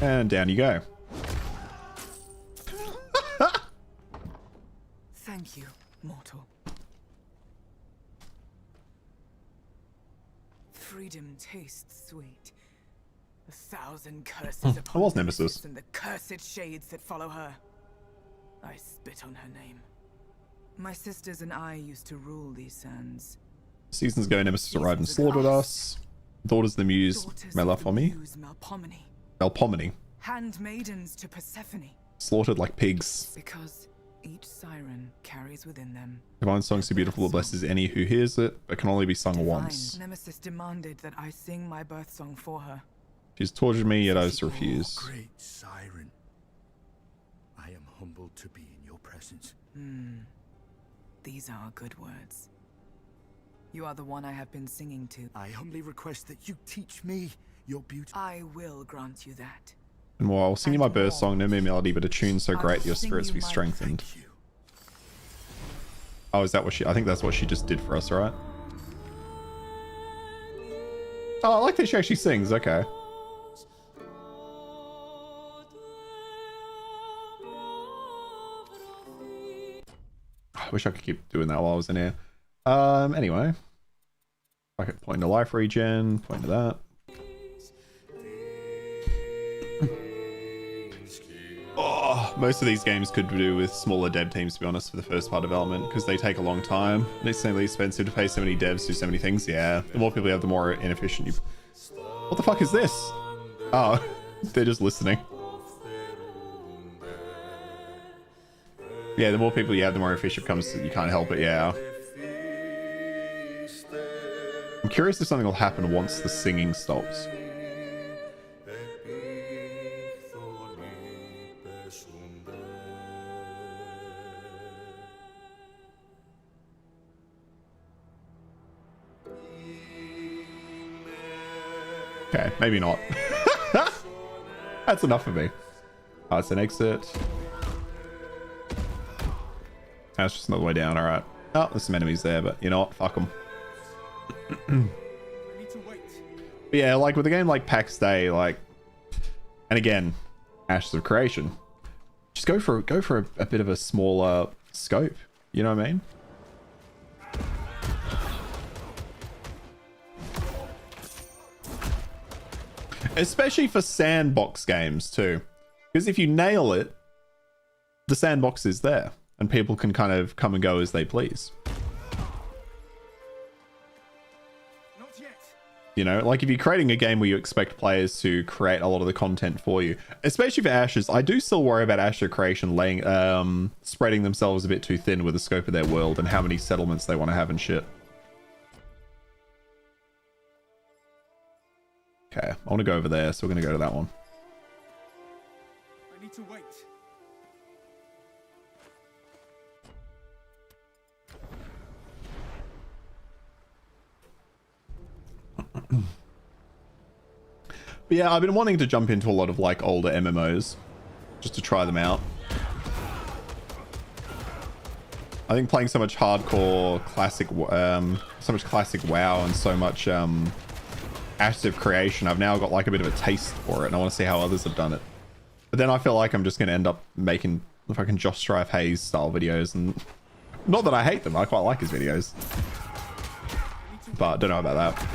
And down you go. Thank you, mortal. Freedom tastes sweet. 1,000 curses upon I was Nemesis. and the cursed shades that follow her. I spit on her name. My sisters and I used to rule these sands. Seasons ago, Nemesis arrived and slaughtered us. Daughters of the Muse, Melpomene. Melpomene. Handmaidens to Persephone. Slaughtered like pigs. Because each siren carries within them. Divine song so beautiful it blesses any who hears it, but can only be sung divine. once. Nemesis demanded that I sing my birth song for her. She's tortured me, yet I just refuse. Oh, great siren. I am humbled to be in your presence. These are good words. You are the one I have been singing to. I humbly request that you teach me your beauty. I will grant you that. And while I'll sing you my birth song, no mere melody, but a tune so great that your spirits be strengthened. Thank you. Oh, is that what she... I think that's what she just did for us, right? Oh, I like that she actually sings. Okay. I wish I could keep doing that while I was in here. Anyway. I could point to life regen, point to that. Oh, most of these games could do with smaller dev teams, to be honest, for the first part development, because they take a long time. And it's insanely expensive to pay so many devs to do so many things. Yeah, the more people you have, the more inefficient you... What the fuck is this? Oh, they're just listening. Yeah, the more people you have, the more efficient it becomes. You can't help it, yeah. I'm curious if something will happen once the singing stops. Okay, maybe not. That's enough for me. Oh, it's an exit. That's just another way down, alright. Oh, there's some enemies there, but you know what? Fuck them. But yeah, like with a game like PAX Day, like... And again, Ashes of Creation. Just go for a bit of a smaller scope. You know what I mean? Especially for sandbox games too. Because if you nail it, the sandbox is there. And people can kind of come and go as they please. Not yet. You know, like if you're creating a game where you expect players to create a lot of the content for you, especially for Ashes, I do still worry about Ashes Creation spreading themselves a bit too thin with the scope of their world and how many settlements they want to have and shit. Okay, I want to go over there, so we're going to go to that one. I need to wait. But yeah, I've been wanting to jump into a lot of like older MMOs just to try them out. I think playing so much hardcore classic, so much classic WoW and so much active creation, I've now got like a bit of a taste for it, and I want to see how others have done it. But then I feel like I'm just going to end up making fucking Josh Strife Hayes style videos, and not that I hate them, I quite like his videos, but don't know about that.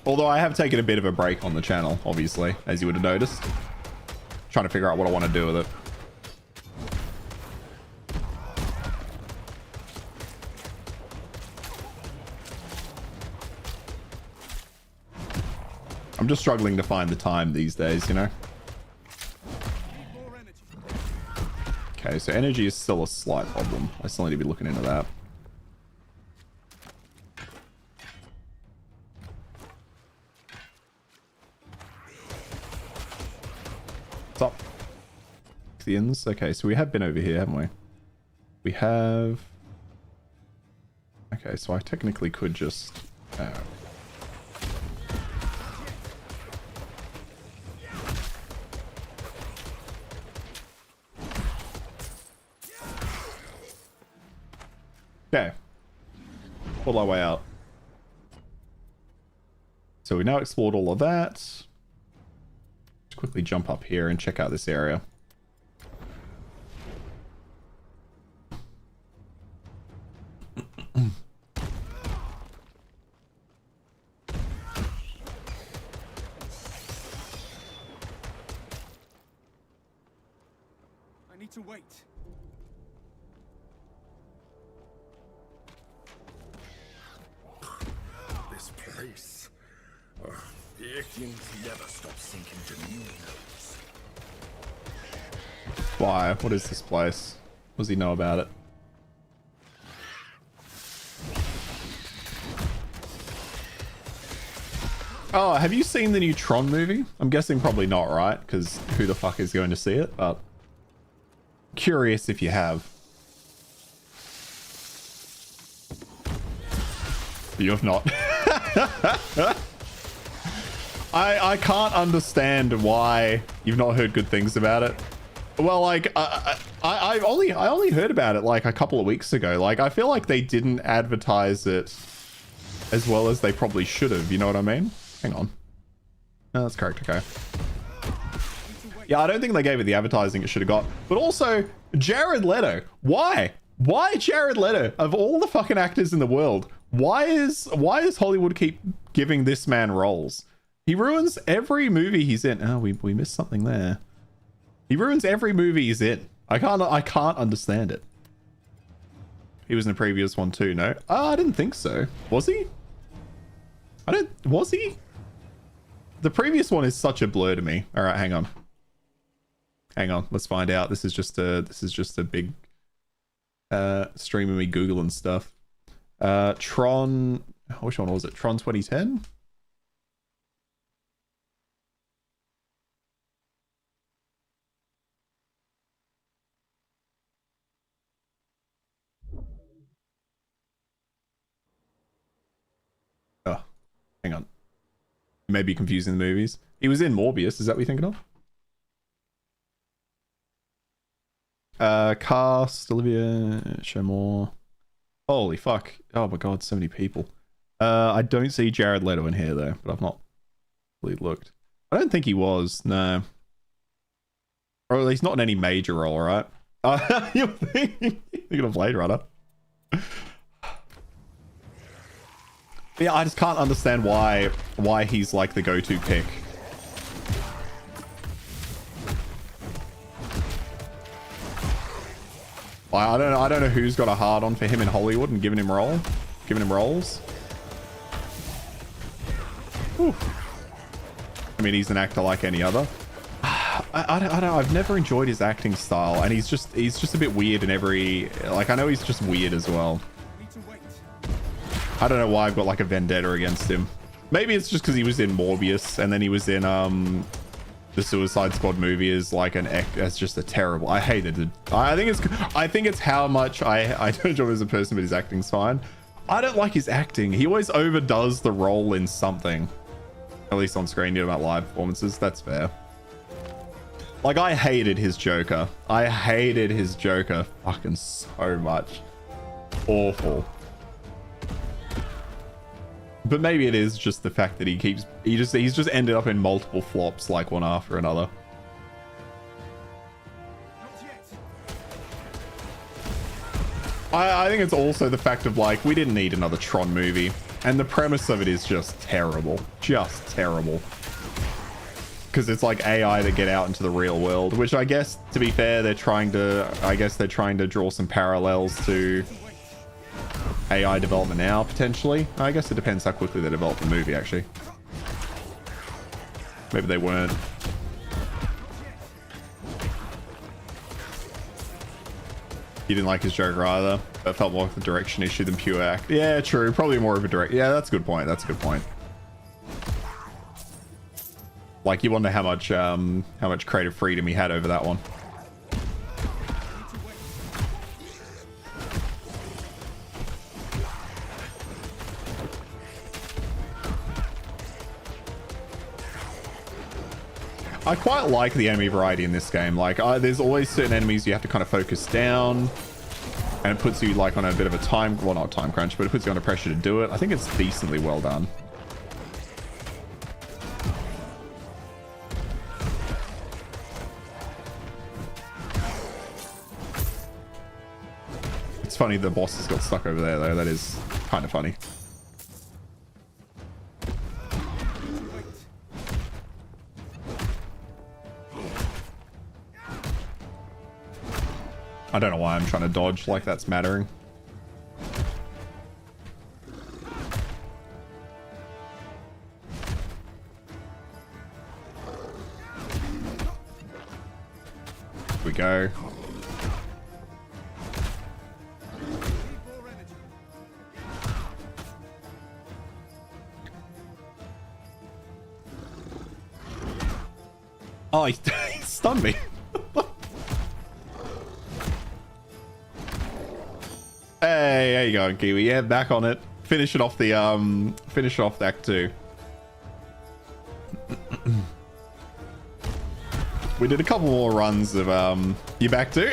Although I have taken a bit of a break on the channel, obviously, as you would have noticed. Trying to figure out what I want to do with it. I'm just struggling to find the time these days, you know? Okay, so energy is still a slight problem. I still need to be looking into that. What's up? Xians. Okay, so we have been over here, haven't we? We have... Okay, so I technically could just... Okay. Pull our way out. So we now explored all of that. Let's quickly jump up here and check out this area. I need to wait. This place. The Ithans never stop sinking to new notes. Why? What is this place? What does he know about it? Oh, have you seen the new Tron movie? I'm guessing probably not, right? Because who the fuck is going to see it? But curious if you have. You have not. I can't understand why you've not heard good things about it. Well, like I only heard about it like a couple of weeks ago. Like I feel like they didn't advertise it as well as they probably should have. You know what I mean? Hang on. No, that's correct. Okay. Yeah, I don't think they gave it the advertising it should have got. But also, Jared Leto. Why? Why Jared Leto? Of all the fucking actors in the world, why is Hollywood keep giving this man roles? He ruins every movie he's in. Oh, we missed something there. He ruins every movie he's in. I can't understand it. He was in the previous one too, no? I didn't think so. Was he? Was he? The previous one is such a blur to me. All right, hang on. Hang on, let's find out. This is just a big stream of me Googling stuff. Tron, which one was it? Tron 2010? Oh, hang on. Maybe confusing the movies. He was in Morbius. Is that what you're thinking of? Cast, Olivia, show more. Holy fuck. Oh my god, so many people. I don't see Jared Leto in here though, but I've not really looked. I don't think he was, no. Or at least not in any major role, right? You're thinking of Blade Runner. Yeah, I just can't understand why he's like the go-to pick. I don't know who's got a hard on for him in Hollywood and giving him roles. Whew. I mean, he's an actor like any other. I don't know. I've never enjoyed his acting style, and he's just a bit weird in every. Like, I know he's just weird as well. I don't know why I've got like a vendetta against him. Maybe it's just because he was in Morbius, and then he was in the Suicide Squad movie is like that's just a terrible. I hated it. I think it's how much I don't enjoy him as a person, but his acting's fine. I don't like his acting. He always overdoes the role in something. At least on screen, you know about live performances. That's fair. Like, I hated his Joker. I hated his Joker fucking so much. Awful. But maybe it is just the fact that he's just ended up in multiple flops, like one after another. I think it's also the fact of, like, we didn't need another Tron movie. And the premise of it is just terrible. Just terrible. Because it's like AI that get out into the real world, which I guess, to be fair, they're trying to draw some parallels to AI development now, potentially. I guess it depends how quickly they develop the movie, actually. Maybe they weren't. You didn't like his Joker either. That felt more like the direction issue than pure act. Yeah, true. Probably more of a direct. Yeah, that's a good point. That's a good point. Like, you wonder how much creative freedom he had over that one. I quite like the enemy variety in this game. Like, there's always certain enemies you have to kind of focus down, and it puts you like on a bit of a not time crunch, but it puts you under pressure to do it. I think it's decently well done. It's funny the boss has got stuck over there though. That is kind of funny. I don't know why I'm trying to dodge like that's mattering. Here we go. Oh, he stunned me. Hey, how you going, Kiwi? Yeah, back on it. Finish it off the Act 2. We did a couple more runs of you back too?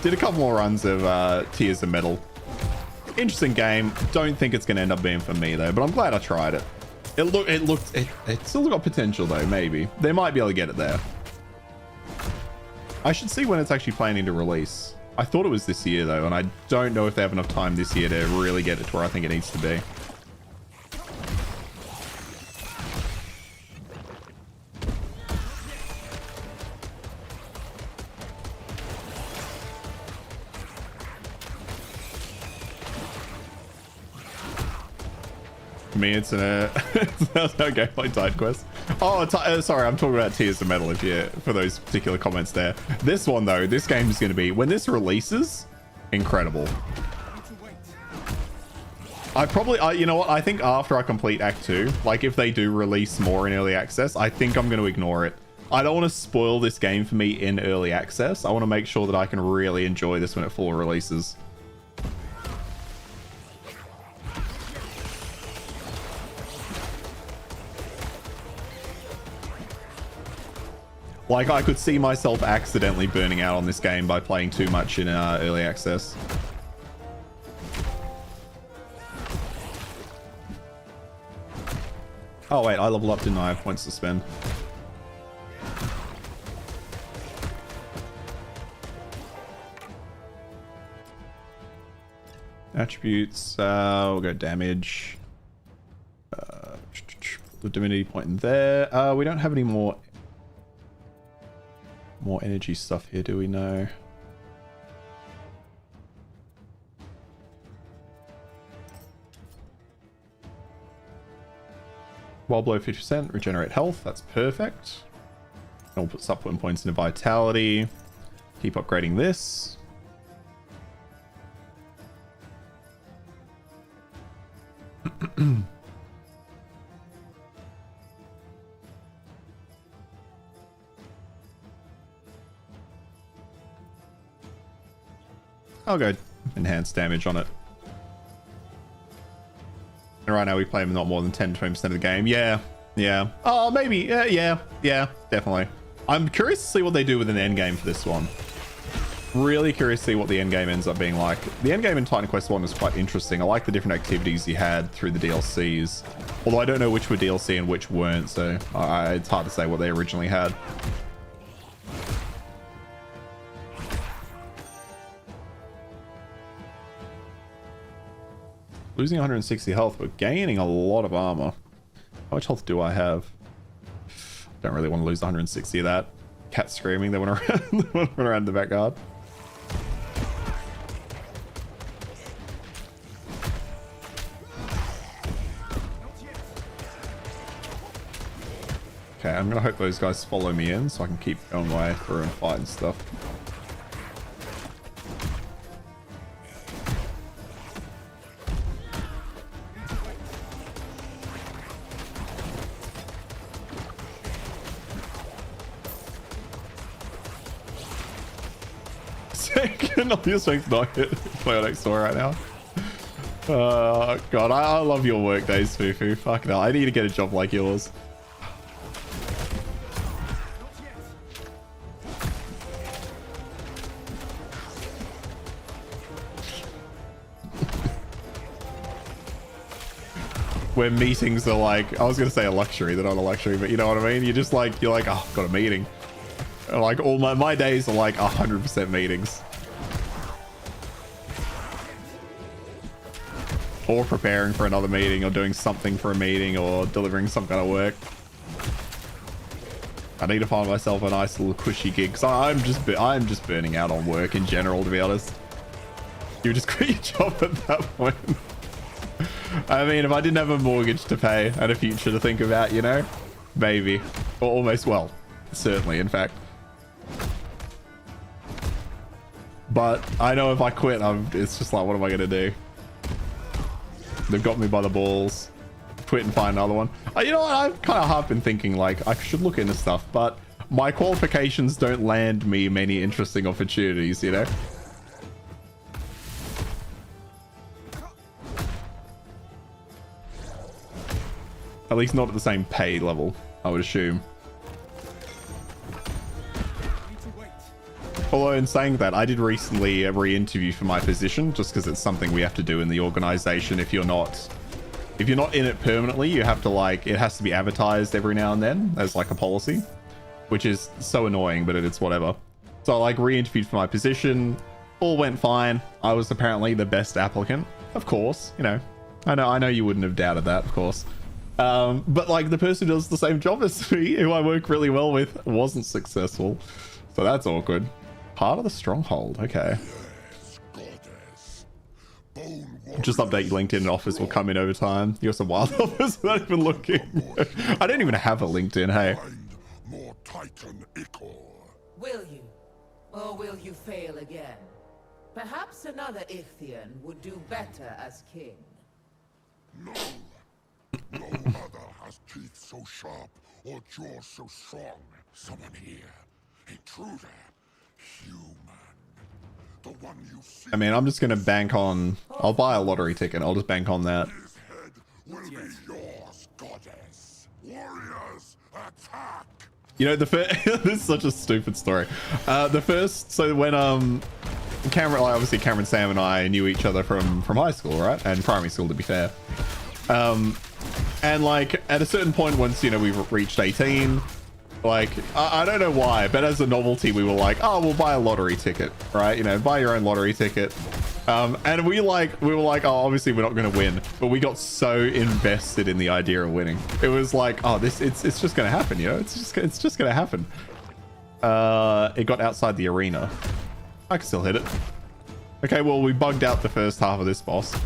Did a couple more runs of Tears of Metal. Interesting game. Don't think it's gonna end up being for me though, but I'm glad I tried it. It still got potential though, maybe. They might be able to get it there. I should see when it's actually planning to release. I thought it was this year though, and I don't know if they have enough time this year to really get it to where I think it needs to be. For me, it's no gameplay side quest. Oh, sorry, I'm talking about Tears of Metal for those particular comments there. This one though, this game is going to be, when this releases, incredible. You know what? I think after I complete Act 2, like if they do release more in early access, I think I'm going to ignore it. I don't want to spoil this game for me in early access. I want to make sure that I can really enjoy this when it full releases. Like, I could see myself accidentally burning out on this game by playing too much in early access. Oh wait, I leveled up, didn't I? I have points to spend. Attributes, we'll go damage. The divinity point in there. We don't have any more energy stuff here, do we? Know? While below 50%, regenerate health. That's perfect. And we'll put supplement points into vitality. Keep upgrading this. I'll go enhanced damage on it. And right now we play him not more than 10-20% of the game. Yeah. Oh, maybe. Yeah, definitely. I'm curious to see what they do with an end game for this one. Really curious to see what the end game ends up being like. The end game in Titan Quest 1 was quite interesting. I like the different activities you had through the DLCs. Although I don't know which were DLC and which weren't, so it's hard to say what they originally had. Losing 160 health, but gaining a lot of armor. How much health do I have? Don't really want to lose 160 of that. Cat screaming, they went around, went around the backyard. Okay, I'm gonna hope those guys follow me in so I can keep going my way through and fight and stuff. Second, I'll use strength not hit. Play next door right now. God, I love your work days, Fufu. Fuck no, I need to get a job like yours. Where meetings are like, I was gonna say a luxury, they're not a luxury, but you know what I mean? You're just like, you're like, oh, I've got a meeting. Like all my days are like 100% meetings. Or preparing for another meeting, or doing something for a meeting, or delivering some kind of work. I need to find myself a nice little cushy gig, because I'm just burning out on work in general, to be honest. You just quit your job at that point. I mean, if I didn't have a mortgage to pay and a future to think about, you know, maybe, or almost, well, certainly, in fact. But I know if I quit, it's just like, what am I gonna do? They've got me by the balls. Quit and find another one. You know what? I've kind of half been thinking like I should look into stuff, but my qualifications don't land me many interesting opportunities, you know? At least not at the same pay level, I would assume. Although in saying that, I did recently re-interview for my position, just because it's something we have to do in the organization. If you're not in it permanently, you have to like, it has to be advertised every now and then as like a policy, which is so annoying, but it's whatever. So I like re-interviewed for my position, all went fine. I was apparently the best applicant, of course, you know. I know you wouldn't have doubted that, of course. But like the person who does the same job as me, who I work really well with, wasn't successful. So that's awkward. Part of the stronghold, okay. Just update your LinkedIn, offers will come in over time. You got some wild offers without even looking. I don't even have a LinkedIn, hey. More Titan Ichor. Will you? Or will you fail again? Perhaps another Ichthian would do better as king. No. No other has teeth so sharp or jaws so strong. Someone here. Intruder. Human. The one you see. I mean, I'm just gonna bank on... I'll buy a lottery ticket. I'll just bank on that. His head will be yours, goddess. Warriors, attack! You know, the first... this is such a stupid story. The first... So when, Cameron... Like, obviously, Cameron, Sam, and I knew each other from high school, right? And primary school, to be fair. And, like, at a certain point, once, you know, we reached 18... Like, I don't know why, but as a novelty, we were like, oh, we'll buy a lottery ticket, right? You know, buy your own lottery ticket. And we were like, oh, obviously we're not going to win, but we got so invested in the idea of winning. It was like, oh, it's just going to happen, you know? It's just going to happen. It got outside the arena. I can still hit it. Okay, well, we bugged out the first half of this boss.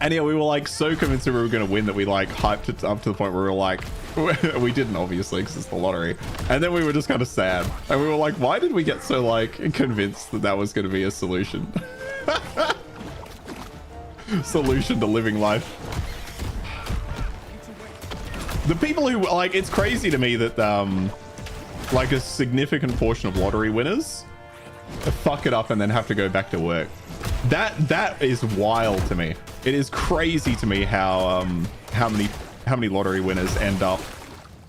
And yeah, we were like so convinced that we were going to win that we like hyped it up to the point where we were like, we didn't obviously because it's the lottery. And then we were just kind of sad. And we were like, why did we get so like convinced that that was going to be a solution? Solution to living life. The people who like, it's crazy to me that like a significant portion of lottery winners fuck it up and then have to go back to work. That is wild to me. It is crazy to me how many lottery winners end up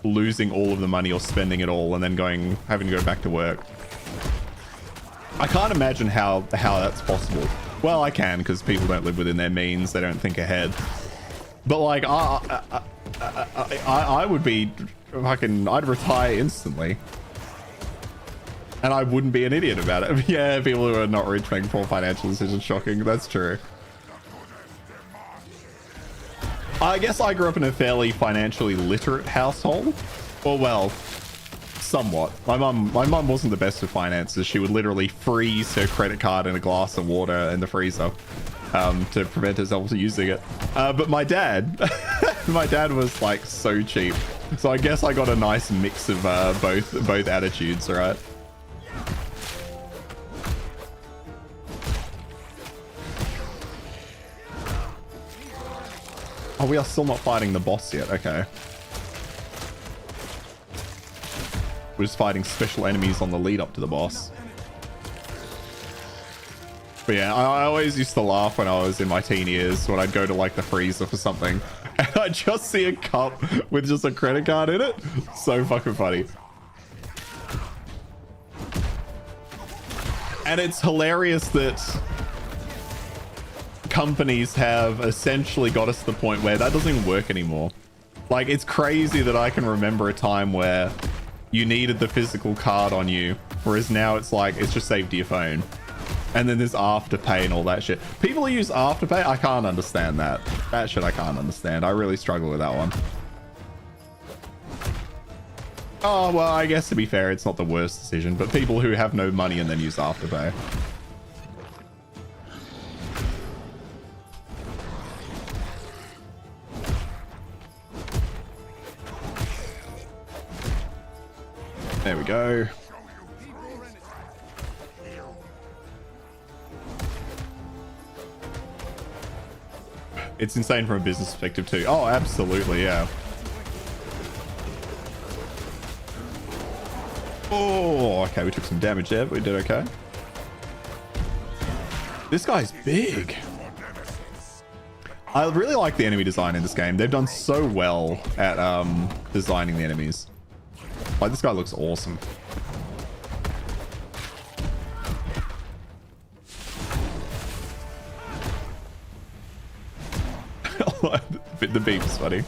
losing all of the money or spending it all and then having to go back to work. I can't imagine how that's possible. Well, I can, because people don't live within their means. They don't think ahead. But like, I would be fucking, I'd retire instantly. And I wouldn't be an idiot about it. Yeah, people who are not rich make poor financial decisions. Shocking. That's true. I guess I grew up in a fairly financially literate household. Well, somewhat. My mum wasn't the best with finances. She would literally freeze her credit card in a glass of water in the freezer to prevent herself from using it. But my dad, my dad was like so cheap. So I guess I got a nice mix of both attitudes, right? Oh, we are still not fighting the boss yet. Okay. We're just fighting special enemies on the lead up to the boss. But yeah, I always used to laugh when I was in my teen years when I'd go to like the freezer for something and I'd just see a cup with just a credit card in it. So fucking funny. And it's hilarious that companies have essentially got us to the point where that doesn't even work anymore. Like, it's crazy that I can remember a time where you needed the physical card on you, whereas now it's like it's just saved to your phone. And then there's Afterpay and all that shit. People who use Afterpay, I can't understand that. That shit I can't understand. I really struggle with that one. Oh, well, I guess to be fair, it's not the worst decision, but people who have no money and then use Afterpay. There we go. It's insane from a business perspective too. Oh, absolutely, yeah. Oh, okay, we took some damage there, but we did okay. This guy's big. I really like the enemy design in this game. They've done so well at designing the enemies. Like, this guy looks awesome. The beep's funny.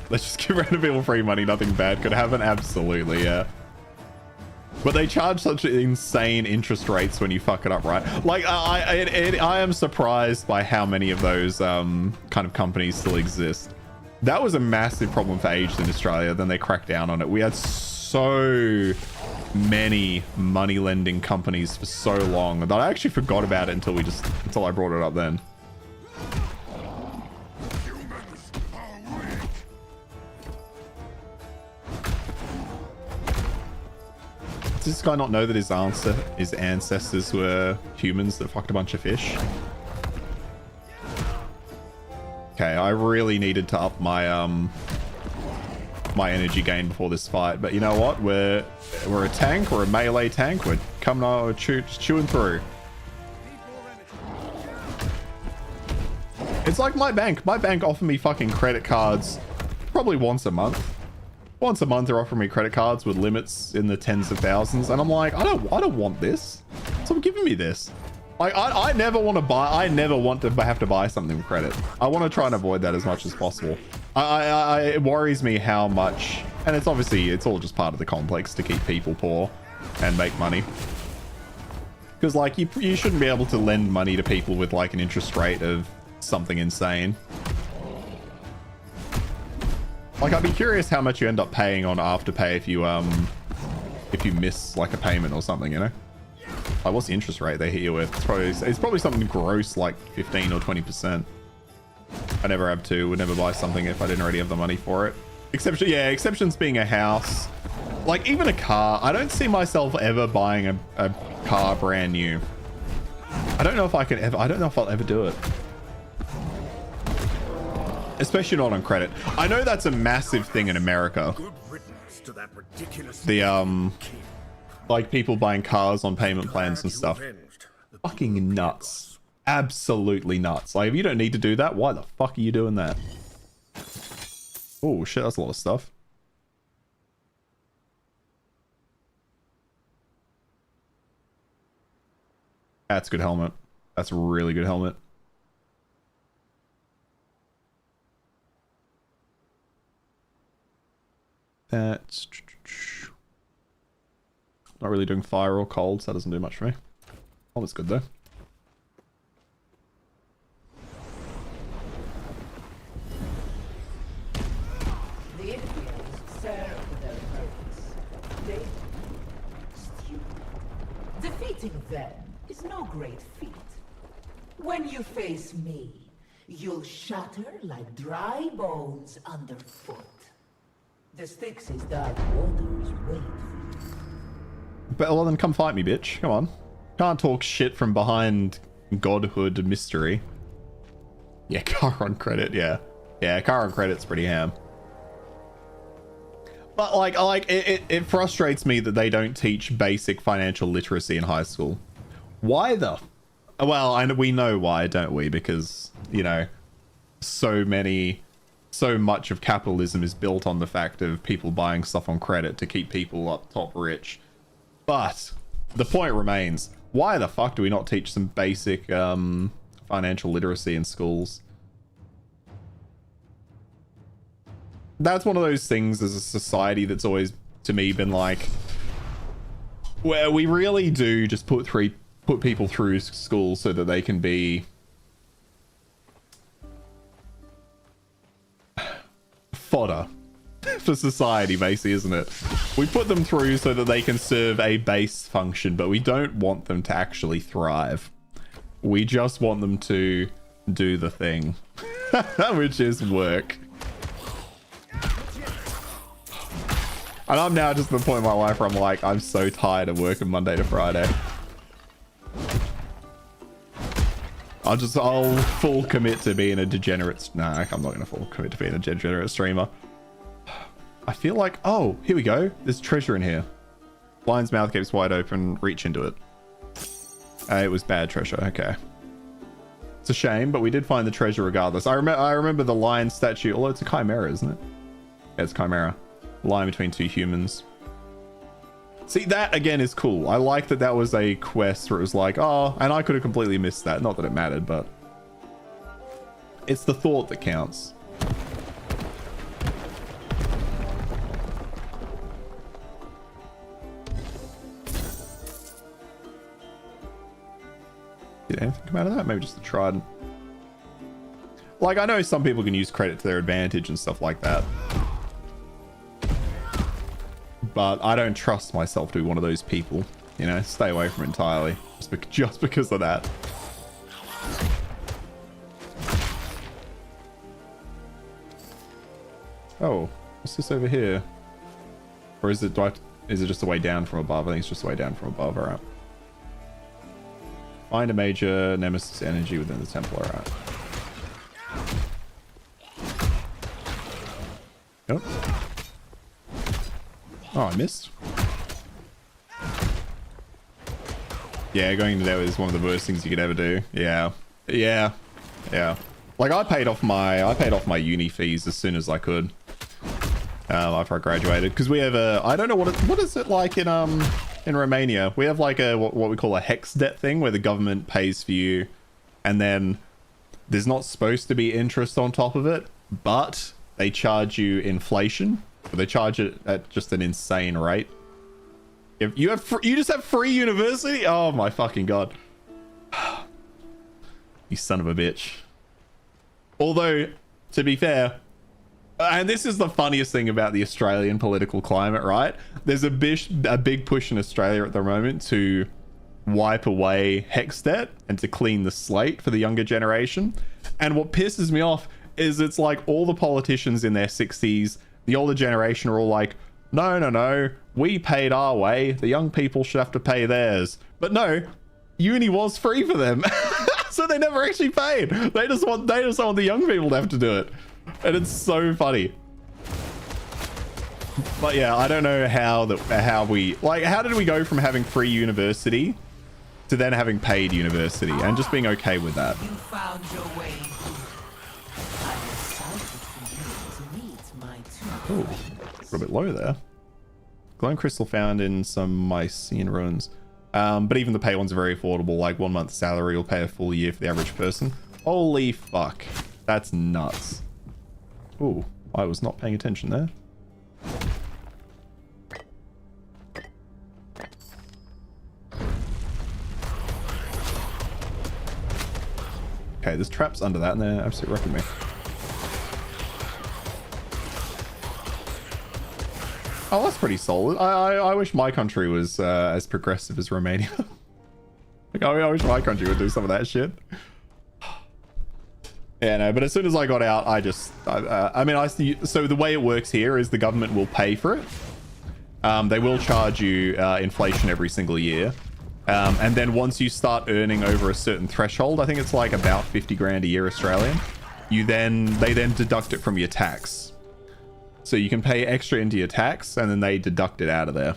Let's just give random people free money. Nothing bad could happen. Absolutely, yeah. But they charge such insane interest rates when you fuck it up, right? Like, I am surprised by how many of those kind of companies still exist. That was a massive problem for ages in Australia. Then they cracked down on it. We had so many money lending companies for so long that I actually forgot about it until I brought it up then. Does this guy not know that his ancestors were humans that fucked a bunch of fish? Okay, I really needed to up my my energy gain before this fight, but you know what? We're a tank, we're a melee tank. We're coming on, chewing through. It's like my bank. My bank offered me fucking credit cards probably once a month. Once a month, they're offering me credit cards with limits in the tens of thousands, and I'm like, I don't want this. Someone giving me this. Like, I never want to buy. I never want to have to buy something with credit. I want to try and avoid that as much as possible. It worries me how much, and it's obviously it's all just part of the complex to keep people poor and make money. Because like you shouldn't be able to lend money to people with like an interest rate of something insane. Like, I'd be curious how much you end up paying on Afterpay if you miss like a payment or something, you know? Like, what's the interest rate they hit you with? It's probably something gross like 15 or 20%. I never have to. Would never buy something if I didn't already have the money for it. Exceptions being a house. Like, even a car. I don't see myself ever buying a car brand new. I don't know if I'll ever do it. Especially not on credit. I know that's a massive thing in America. like people buying cars on payment plans and Glad you stuff. avenged the Fucking nuts. Absolutely nuts. Like, if you don't need to do that, why the fuck are you doing that? Oh shit, that's a lot of stuff. That's a good helmet. That's a really good helmet. That's not really doing fire or cold, so that doesn't do much for me. Helmet's good though. The Indians served their purpose. They stupid. Defeating them is no great feat. When you face me, you'll shatter like dry bones underfoot. The Styx's dark waters wait for you. But well then come fight me, bitch. Come on. Can't talk shit from behind godhood mystery. Yeah, car on credit, yeah. Yeah, car on credit's pretty ham. But like it frustrates me that they don't teach basic financial literacy in high school. Why the well, we know why, don't we? Because, you know, so much of capitalism is built on the fact of people buying stuff on credit to keep people up top rich. But the point remains, why the fuck do we not teach some basic financial literacy in schools? That's one of those things as a society that's always, to me, been like, where we really do just put people through school so that they can be fodder for society, basically, isn't it? We put them through so that they can serve a base function, but we don't want them to actually thrive. We just want them to do the thing, which is work. And I'm now just at the point in my life where I'm like, I'm so tired of working Monday to Friday. I'll full commit to being a degenerate. Nah, I'm not going to full commit to being a degenerate streamer. I feel like, oh, here we go. There's treasure in here. Lion's mouth keeps wide open. Reach into it. It was bad treasure. Okay. It's a shame, but we did find the treasure regardless. I remember the lion statue, although it's a chimera, isn't it? Yeah, it's a chimera. Lion between two humans. See, that again is cool. I like that that was a quest where it was like, oh, and I could have completely missed that. Not that it mattered, but it's the thought that counts. Did anything come out of that? Maybe just the trident. Like, I know some people can use credit to their advantage and stuff like that, but I don't trust myself to be one of those people. You know, stay away from it entirely. Just because of that. Oh, what's this over here? Or is it just a way down from above? I think it's just a way down from above. All right. Find a major nemesis energy within the temple. All right. Nope. Oh, I missed. Yeah, going into there is one of the worst things you could ever do. Yeah. Like, I paid off my uni fees as soon as I could. After I graduated, because we have a, I don't know what is it like in Romania. We have like a what we call a hex debt thing, where the government pays for you, and then there's not supposed to be interest on top of it, but they charge you inflation. But they charge it at just an insane rate. If you have you just have free university. Oh my fucking god. You son of a bitch. Although, to be fair, and this is the funniest thing about the Australian political climate, right? There's a big push in Australia at the moment to wipe away hex debt and to clean the slate for the younger generation. And what pisses me off is it's like all the politicians in their 60s, the older generation, are all like, no, we paid our way, the young people should have to pay theirs. But no, uni was free for them. So they never actually paid. They just want the young people to have to do it. And it's so funny. But yeah, I don't know how how did we go from having free university to then having paid university and just being okay with that? You found your way. I'm excited for you to meet my two. Ooh, a bit low there. Glowing crystal found in some Mycenaean ruins. But even the pay ones are very affordable. Like 1 month's salary will pay a full year for the average person. Holy fuck. That's nuts. Ooh, I was not paying attention there. Okay, there's traps under that and they're absolutely wrecking me. Oh, that's pretty solid. I wish my country was as progressive as Romania. Like, I wish my country would do some of that shit. Yeah, no, but as soon as I got out, I mean, so the way it works here is the government will pay for it. They will charge you inflation every single year. And then once you start earning over a certain threshold, I think it's like about 50 grand a year Australian, they then deduct it from your tax. So you can pay extra into your tax and then they deduct it out of there.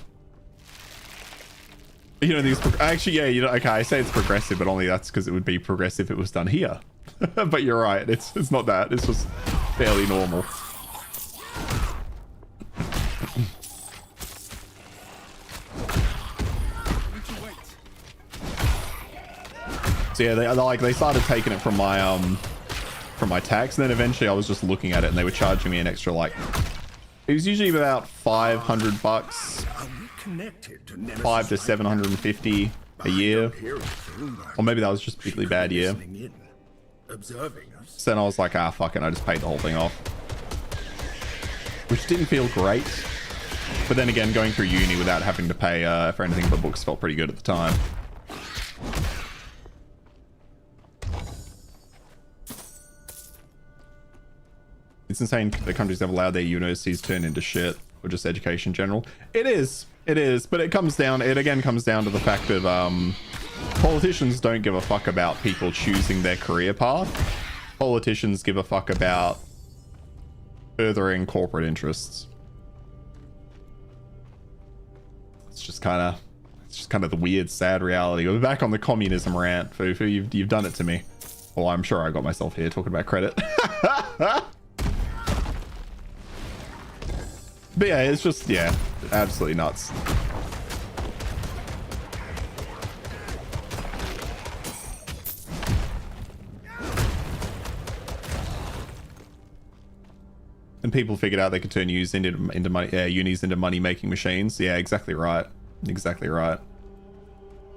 You know, these actually, yeah, you know, okay, I say it's progressive, but only that's because it would be progressive if it was done here. But you're right, it's not that, it's just fairly normal. So yeah, they started taking it from my tax, and then eventually I was just looking at it and they were charging me an extra, like, it was usually about $500, 5 to 750 a year, or maybe that was just a particularly bad year. So then I was like, ah, fuck it, I just paid the whole thing off, which didn't feel great, but then again, going through uni without having to pay for anything but books felt pretty good at the time. It's insane that countries have allowed their universities to turn into shit, or just education in general. It is, but it again comes down to the fact of politicians don't give a fuck about people choosing their career path. Politicians give a fuck about furthering corporate interests. It's just kind of the weird, sad reality. We're back on the communism rant. Fufu, you've done it to me. Well, I'm sure I got myself here talking about credit. But yeah, it's just, yeah, absolutely nuts. And people figured out they could turn unis into money making machines. Yeah, exactly right. Exactly right.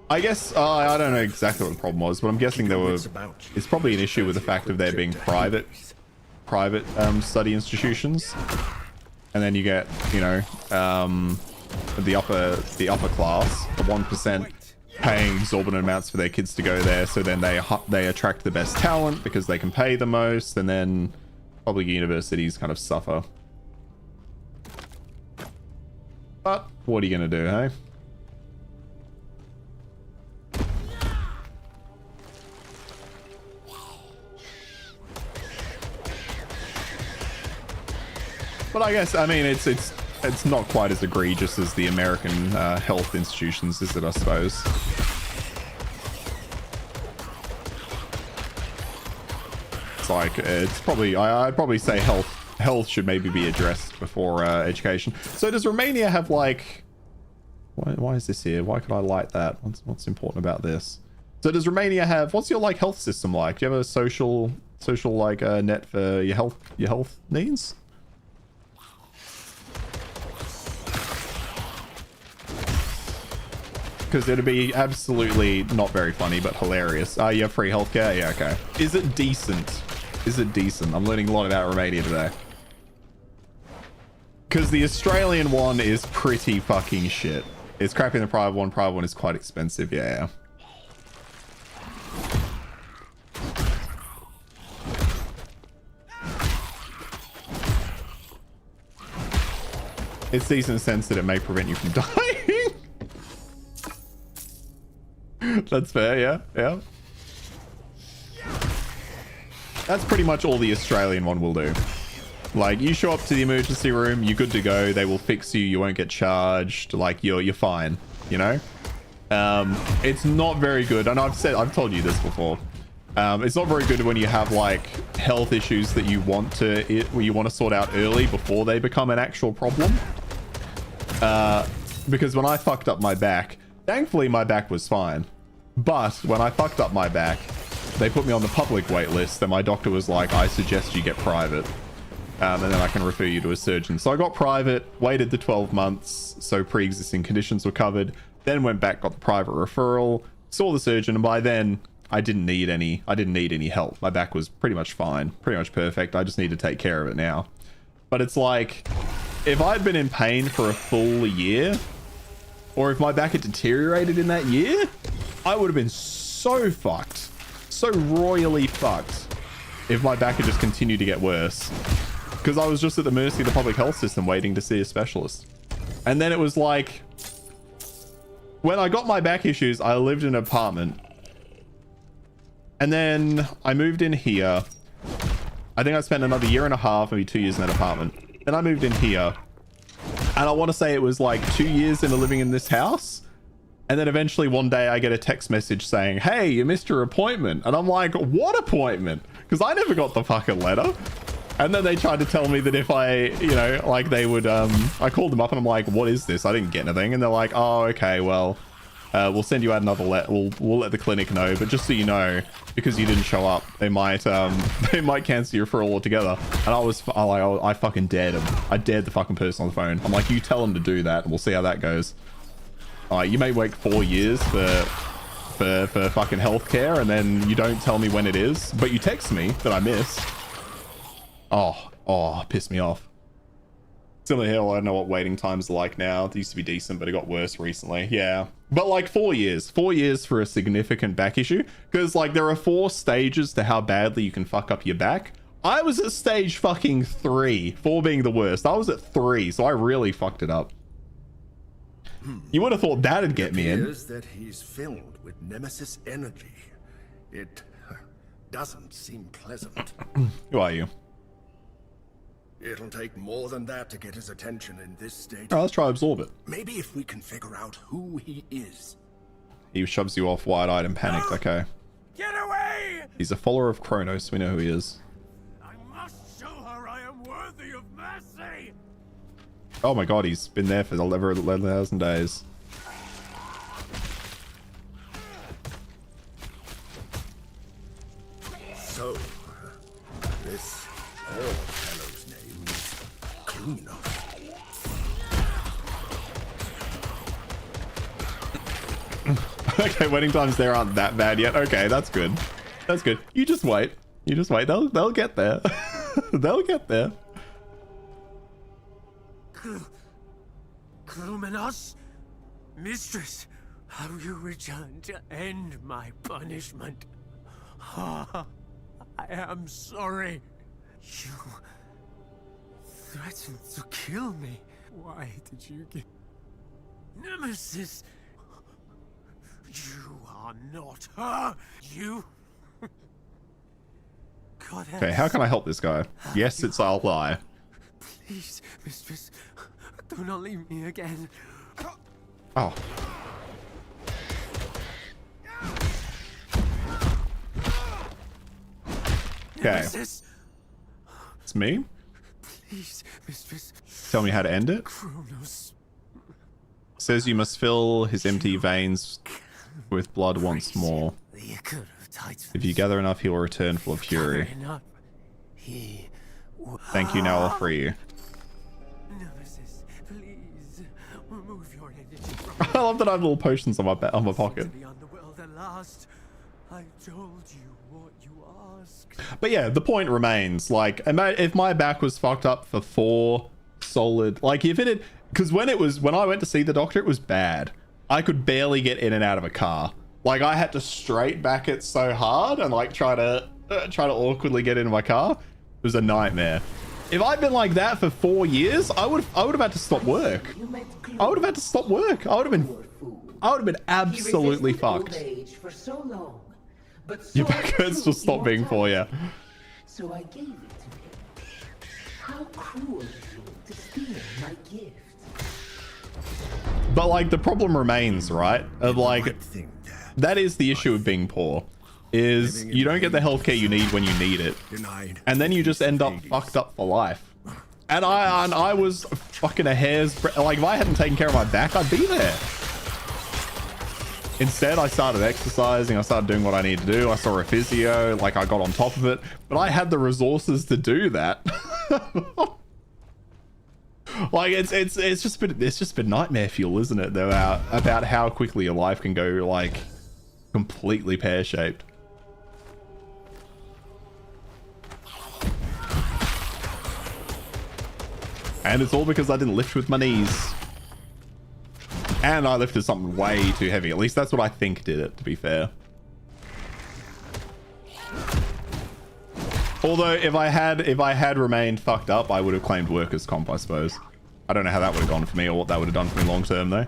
I guess I don't know exactly what the problem was, but I'm guessing it's probably an issue with the fact of there being private study institutions. And then you get, you know, the upper class, the 1%, paying exorbitant amounts for their kids to go there. So then they attract the best talent because they can pay the most, and then public universities kind of suffer. But what are you gonna do, hey? But I guess, I mean, it's not quite as egregious as the American health institutions, is it, I suppose? It's like, it's probably, I'd probably say health should maybe be addressed before education. So does Romania have, like, why is this here? Why could I light that? What's important about this? So does Romania have, what's your, like, health system like? Do you have a social like net for your health needs? Because it'd be absolutely not very funny, but hilarious. You have free healthcare? Yeah, okay. Is it decent? Is it decent? I'm learning a lot about Romania today. Because the Australian one is pretty fucking shit. It's crappy in the private one. Private one is quite expensive, yeah. It's decent in the sense that it may prevent you from dying. That's fair, yeah. That's pretty much all the Australian one will do. Like, you show up to the emergency room, you're good to go. They will fix you. You won't get charged. Like, you're fine, you know? It's not very good. And I've told you this before. It's not very good when you have like health issues that you want to sort out early before they become an actual problem. Because when I fucked up my back, thankfully my back was fine. But when I fucked up my back, they put me on the public wait list, and my doctor was like, I suggest you get private. And then I can refer you to a surgeon. So I got private, waited the 12 months, so pre-existing conditions were covered, then went back, got the private referral, saw the surgeon, and by then I didn't need any help. My back was pretty much fine, pretty much perfect. I just need to take care of it now. But it's like, if I'd been in pain for a full year, or if my back had deteriorated in that year, I would have been so fucked, so royally fucked, if my back had just continued to get worse. Because I was just at the mercy of the public health system waiting to see a specialist. And then it was like, when I got my back issues, I lived in an apartment. And then I moved in here. I think I spent another year and a half, maybe 2 years in that apartment. Then I moved in here. And I want to say it was like 2 years into living in this house. And then eventually one day I get a text message saying, hey, you missed your appointment. And I'm like, what appointment? Because I never got the fucking letter. And then they tried to tell me that if I, you know, like they would, I called them up and I'm like, what is this? I didn't get anything. And they're like, oh, okay, well, we'll send you out another letter. We'll let the clinic know. But just so you know, because you didn't show up, they might cancel your referral altogether. And I fucking dared them. I dared the fucking person on the phone. I'm like, you tell them to do that and we'll see how that goes. You may wait 4 years for fucking healthcare, and then you don't tell me when it is, but you text me that I missed. Oh, pissed me off. Similar here, I don't know what waiting times are like now. They used to be decent, but it got worse recently. Yeah, but like 4 years for a significant back issue, because like there are 4 stages to how badly you can fuck up your back. I was at stage fucking 3, 4 being the worst. I was at 3, so I really fucked it up. You would have thought that'd get me in. It appears that he's filled with Nemesis energy. It doesn't seem pleasant. Who are you? It'll take more than that to get his attention in this state. Alright, let's try absorb it. Maybe if we can figure out who he is. He shoves you off wide-eyed and panicked. Okay. Get away! He's a follower of Kronos. We know who he is. I must show her I am worthy of mercy. Oh my god, he's been there for 11,000 days. So, this old fellow's name is Kronos. Okay, waiting times there aren't that bad yet. Okay, that's good. That's good. You just wait. You just wait. They'll get there. They'll get there. Kronos? Mistress, have you returned to end my punishment? I am sorry. You threatened to kill me. Why did you get... Nemesis! You are not her! You... Okay, how can I help this guy? Yes, it's I'll lie. Please, mistress, do not leave me again. Oh. Okay. Nemesis. It's me? Please, mistress. Tell me how to end it. Kronos. Says you must fill his empty veins with blood once more. If you gather enough, he will return full of fury. Thank you, now I'll free you. Nemesis, please remove your energy from I love that I have little potions on my pocket. beyond the world at last. I told you what you asked. But yeah, the point remains, like, if my back was fucked up for 4 solid, like if it had, because when I went to see the doctor, it was bad. I could barely get in and out of a car. Like, I had to straight back it so hard and like try to awkwardly get into my car. It was a nightmare. If I'd been like that for 4 years, I would have had to stop work. I would have had to stop work. I would have been absolutely fucked. For so long, but Your back hurts to stop being for you. So I gave it to him. How cruel of you to steal my gift. But like the problem remains, right? Of like, that is the issue of being poor, is you don't get the healthcare you need when you need it, and then you just end up fucked up for life. And I was fucking a hair's like, if I hadn't taken care of my back, I'd be there. Instead, I started exercising. I started doing what I need to do. I saw a physio. Like, I got on top of it, but I had the resources to do that. Like, it's just been nightmare fuel, isn't it? Though, about how quickly your life can go like completely pear-shaped. And it's all because I didn't lift with my knees. And I lifted something way too heavy. At least that's what I think did it, to be fair. Although if I had remained fucked up, I would have claimed workers' comp, I suppose. I don't know how that would have gone for me or what that would have done for me long term though.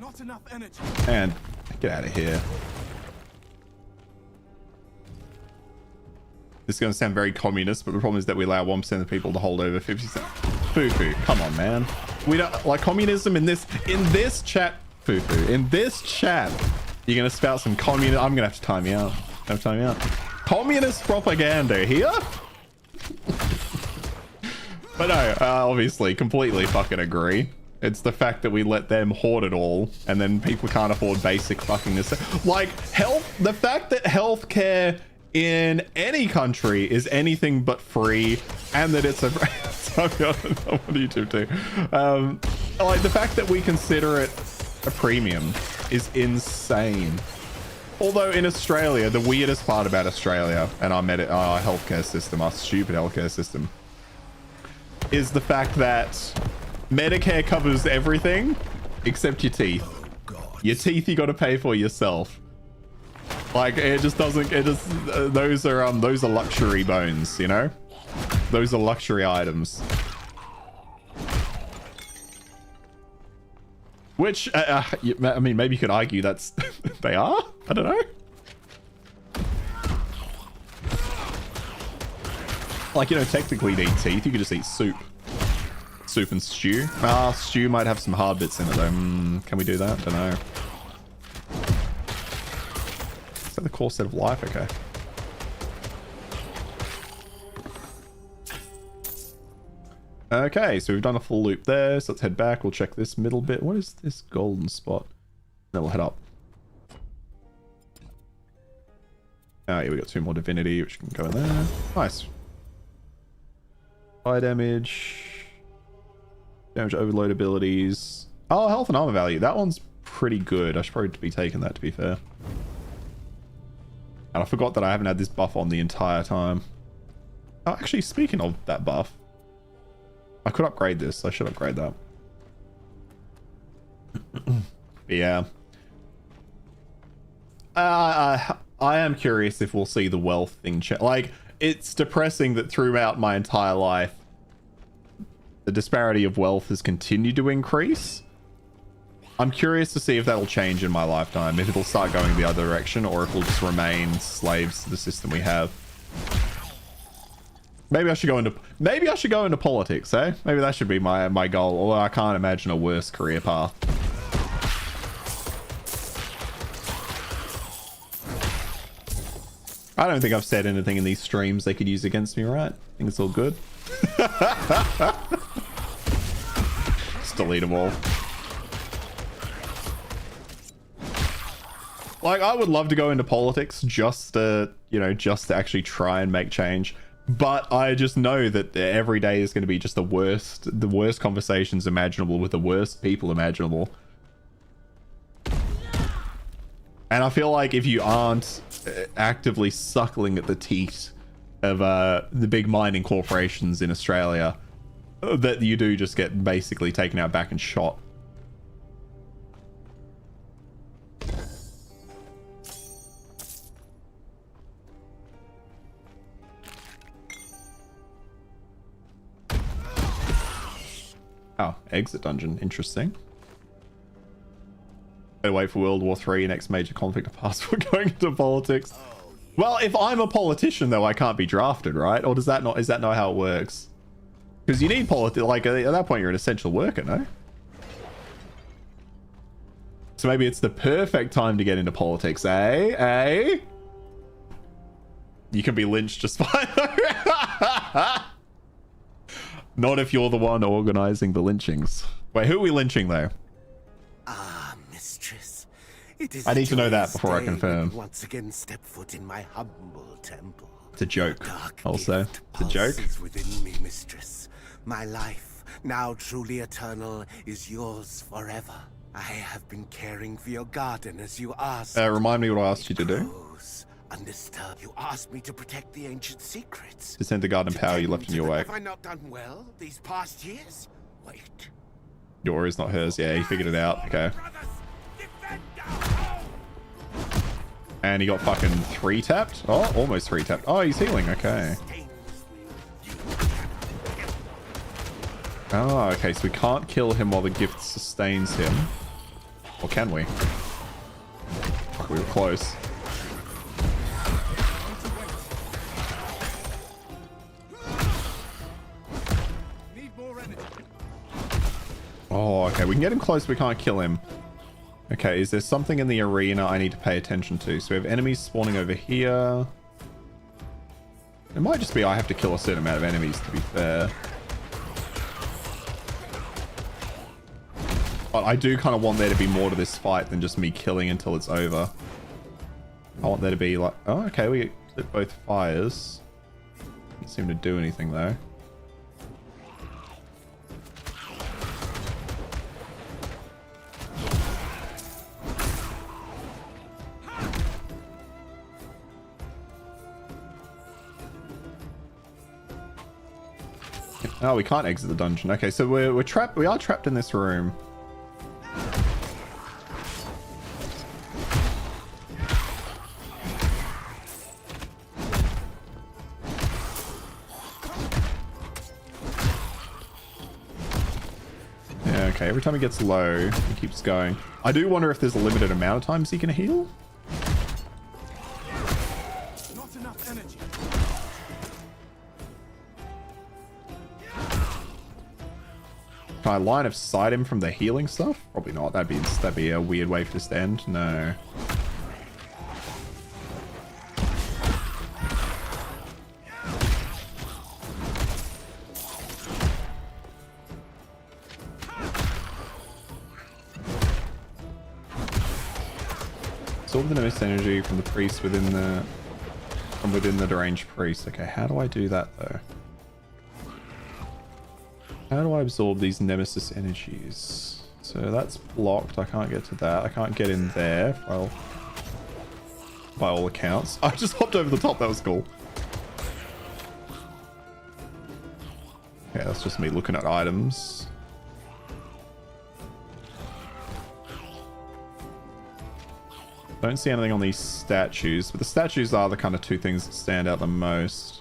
Not enough energy. And get out of here. This is going to sound very communist, but the problem is that we allow 1% of the people to hold over 50%. Foo-foo, come on, man. We don't like communism in this chat. Foo-foo, in this chat, you're going to spout some communist. I'm going to have to time you out. Communist propaganda here. But no, obviously, completely fucking agree. It's the fact that we let them hoard it all, and then people can't afford basic fucking necessities. Like health. The fact that healthcare in any country is anything but free, and that it's a I'm on YouTube too. Like the fact that we consider it a premium is insane. Although in Australia, the weirdest part about Australia and our healthcare system, our stupid healthcare system, is the fact that Medicare covers everything except your teeth. Your teeth you got to pay for yourself. Like it just doesn't. It just those are luxury bones, you know. Those are luxury items. Which I mean, maybe you could argue that's they are. I don't know. Like, you know, technically you need teeth. You could just eat soup and stew. Stew might have some hard bits in it though. Can we do that? Don't know. Is that the core set of life? Okay. Okay, so we've done a full loop there. So let's head back. We'll check this middle bit. What is this golden spot? Then we'll head up. Oh yeah, we got 2 more divinity, which can go in there. Nice. Fire damage. Damage overload abilities. Oh, health and armor value. That one's pretty good. I should probably be taking that, to be fair. And I forgot that I haven't had this buff on the entire time. Oh, actually, speaking of that buff, I could upgrade this. I should upgrade that. Yeah. I am curious if we'll see the wealth thing change. Like, it's depressing that throughout my entire life, the disparity of wealth has continued to increase. I'm curious to see if that'll change in my lifetime, if it'll start going the other direction, or if we'll just remain slaves to the system we have. Maybe I should go into politics, eh? Maybe that should be my goal. Although I can't imagine a worse career path. I don't think I've said anything in these streams they could use against me, right? I think it's all good. Just delete them all. Like, I would love to go into politics just to, you know, just to actually try and make change. But I just know that every day is going to be just the worst conversations imaginable with the worst people imaginable. And I feel like if you aren't actively suckling at the teat of the big mining corporations in Australia, that you do just get basically taken out back and shot. Oh, exit dungeon. Interesting. Better wait for World War III, next major conflict of past. We're going into politics. Well, if I'm a politician, though, I can't be drafted, right? Or is that not how it works? Because you need like, at that point, you're an essential worker, no? So maybe it's the perfect time to get into politics, eh? Eh? You can be lynched just fine. Not if you're the one organizing the lynchings. Wait, who are we lynching, though? Ah, mistress. It is I need to know that joyous before I day confirm. when once again step foot in my humble temple. It's a joke. Dark Also, gift it's a joke. pulses within me, mistress. My life, now truly eternal, is yours forever. I have been caring for your garden as you asked. Remind me what I asked you to do. Grows undisturbed. You asked me to protect the ancient secrets. To send the garden power you tend left in to your them. wake. Have I not done well these past years? Wait. Your is not hers. Yeah, he figured it out. Okay. And he got fucking 3-tapped. Oh, almost 3-tapped. Oh, he's healing. Okay. Oh, okay. So we can't kill him while the gift sustains him. Or can we? Fuck, we were close. Oh, okay. We can get him close, but we can't kill him. Okay, is there something in the arena I need to pay attention to? So we have enemies spawning over here. It might just be I have to kill a certain amount of enemies, to be fair. But I do kind of want there to be more to this fight than just me killing until it's over. I want there to be like... Oh, okay, we lit both fires. Didn't seem to do anything, though. Oh, we can't exit the dungeon. Okay, so we're trapped. We are trapped in this room. Yeah, okay. Every time he gets low, he keeps going. I do wonder if there's a limited amount of times he can heal. Not enough energy. Can I line of sight him from the healing stuff? Probably not. That'd be a weird way for this to end. No. Absorb the most energy from the priest from within the deranged priest. Okay, how do I do that though? How do I absorb these nemesis energies? So that's blocked. I can't get to that. I can't get in there by all accounts. I just hopped over the top. That was cool. Yeah, that's just me looking at items. Don't see anything on these statues, but the statues are the kind of two things that stand out the most.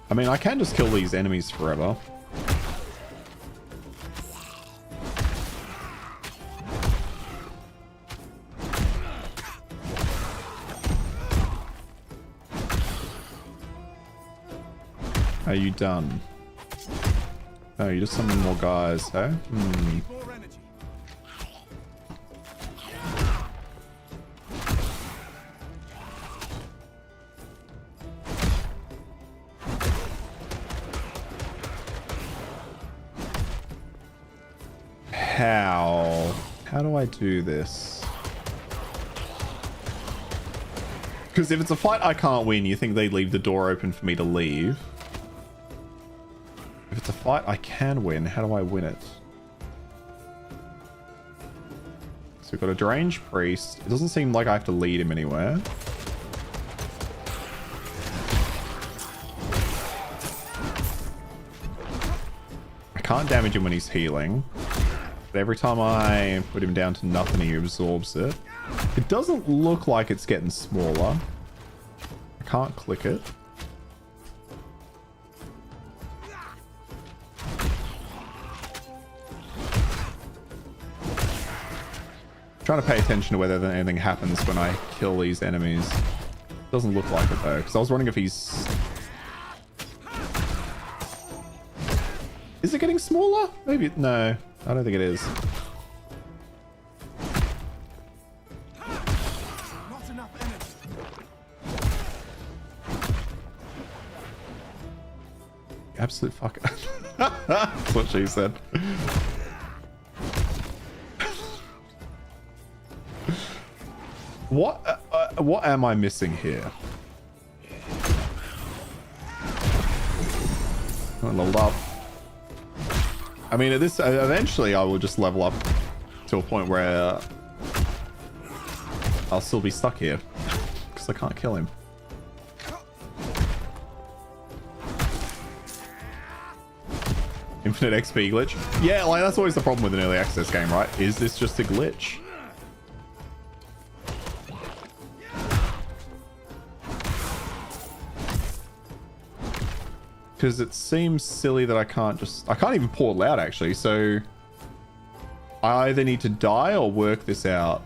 I mean, I can just kill these enemies forever. Are you done? Oh, you just summoned more guys, huh? Hmm. More energy. How do I do this? Because if it's a fight I can't win, you think they'd leave the door open for me to leave. If it's a fight I can win, how do I win it? So we've got a deranged priest. It doesn't seem like I have to lead him anywhere. I can't damage him when he's healing. But every time I put him down to nothing, he absorbs it. It doesn't look like it's getting smaller. I can't click it. Trying to pay attention to whether anything happens when I kill these enemies. Doesn't look like it though, because I was wondering if he's... Is it getting smaller? Maybe, no, I don't think it is. Not enough energy. Absolute fuck. That's what she said. What am I missing here? I'm leveled up. I mean, at this eventually I will just level up to a point where I'll still be stuck here because I can't kill him. Infinite XP glitch. Yeah, like that's always the problem with an early access game, right? Is this just a glitch? Because it seems silly that I can't even portal out actually, so I either need to die or work this out.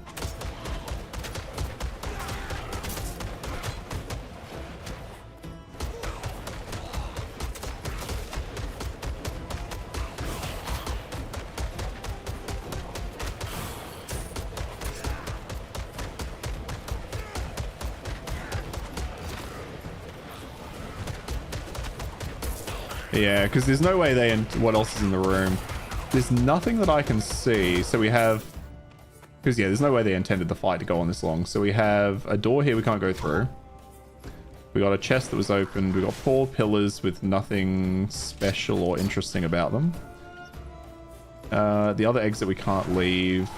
Yeah, because there's no way they... What else is in the room? There's nothing that I can see. So we have... Because, yeah, there's no way they intended the fight to go on this long. So we have a door here we can't go through. We got a chest that was opened. We got 4 pillars with nothing special or interesting about them. The other exit we can't leave.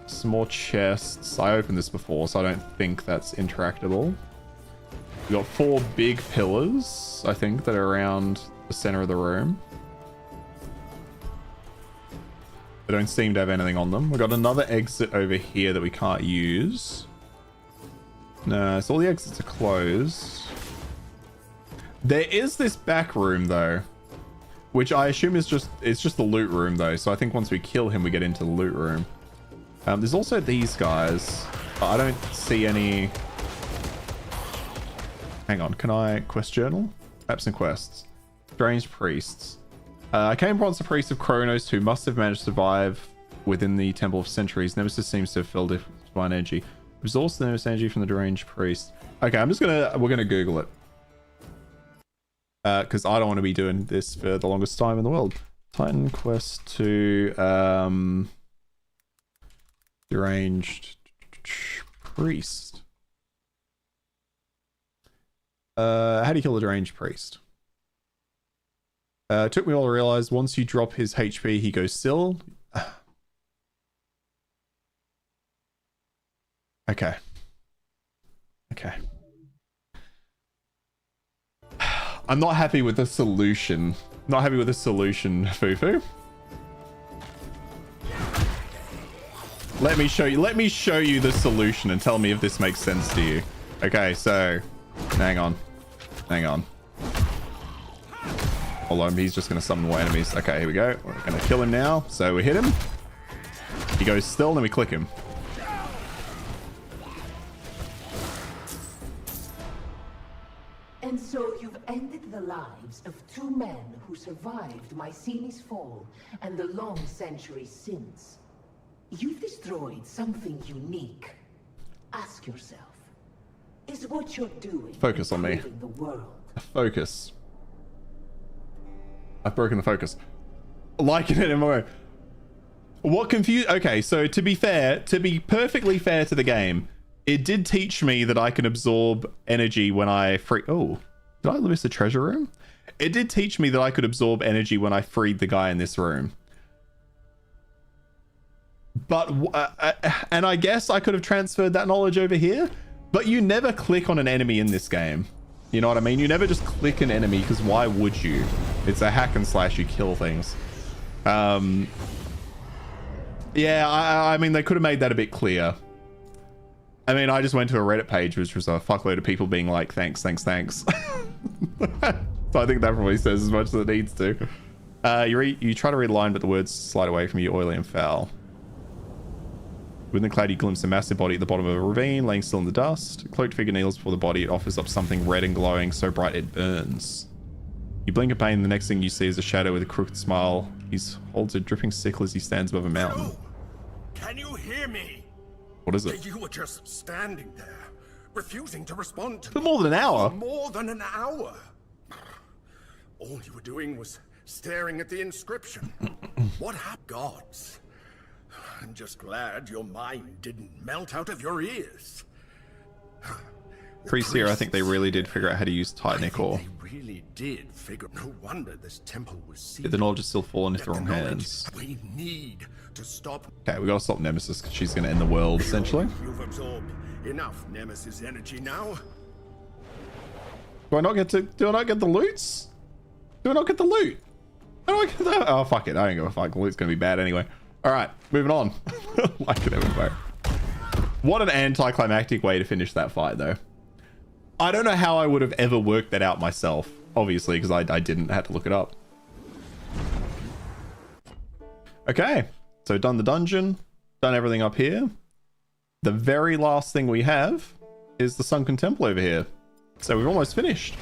Some more chests. I opened this before, so I don't think that's interactable. We got 4 big pillars, I think, that are around the center of the room. They don't seem to have anything on them. We got another exit over here that we can't use. No, so all the exits are closed. There is this back room though, which I assume is just the loot room though. So I think once we kill him, we get into the loot room. There's also these guys. I don't see any. Hang on, can I quest journal? Absent quests. Strange priests. I came across the priest of Kronos who must have managed to survive within the Temple of Centuries. Nemesis seems to have filled it with divine energy. Resource the Nemesis energy from the deranged priest. Okay, we're gonna Google it. Because I don't want to be doing this for the longest time in the world. Titan quest to deranged priest. How do you kill a deranged priest? It took me a while to realize once you drop his HP, he goes still. Okay. Okay. I'm not happy with the solution. Not happy with the solution, Fufu. Let me show you the solution and tell me if this makes sense to you. Okay, so hang on. Hold on, he's just gonna summon more enemies. Okay, here we go. We're gonna kill him now. So we hit him. He goes still, then we click him. And so you've ended the lives of 2 men who survived Mycenae's fall and the long centuries since. You've destroyed something unique. Ask yourself, is what you're doing focus on me? improving the world? Focus. I've broken the focus. Liking it in my way. What confused? Okay, so to be perfectly fair to the game, it did teach me that I can absorb energy when I free. Oh, did I miss the treasure room? It did teach me that I could absorb energy when I freed the guy in this room. But and I guess I could have transferred that knowledge over here. But you never click on an enemy in this game. You know what I mean? You never just click an enemy, because why would you? It's a hack and slash, you kill things. Yeah, I mean, they could have made that a bit clear. I mean, I just went to a Reddit page, which was a fuckload of people being like, thanks. So I think that probably says as much as it needs to. You try to read a line, but the words slide away from you, oily and foul. Within the cloud, you glimpse a massive body at the bottom of a ravine, laying still in the dust. A cloaked figure kneels before the body. It offers up something red and glowing, so bright it burns. You blink in pain, the next thing you see is a shadow with a crooked smile. He holds a dripping sickle as he stands above a mountain. Can you hear me? What is it? You were just standing there, refusing to respond to For me. more than an hour? For more than an hour. All you were doing was staring at the inscription. What happened? Gods. I'm just glad your mind didn't melt out of your ears. Priests here, I think they really did figure out how to use Titanic ore. They really did figure. No wonder this temple was sealed. Yet the knowledge is still fallen into the Get wrong knowledge hands. we need to stop. Okay, we gotta stop Nemesis because she's gonna end the world, essentially. You've absorbed enough Nemesis energy now. Do I not get the loots? Do I not get the loot? How do I get that? Oh, fuck it. I ain't gonna fuck. The loot's gonna be bad anyway. Alright, moving on. Like it everywhere. What an anticlimactic way to finish that fight, though. I don't know how I would have ever worked that out myself. Obviously, because I didn't. I had to look it up. Okay. So done the dungeon. Done everything up here. The very last thing we have is the Sunken Temple over here. So we've almost finished.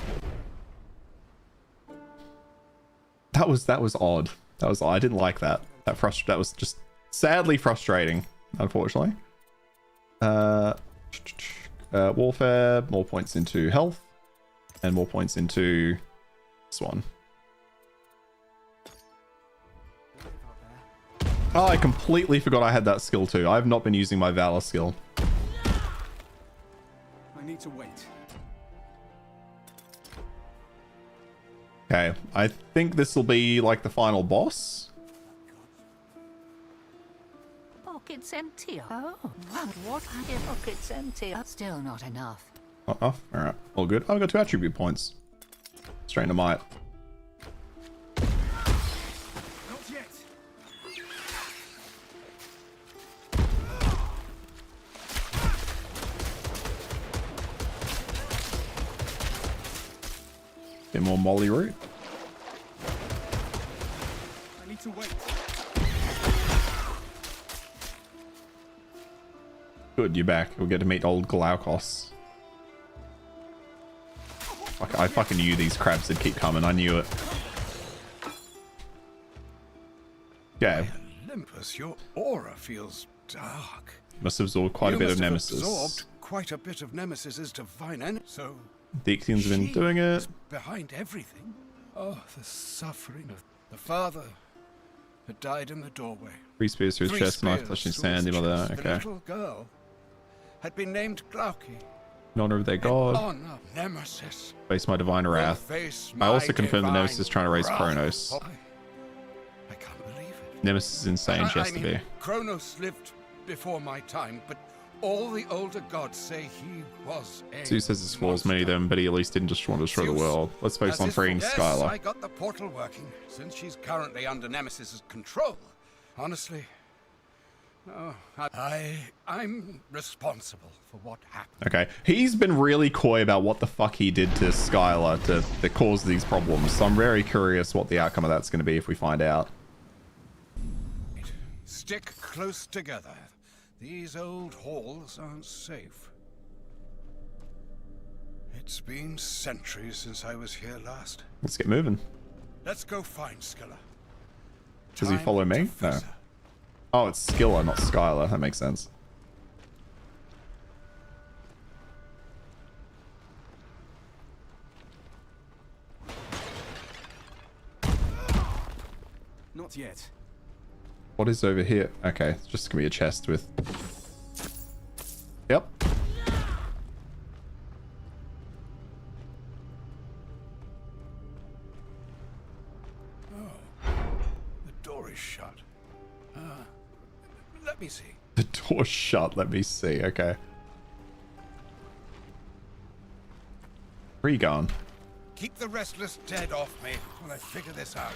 That was odd. That was I didn't like that. That was just sadly frustrating, unfortunately. Warfare, more points into health, and more points into this one. Oh, I completely forgot I had that skill too. I've not been using my Valor skill. I need to wait. Okay, I think this will be like the final boss. Pockets empty. Oh, what? Pockets empty. Still not enough. All right, all good. I've got 2 attribute points. Straight into might. Not yet. Bit more Molly root. I need to wait. Good, you're back. We'll get to meet old Glaukos. Fuck, I fucking knew these crabs would keep coming. I knew it. Okay. Olympus, your aura feels dark. Must have absorbed quite a bit of Nemesis. Absorbed quite a bit of Nemesis's divine energy. So Deaxians have been doing it. behind everything. Oh, the suffering of the father had died in the doorway. 3 spears through his 3 chest, knife spears touching through his sand, mother. chest. The Okay. little girl had been named Glauci. In honor of their god. Honor Nemesis. Face my divine wrath. Face I also my confirmed the divine Nemesis is trying to raise wrath. Kronos. Oh, I can't believe it. Nemesis is insane, she has to be. Kronos lived before my time, but all the older gods say he was a Zeus has his flaws, many of them, but he at least didn't just want to destroy the Zeus world. Let's focus has on his freeing fault. Skylar. Yes, I got the portal working. Since she's currently under Nemesis's control, honestly, I'm responsible for what happened. Okay, he's been really coy about what the fuck he did to Skylar that caused these problems, so I'm very curious what the outcome of that's going to be if we find out. Stick close together. These old halls aren't safe. It's been centuries since I was here last. Let's get moving. Let's go find Skilla. Does he Time follow me? to No. fizz her. Oh, it's Skilla, not Skylar. That makes sense. Not yet. What is over here? Okay, it's just gonna be a chest with... Yep. The door is shut. Let me see. The door's shut. Let me see. Okay. Where are you going? Keep the restless dead off me while I figure this out.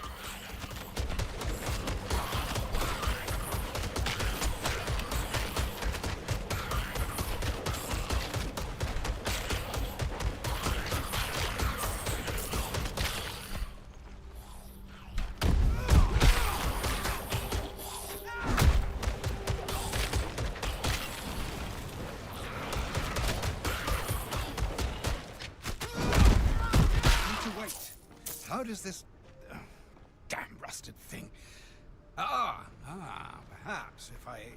how does this damn rusted thing? Perhaps if I.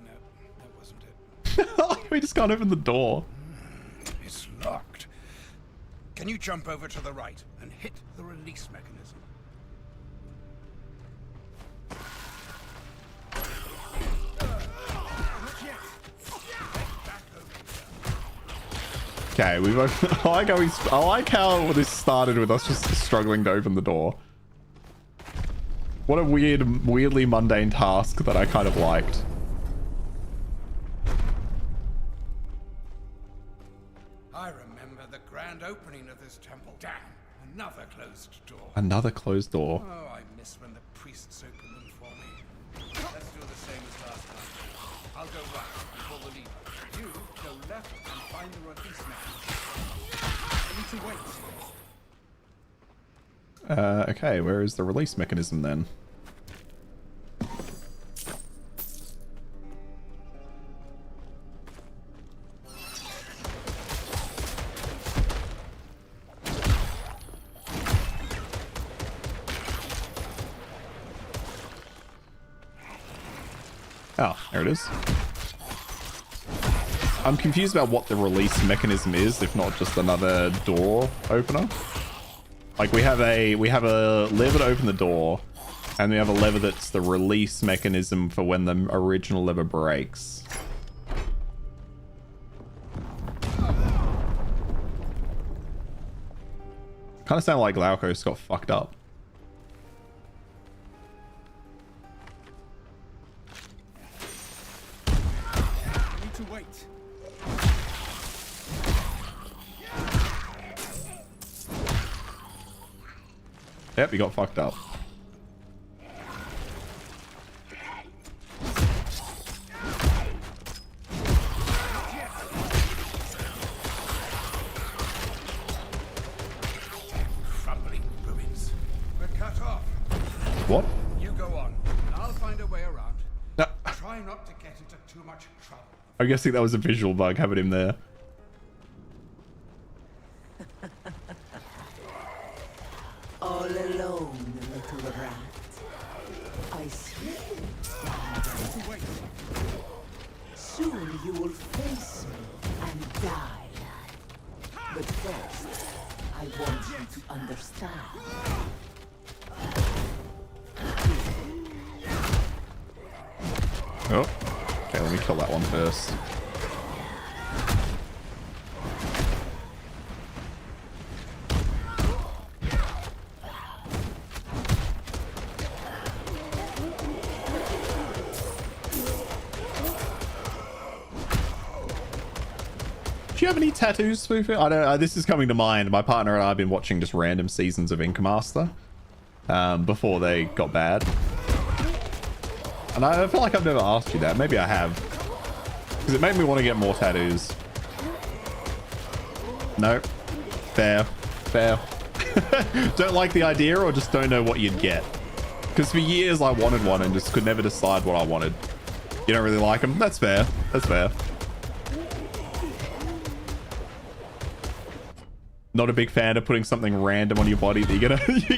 No, that wasn't it. We just can't open the door. It's locked. Can you jump over to the right and hit the release mechanism? Okay, we've opened. I like how this started with us just struggling to open the door. What a weirdly mundane task that I kind of liked. I remember the grand opening of this temple. Damn, another closed door. Another closed door. Oh, I miss when the priests opened them for me. Let's do the same as last time. I'll go right and pull the lever. You go left and find the release mechanism. I need to wait. Okay, where is the release mechanism then? Oh, there it is. I'm confused about what the release mechanism is, if not just another door opener. Like we have a lever to open the door, and we have a lever that's the release mechanism for when the original lever breaks. Kind of sound like Glaukos got fucked up. Wait. Yep, he got fucked up. Crumbling ruins. We're cut off. What? You go on, and I'll find a way around. No. Try not to get into too much trouble. I'm guessing that was a visual bug having him there. All alone, little rat. I see you stand there. Soon you will face me and die. But first, I want you to understand. Oh. Okay, let me kill that one first. Do you have any tattoos, Spoofer? I don't. This is coming to mind. My partner and I have been watching just random seasons of Ink Master before they got bad, and I feel like I've never asked you that. Maybe I have, because it made me want to get more tattoos. No, fair. Don't like the idea, or just don't know what you'd get. Because for years I wanted one and just could never decide what I wanted. You don't really like them? That's fair. That's fair. Not a big fan of putting something random on your body that you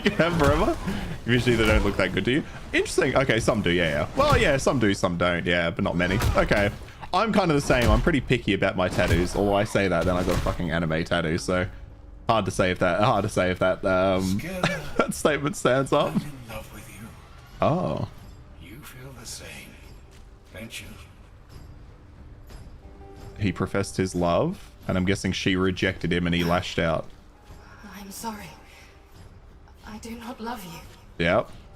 can have forever. Usually they don't look that good to you. Interesting. Okay, some do, yeah. Well, yeah, some do, some don't, yeah, but not many. Okay. I'm kind of the same. I'm pretty picky about my tattoos. Although I say that, then I got a fucking anime tattoo, so hard to say if that that statement stands up. I'm in love with you. Oh. You feel the same, don't you? He professed his love, and I'm guessing she rejected him and he lashed out. I'm sorry. I do not love you.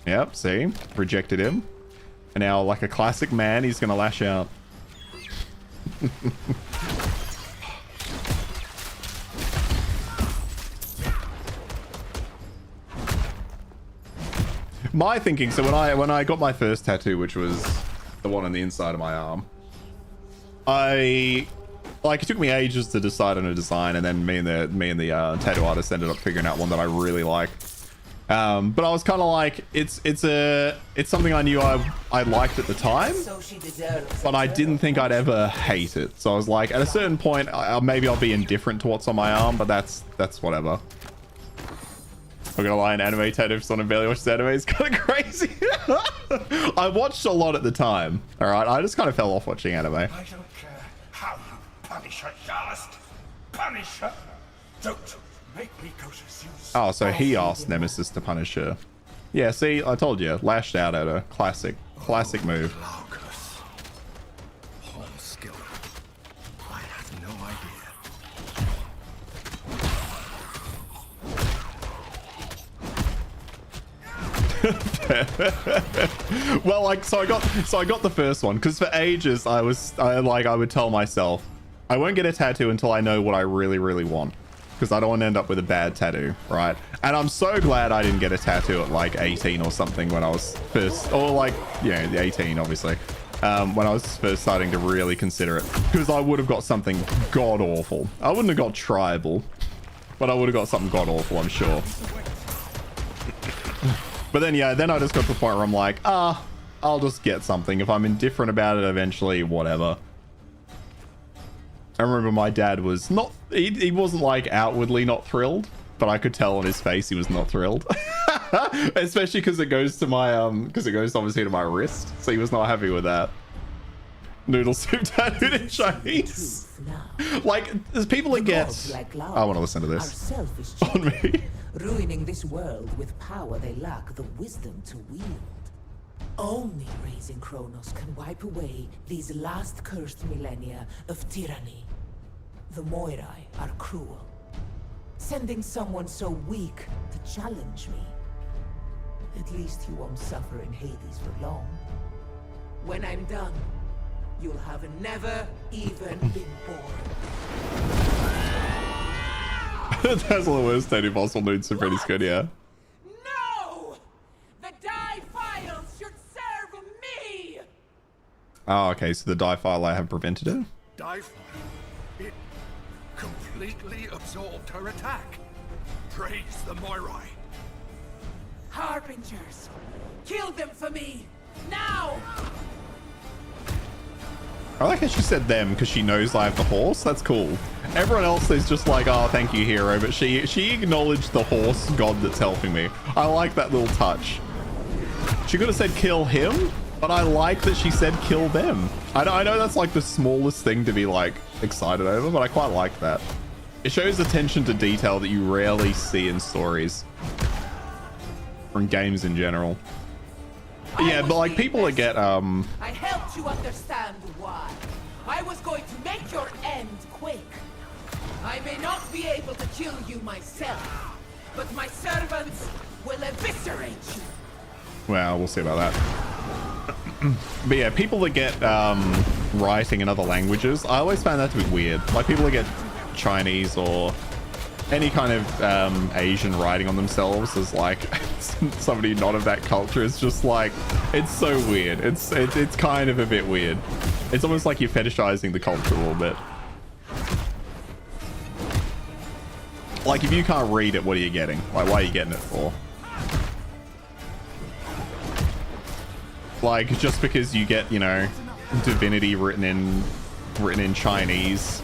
Yep, see? Rejected him. And now, like a classic man, he's gonna lash out. My thinking, so when I got my first tattoo, which was the one on the inside of my arm, it took me ages to decide on a design, and then me and the tattoo artist ended up figuring out one that I really liked. But I was kind of like, it's something I knew I liked at the time, but I didn't think I'd ever hate it. So I was like, at a certain point, maybe I'll be indifferent to what's on my arm, but that's whatever. I'm gonna lie, an anime tattoo for someone who barely watches anime is kind of crazy. I watched a lot at the time. All right, I just kind of fell off watching anime. I don't care how you punish her, just punish her. Don't make me go to Zeus. Oh, so he asked Nemesis to punish her. Yeah, see, I told you, lashed out at her. Classic move. Glaucus. Home skill. I had no idea. Well, like, so I got the first one because for ages I would tell myself I won't get a tattoo until I know what I really want, because I don't want to end up with a bad tattoo, right? And I'm so glad I didn't get a tattoo at like 18 or something when I was first, or like, yeah, 18 obviously, when I was first starting to really consider it, because I would have got something god awful. I wouldn't have got tribal, but I would have got something god awful, I'm sure. But then, yeah, then I just got to the point where I'm like, I'll just get something. If I'm indifferent about it eventually, whatever. I remember my dad was not, he wasn't like outwardly not thrilled, but I could tell on his face he was not thrilled. Especially because it goes to my, because it goes obviously to my wrist. So he was not happy with that. Noodle soup tattooed in Chinese. Like, there's people that get, I want to listen to this on me. Ruining this world with power they lack the wisdom to wield. Only raising Kronos can wipe away these last cursed millennia of tyranny. The Moirai are cruel. Sending someone so weak to challenge me. At least you won't suffer in Hades for long. When I'm done, you'll have never even been born. That's the worst tattoo possible. Nudes are pretty good, yeah. No! The die files should serve me! Oh, okay, so the die file I have prevented it? Die file? It completely absorbed her attack. Praise the Moirai. Harbingers! Kill them for me! Now! I like how she said them because she knows I have the horse. That's cool. Everyone else is just like, oh, thank you, hero. But she acknowledged the horse god that's helping me. I like that little touch. She could have said kill him, but I like that she said kill them. I know that's like the smallest thing to be like excited over, but I quite like that. It shows attention to detail that you rarely see in stories. Or in games in general. Yeah, but like people that get I helped you understand why. I was going to make your end quick. I may not be able to kill you myself, but my servants will eviscerate you. Well, we'll see about that. But yeah, people that get writing in other languages, I always find that to be weird. Like people that get Chinese or any kind of Asian writing on themselves as like somebody not of that culture is just like, it's so weird. It's kind of a bit weird. It's almost like you're fetishizing the culture a little bit. Like if you can't read it, what are you getting? Like why are you getting it for? Like just because you get, you know, divinity written in Chinese,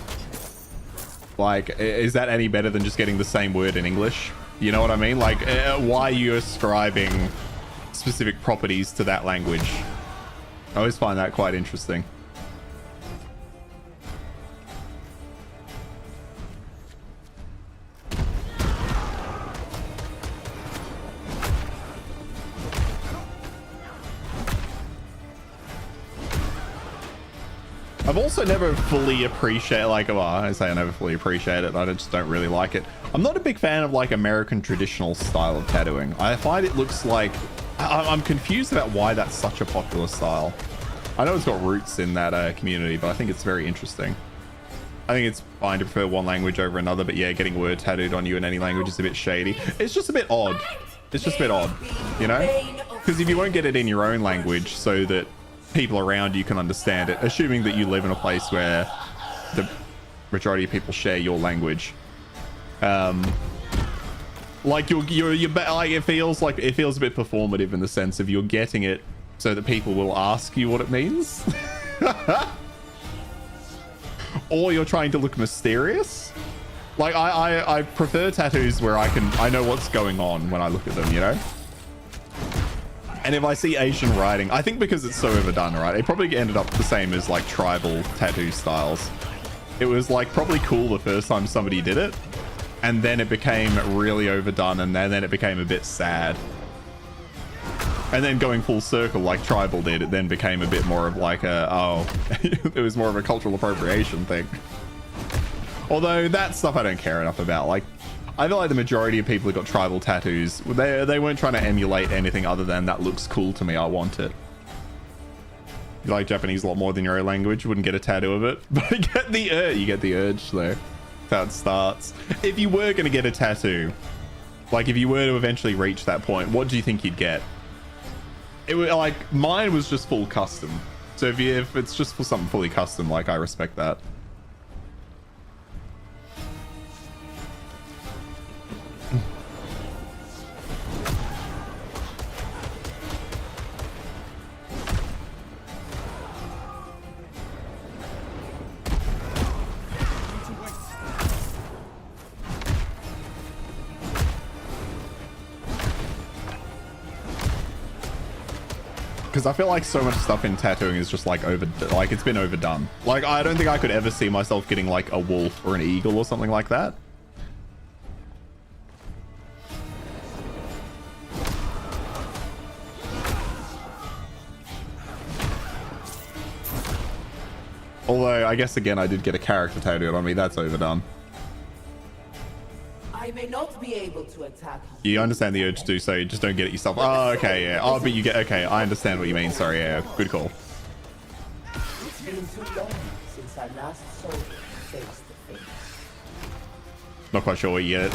like is that any better than just getting the same word in English? You know what I mean? Like why are you ascribing specific properties to that language? I always find that quite interesting. I've also never fully appreciated, like, well, I say I never fully appreciate it. I just don't really like it. I'm not a big fan of like American traditional style of tattooing. I find it looks like, I'm confused about why that's such a popular style. I know it's got roots in that community, but I think it's very interesting. I think it's fine to prefer one language over another, but yeah, getting word tattooed on you in any language is a bit shady. It's just a bit odd. It's just a bit odd, you know? Because if you won't get it in your own language so that people around you can understand it, assuming that you live in a place where the majority of people share your language, like like it feels a bit performative in the sense of you're getting it so that people will ask you what it means. Or you're trying to look mysterious, Like I prefer tattoos where I know what's going on when I look at them, you know? And if I see Asian writing, I think because it's so overdone, right? It probably ended up the same as like tribal tattoo styles. It was like probably cool the first time somebody did it, and then it became really overdone, and then it became a bit sad. And then going full circle like tribal did, it then became a bit more of like it was more of a cultural appropriation thing. Although that stuff I don't care enough about. Like, I feel like the majority of people who got tribal tattoos, they weren't trying to emulate anything other than that looks cool to me, I want it. You like Japanese a lot more than your own language, you wouldn't get a tattoo of it. But you get the urge though. That's how it starts. If you were going to get a tattoo, like if you were to eventually reach that point, what do you think you'd get? It would, like, mine was just full custom. So if it's just for something fully custom, like, I respect that. Because I feel like so much stuff in tattooing is just like it's been overdone. Like, I don't think I could ever see myself getting like a wolf or an eagle or something like that. Although, I guess again, I did get a character tattooed on me. That's overdone. I may not be able to attack you. You understand the urge to do so, you just don't get it yourself. Oh, okay, yeah. Oh, but you get... Okay, I understand what you mean. Sorry, yeah. Good call. It's been too long since I last saw you face to face. Not quite sure what you get.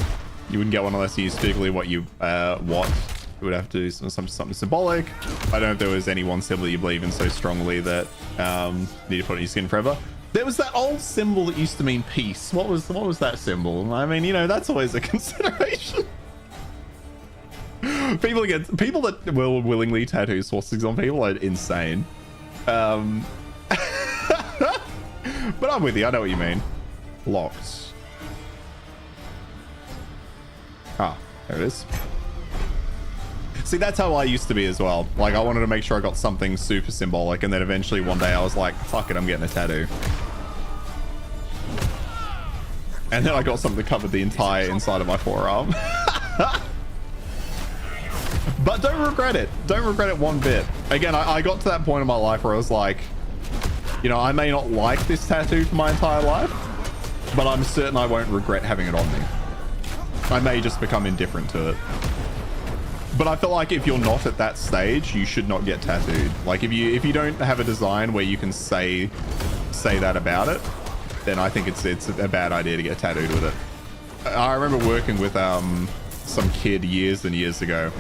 You wouldn't get one unless you used particularly what you want. You would have to do something symbolic. I don't know if there was any one symbol that you believe in so strongly that you need to put it on your skin forever. There was that old symbol that used to mean peace. What was that symbol? I mean, you know, that's always a consideration. People that will willingly tattoo swastikas on people are insane. But I'm with you. I know what you mean. Locked. Ah, there it is. See, that's how I used to be as well. Like, I wanted to make sure I got something super symbolic, and then eventually one day I was like, fuck it, I'm getting a tattoo. And then I got something that covered the entire inside of my forearm. But don't regret it. Don't regret it one bit. Again, I got to that point in my life where I was like, you know, I may not like this tattoo for my entire life, but I'm certain I won't regret having it on me. I may just become indifferent to it. But I feel like if you're not at that stage, you should not get tattooed. Like, if you don't have a design where you can say that about it, then I think it's a bad idea to get tattooed with it. I remember working with some kid years and years ago.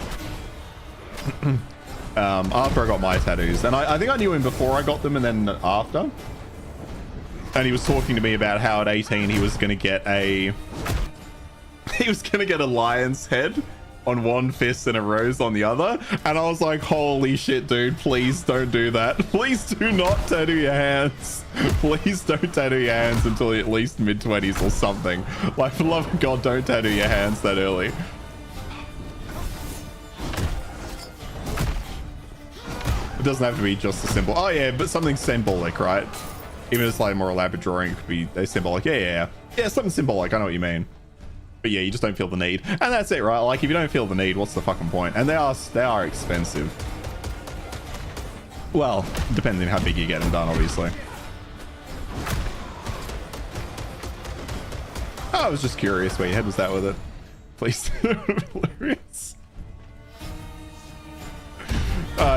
After I got my tattoos, and I think I knew him before I got them and then after. And he was talking to me about how at 18 he was gonna get a lion's head on one fist and a rose on the other, and I was like, holy shit, dude, please don't do that. Please do not tattoo your hands. Please don't tattoo your hands until at least mid-20s or something. Like, for the love of God, don't tattoo your hands that early. It doesn't have to be just a symbol. Oh yeah, but something symbolic, right? Even if it's like a more elaborate drawing, it could be a symbolic. Yeah, something symbolic. I know what you mean. But yeah, you just don't feel the need, and that's it, right? Like, if you don't feel the need, what's the fucking point? And they are expensive. Well, depending on how big you get them done, obviously. I was just curious where your head was at with it. Please. Hilarious.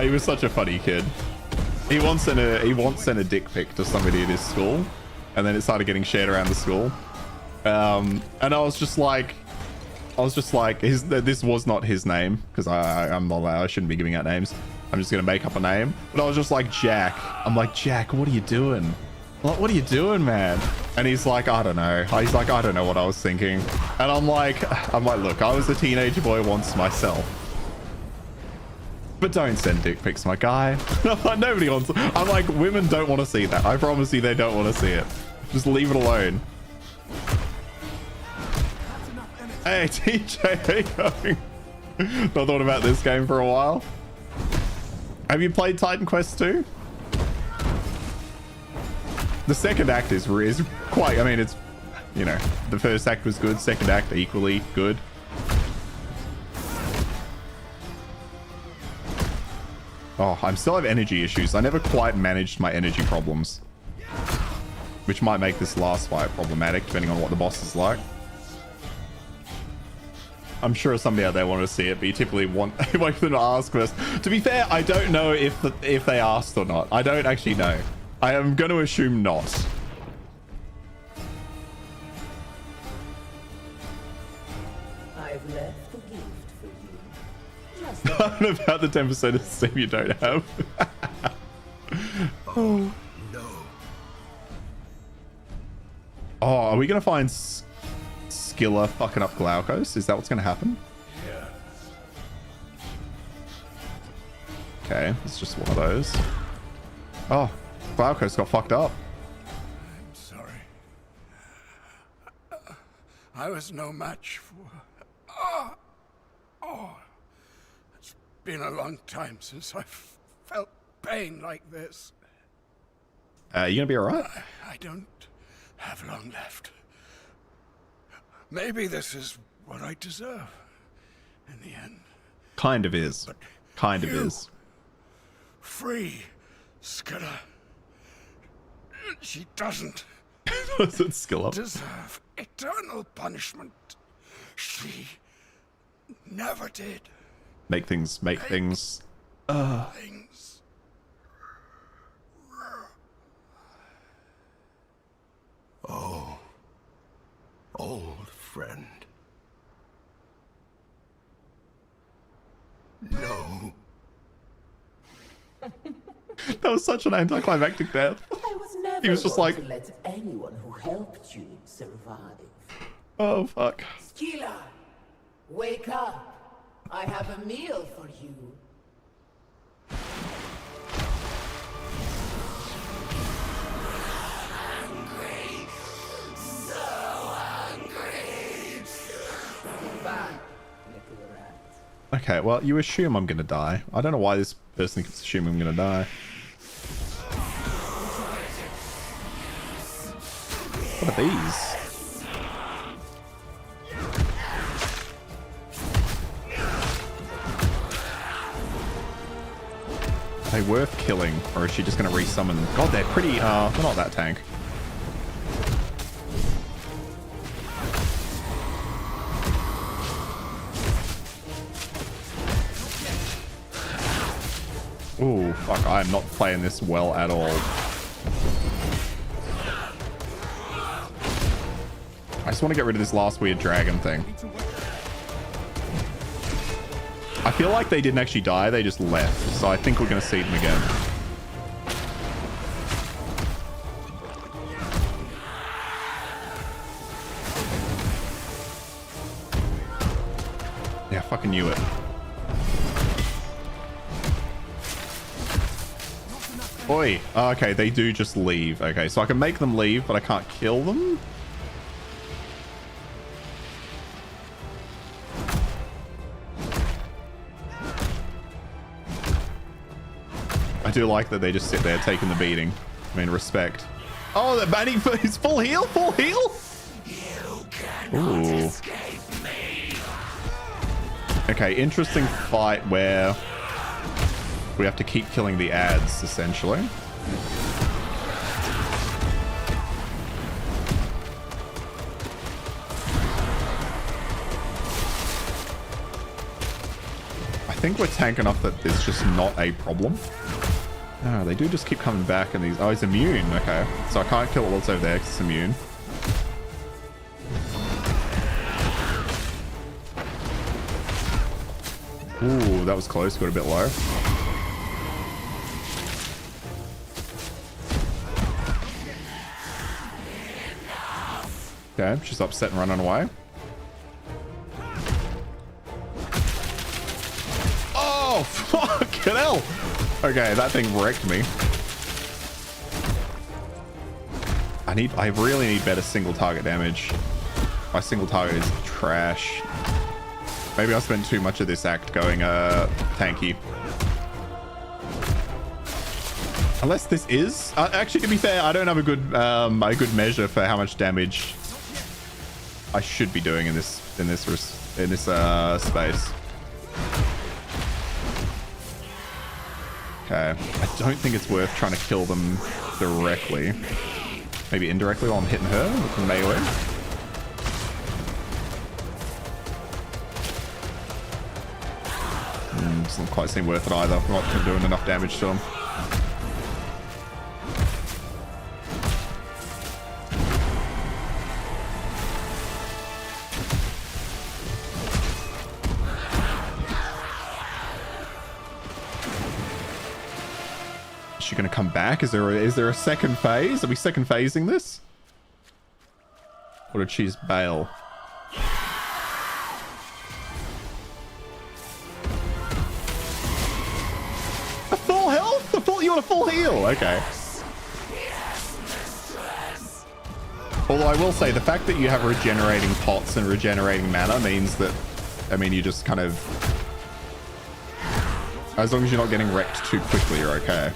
He was such a funny kid. He once sent a dick pic to somebody at his school, and then it started getting shared around the school. And I was just like, this was not his name, because I'm not allowed, I shouldn't be giving out names. I'm just gonna make up a name. But I was just like, Jack. I'm like, Jack, what are you doing? Like, what are you doing, man? And he's like, I don't know. He's like, I don't know what I was thinking. And I'm like, look, I was a teenage boy once myself. But don't send dick pics, my guy. Nobody wants. I'm like, women don't want to see that. I promise you, they don't want to see it. Just leave it alone. Hey, TJ, how you going? Not thought about this game for a while. Have you played Titan Quest 2? The second act is quite, I mean, it's, you know, the first act was good, second act equally good. Oh, I still have energy issues. I never quite managed my energy problems, which might make this last fight problematic, depending on what the boss is like. I'm sure somebody out there wanted to see it, but you typically wait for them to ask first. To be fair, I don't know if they asked or not. I don't actually know. I am going to assume not. I've left a gift for you. Just Not about the 10% of Steam you don't have. Oh no. Oh, are we going to find Skilla fucking up Glaukos? Is that what's going to happen? Yeah. Okay, it's just one of those. Oh, Glaukos got fucked up. I'm sorry. I was no match for... It's been a long time since I've felt pain like this. You gonna be alright? I don't have long left. Maybe this is what I deserve in the end. Kind of is. Kind of is. Free Skilla. She doesn't Was it Skill up? deserve eternal punishment. She never did. Make things. Things. Oh, old friend. No. That was such an anticlimactic death. I was never He was just going like- to let anyone who helped you survive. Oh, fuck. Skilla, wake up. I have a meal for you. Back, little rat. Okay, well, you assume I'm gonna die. I don't know why this person keeps assuming I'm gonna die. What are these? Are they worth killing, or is she just gonna resummon them? God, they're pretty, they're not that tank. Ooh, fuck, I am not playing this well at all. I just want to get rid of this last weird dragon thing. I feel like they didn't actually die, they just left. So I think we're going to see them again. Yeah, fucking knew it. Oi. Oh, okay, they do just leave. Okay, so I can make them leave, but I can't kill them? I do like that they just sit there taking the beating. I mean, respect. Oh, they're banning for his full heal? Full heal? Ooh. Okay, interesting fight where we have to keep killing the ads, essentially. I think we're tank enough that it's just not a problem. Oh, they do just keep coming back and these... Oh, he's immune. Okay. So I can't kill what's over there because it's immune. Ooh, that was close. Got a bit low. Okay, she's upset and running away. Oh, fucking hell. Okay, that thing wrecked me. I really need better single target damage. My single target is trash. Maybe I spent too much of this act going tanky. Unless this is actually, to be fair, I don't have a good measure for how much damage I should be doing in this space. Okay, I don't think it's worth trying to kill them directly. Maybe indirectly while I'm hitting her with the melee. Doesn't quite seem worth it either. I'm not doing enough damage to him. Is she going to come back? Is there a second phase? Are we second phasing this? Or did she just bail? A full health? You want a full heal? Okay. Although I will say the fact that you have regenerating pots and regenerating mana means that, I mean, you just kind of, as long as you're not getting wrecked too quickly, you're okay.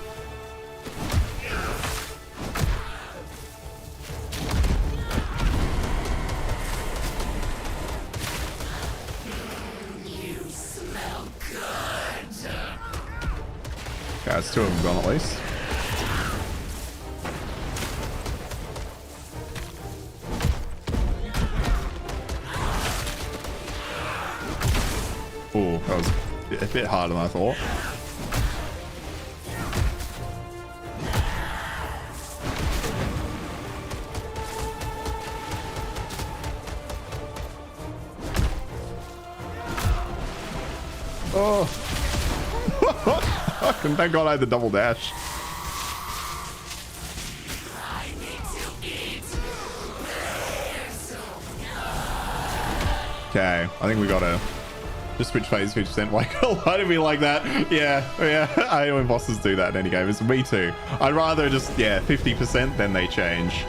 Okay, there's two of them gone at least. Oh, that was a bit harder than I thought. Oh. Thank God I had the double dash. Okay, I think we gotta just switch phase 50%. Like, why did we like that? Yeah. I know when bosses do that in any game. It's me too. I'd rather just, 50% then they change.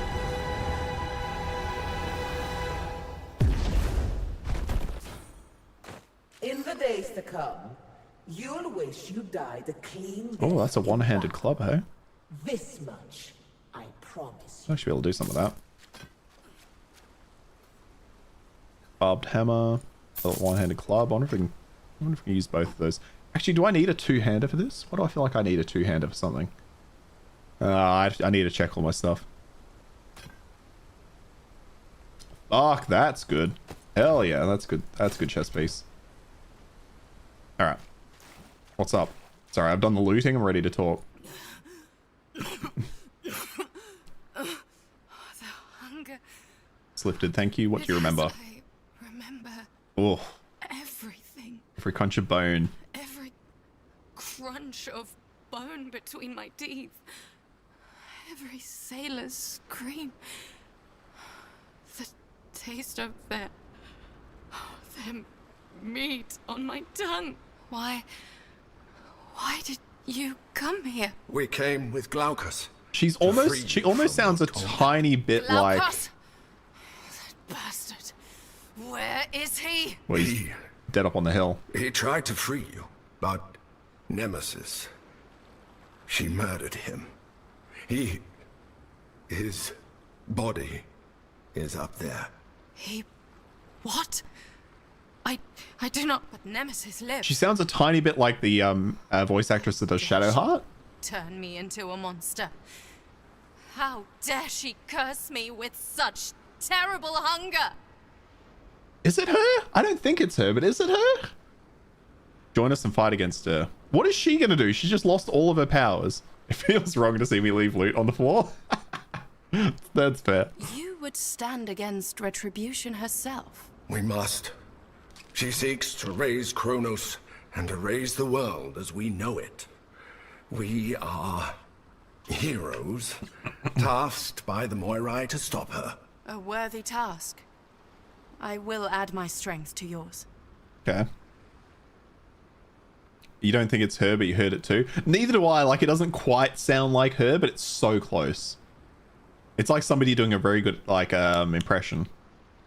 In the days to come, you'll wish you died a clean. Oh, that's a one-handed club, hey? This much, I promise. I should be able to do some of that. Barbed hammer, one-handed club. I wonder if we can use both of those. Actually, do I need a two-hander for this? Why do I feel like I need a two-hander for something? I need to check all my stuff. Fuck, that's good. Hell yeah, that's good. That's a good chest piece. All right. What's up? Sorry, I've done the looting. I'm ready to talk. The hunger. It's lifted. Thank you. What do you remember? I remember Oh, everything. every crunch of bone. Every crunch of bone between my teeth. Every sailor's scream. The taste of their meat on my tongue. Why did you come here? We came with Glaucus. She almost sounds a tiny bit like. Glaucus! That bastard. Where is he? Well, he's dead up on the hill. He tried to free you, but Nemesis, she murdered him. His body is up there. What? I do not, but Nemesis lives. She sounds a tiny bit like the voice actress that does Shadowheart. Turn me into a monster. How dare she curse me with such terrible hunger? Is it her? I don't think it's her, but is it her? Join us and fight against her. What is she gonna do? She's just lost all of her powers. It feels wrong to see me leave loot on the floor. That's fair. You would stand against Retribution herself. We must. She seeks to raise Kronos and erase the world as we know it. We are heroes, tasked by the Moirai to stop her. A worthy task. I will add my strength to yours. Okay. You don't think it's her, but you heard it too? Neither do I. Like, it doesn't quite sound like her, but it's so close. It's like somebody doing a very good, like, impression.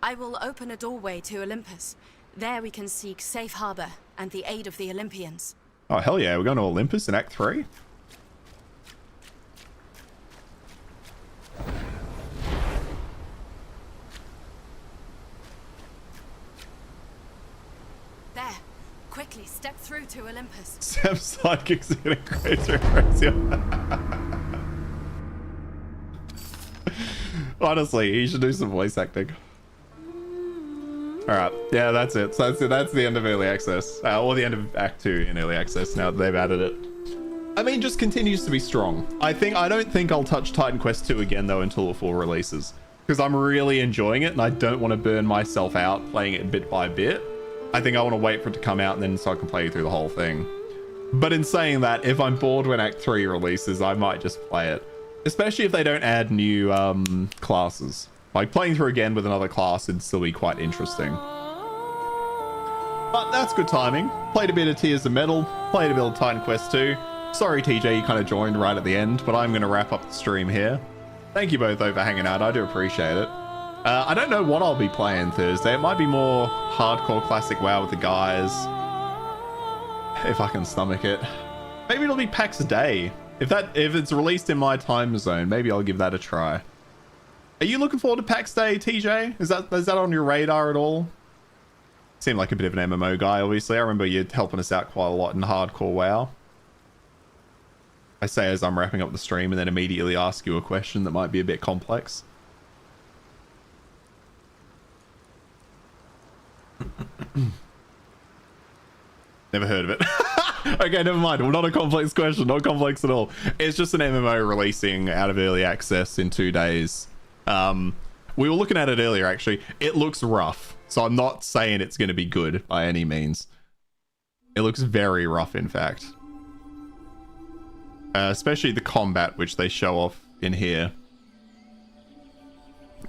I will open a doorway to Olympus. There we can seek safe harbor and the aid of the Olympians. Oh, hell yeah. We're going to Olympus in Act 3? There. Quickly step through to Olympus. Sam's sidekicks are getting crazier and crazier. Honestly, he should do some voice acting. Alright, yeah, that's it. So that's the end of Early Access. Or the end of Act 2 in Early Access, now that they've added it. I mean, just continues to be strong. I don't think I'll touch Titan Quest 2 again, though, until it full releases. Because I'm really enjoying it, and I don't want to burn myself out playing it bit by bit. I think I want to wait for it to come out, and then so I can play through the whole thing. But in saying that, if I'm bored when Act 3 releases, I might just play it. Especially if they don't add new classes. Like, playing through again with another class would still be quite interesting. But that's good timing. Played a bit of Tears of Metal, played a bit of Titan Quest 2. Sorry, TJ, you kind of joined right at the end, but I'm going to wrap up the stream here. Thank you both, though, for hanging out. I do appreciate it. I don't know what I'll be playing Thursday. It might be more hardcore classic WoW with the guys. If I can stomach it. Maybe it'll be PAX Day. If it's released in my time zone, maybe I'll give that a try. Are you looking forward to PAX Day, TJ? Is that on your radar at all? Seemed like a bit of an MMO guy, obviously. I remember you helping us out quite a lot in hardcore WoW. I say as I'm wrapping up the stream and then immediately ask you a question that might be a bit complex. Never heard of it. Okay, never mind. Well, not a complex question. Not complex at all. It's just an MMO releasing out of early access in 2 days. We were looking at it earlier, actually. It looks rough. So I'm not saying it's going to be good by any means. It looks very rough, in fact. Especially the combat, which they show off in here.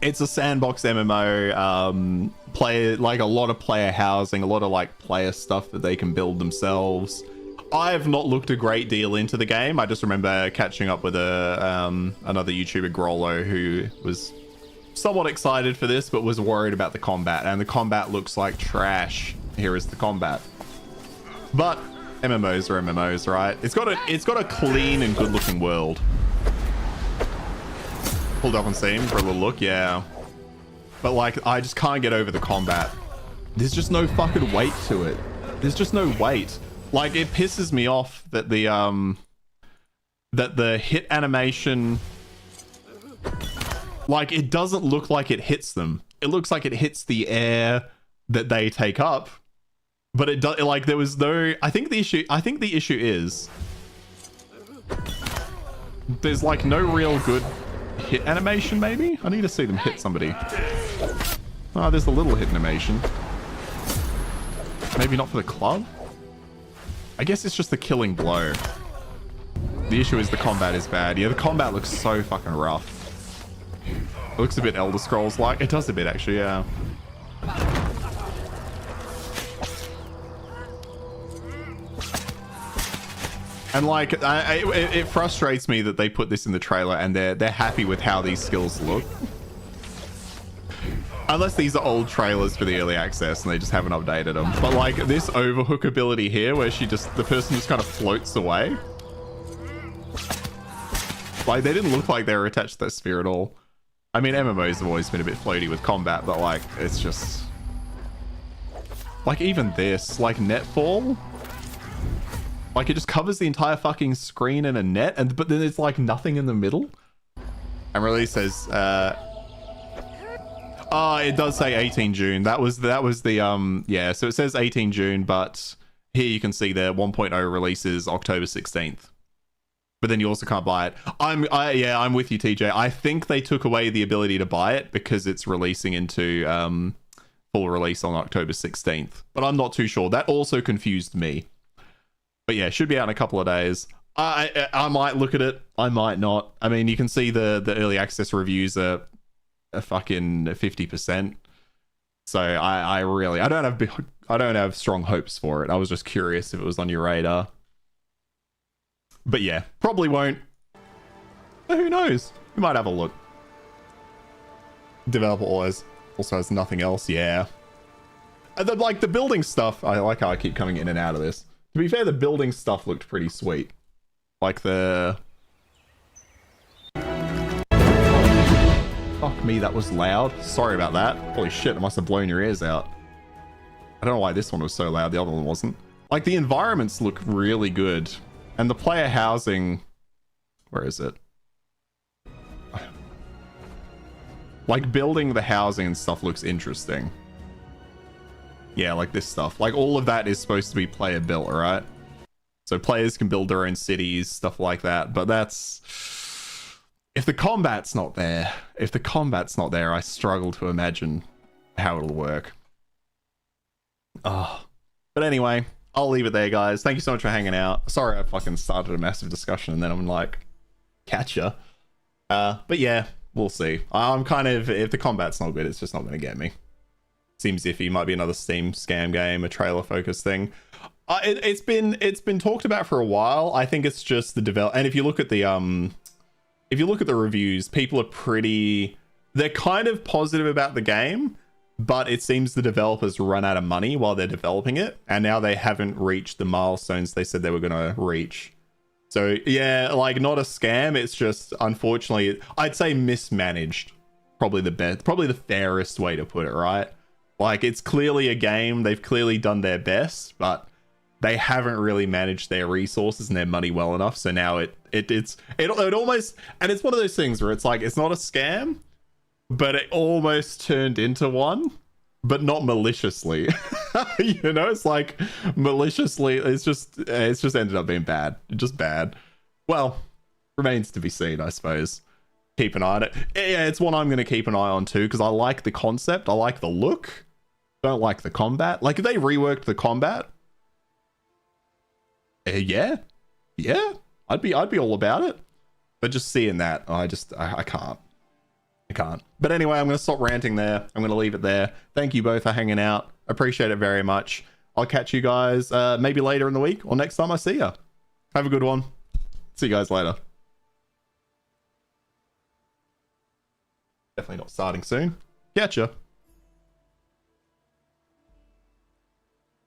It's a sandbox MMO, like a lot of player housing, a lot of like player stuff that they can build themselves. I've not looked a great deal into the game. I just remember catching up with another YouTuber, Grollo, who was somewhat excited for this, but was worried about the combat, and the combat looks like trash. Here is the combat. But MMOs are MMOs, right? It's got a clean and good looking world. Pulled up on Steam for a little look, yeah. But like, I just can't get over the combat. There's just no fucking weight to it. There's just no weight. Like, it pisses me off that the hit animation, like, it doesn't look like it hits them. It looks like it hits the air that they take up. But it does, like, there was no, I think the issue is there's like no real good hit animation, maybe? I need to see them hit somebody. Oh, there's a little hit animation. Maybe not for the club? I guess it's just the killing blow. The issue is the combat is bad. Yeah, the combat looks so fucking rough. It looks a bit Elder Scrolls-like. It does a bit, actually, yeah. And like, it frustrates me that they put this in the trailer and they're happy with how these skills look. Unless these are old trailers for the early access and they just haven't updated them. But like this overhook ability here where the person just kind of floats away. Like, they didn't look like they were attached to that sphere at all. I mean, MMOs have always been a bit floaty with combat, but like, it's just... Like even this, like Netfall... Like, it just covers the entire fucking screen in a net, but then there's like nothing in the middle. And release says, oh, it does say 18 June. That was the, yeah, so it says 18 June, but here you can see the 1.0 releases October 16th. But then you also can't buy it. Yeah, I'm with you, TJ. I think they took away the ability to buy it because it's releasing into full release on October 16th. But I'm not too sure. That also confused me. But yeah, should be out in a couple of days. I might look at it. I might not. I mean, you can see the early access reviews are a fucking 50%. So I don't have strong hopes for it. I was just curious if it was on your radar. But yeah, probably won't. But who knows? We might have a look. Developer always Also has nothing else. Yeah. And then, like, the building stuff, I like how I keep coming in and out of this. To be fair, the building stuff looked pretty sweet. Like the... Fuck me, that was loud. Sorry about that. Holy shit, it must have blown your ears out. I don't know why this one was so loud, the other one wasn't. Like, the environments look really good. And the player housing... Where is it? Like, building the housing and stuff looks interesting. Yeah, like this stuff. Like, all of that is supposed to be player built, right? So players can build their own cities, stuff like that. But that's... If the combat's not there, I struggle to imagine how it'll work. Oh. But anyway, I'll leave it there, guys. Thank you so much for hanging out. Sorry I fucking started a massive discussion and then I'm like, catch ya. But yeah, we'll see. I'm kind of... If the combat's not good, it's just not going to get me. Seems iffy. Might be another Steam scam game, a trailer focused thing. It's been talked about for a while. I think it's just the develop. And if you look at the reviews, people are they're kind of positive about the game, but it seems the developers run out of money while they're developing it, and now they haven't reached the milestones they said they were going to reach. So yeah, like, not a scam. It's just, unfortunately, I'd say mismanaged. Probably the fairest way to put it, right? Like, it's clearly a game. They've clearly done their best, but they haven't really managed their resources and their money well enough. So now it almost, and it's one of those things where it's like, it's not a scam, but it almost turned into one, but not maliciously. You know, it's like maliciously, it's just ended up being bad. Just bad. Well, remains to be seen, I suppose. Keep an eye on it. Yeah, it's one I'm going to keep an eye on too, because I like the concept. I like the look. Don't like the combat. Like, if they reworked the combat, yeah, I'd be all about it. But just seeing that, I can't. But anyway, I'm going to stop ranting there. I'm going to leave it there. Thank you both for hanging out. Appreciate it very much. I'll catch you guys maybe later in the week or next time I see ya. Have a good one. See you guys later. Definitely not starting soon. Catch ya.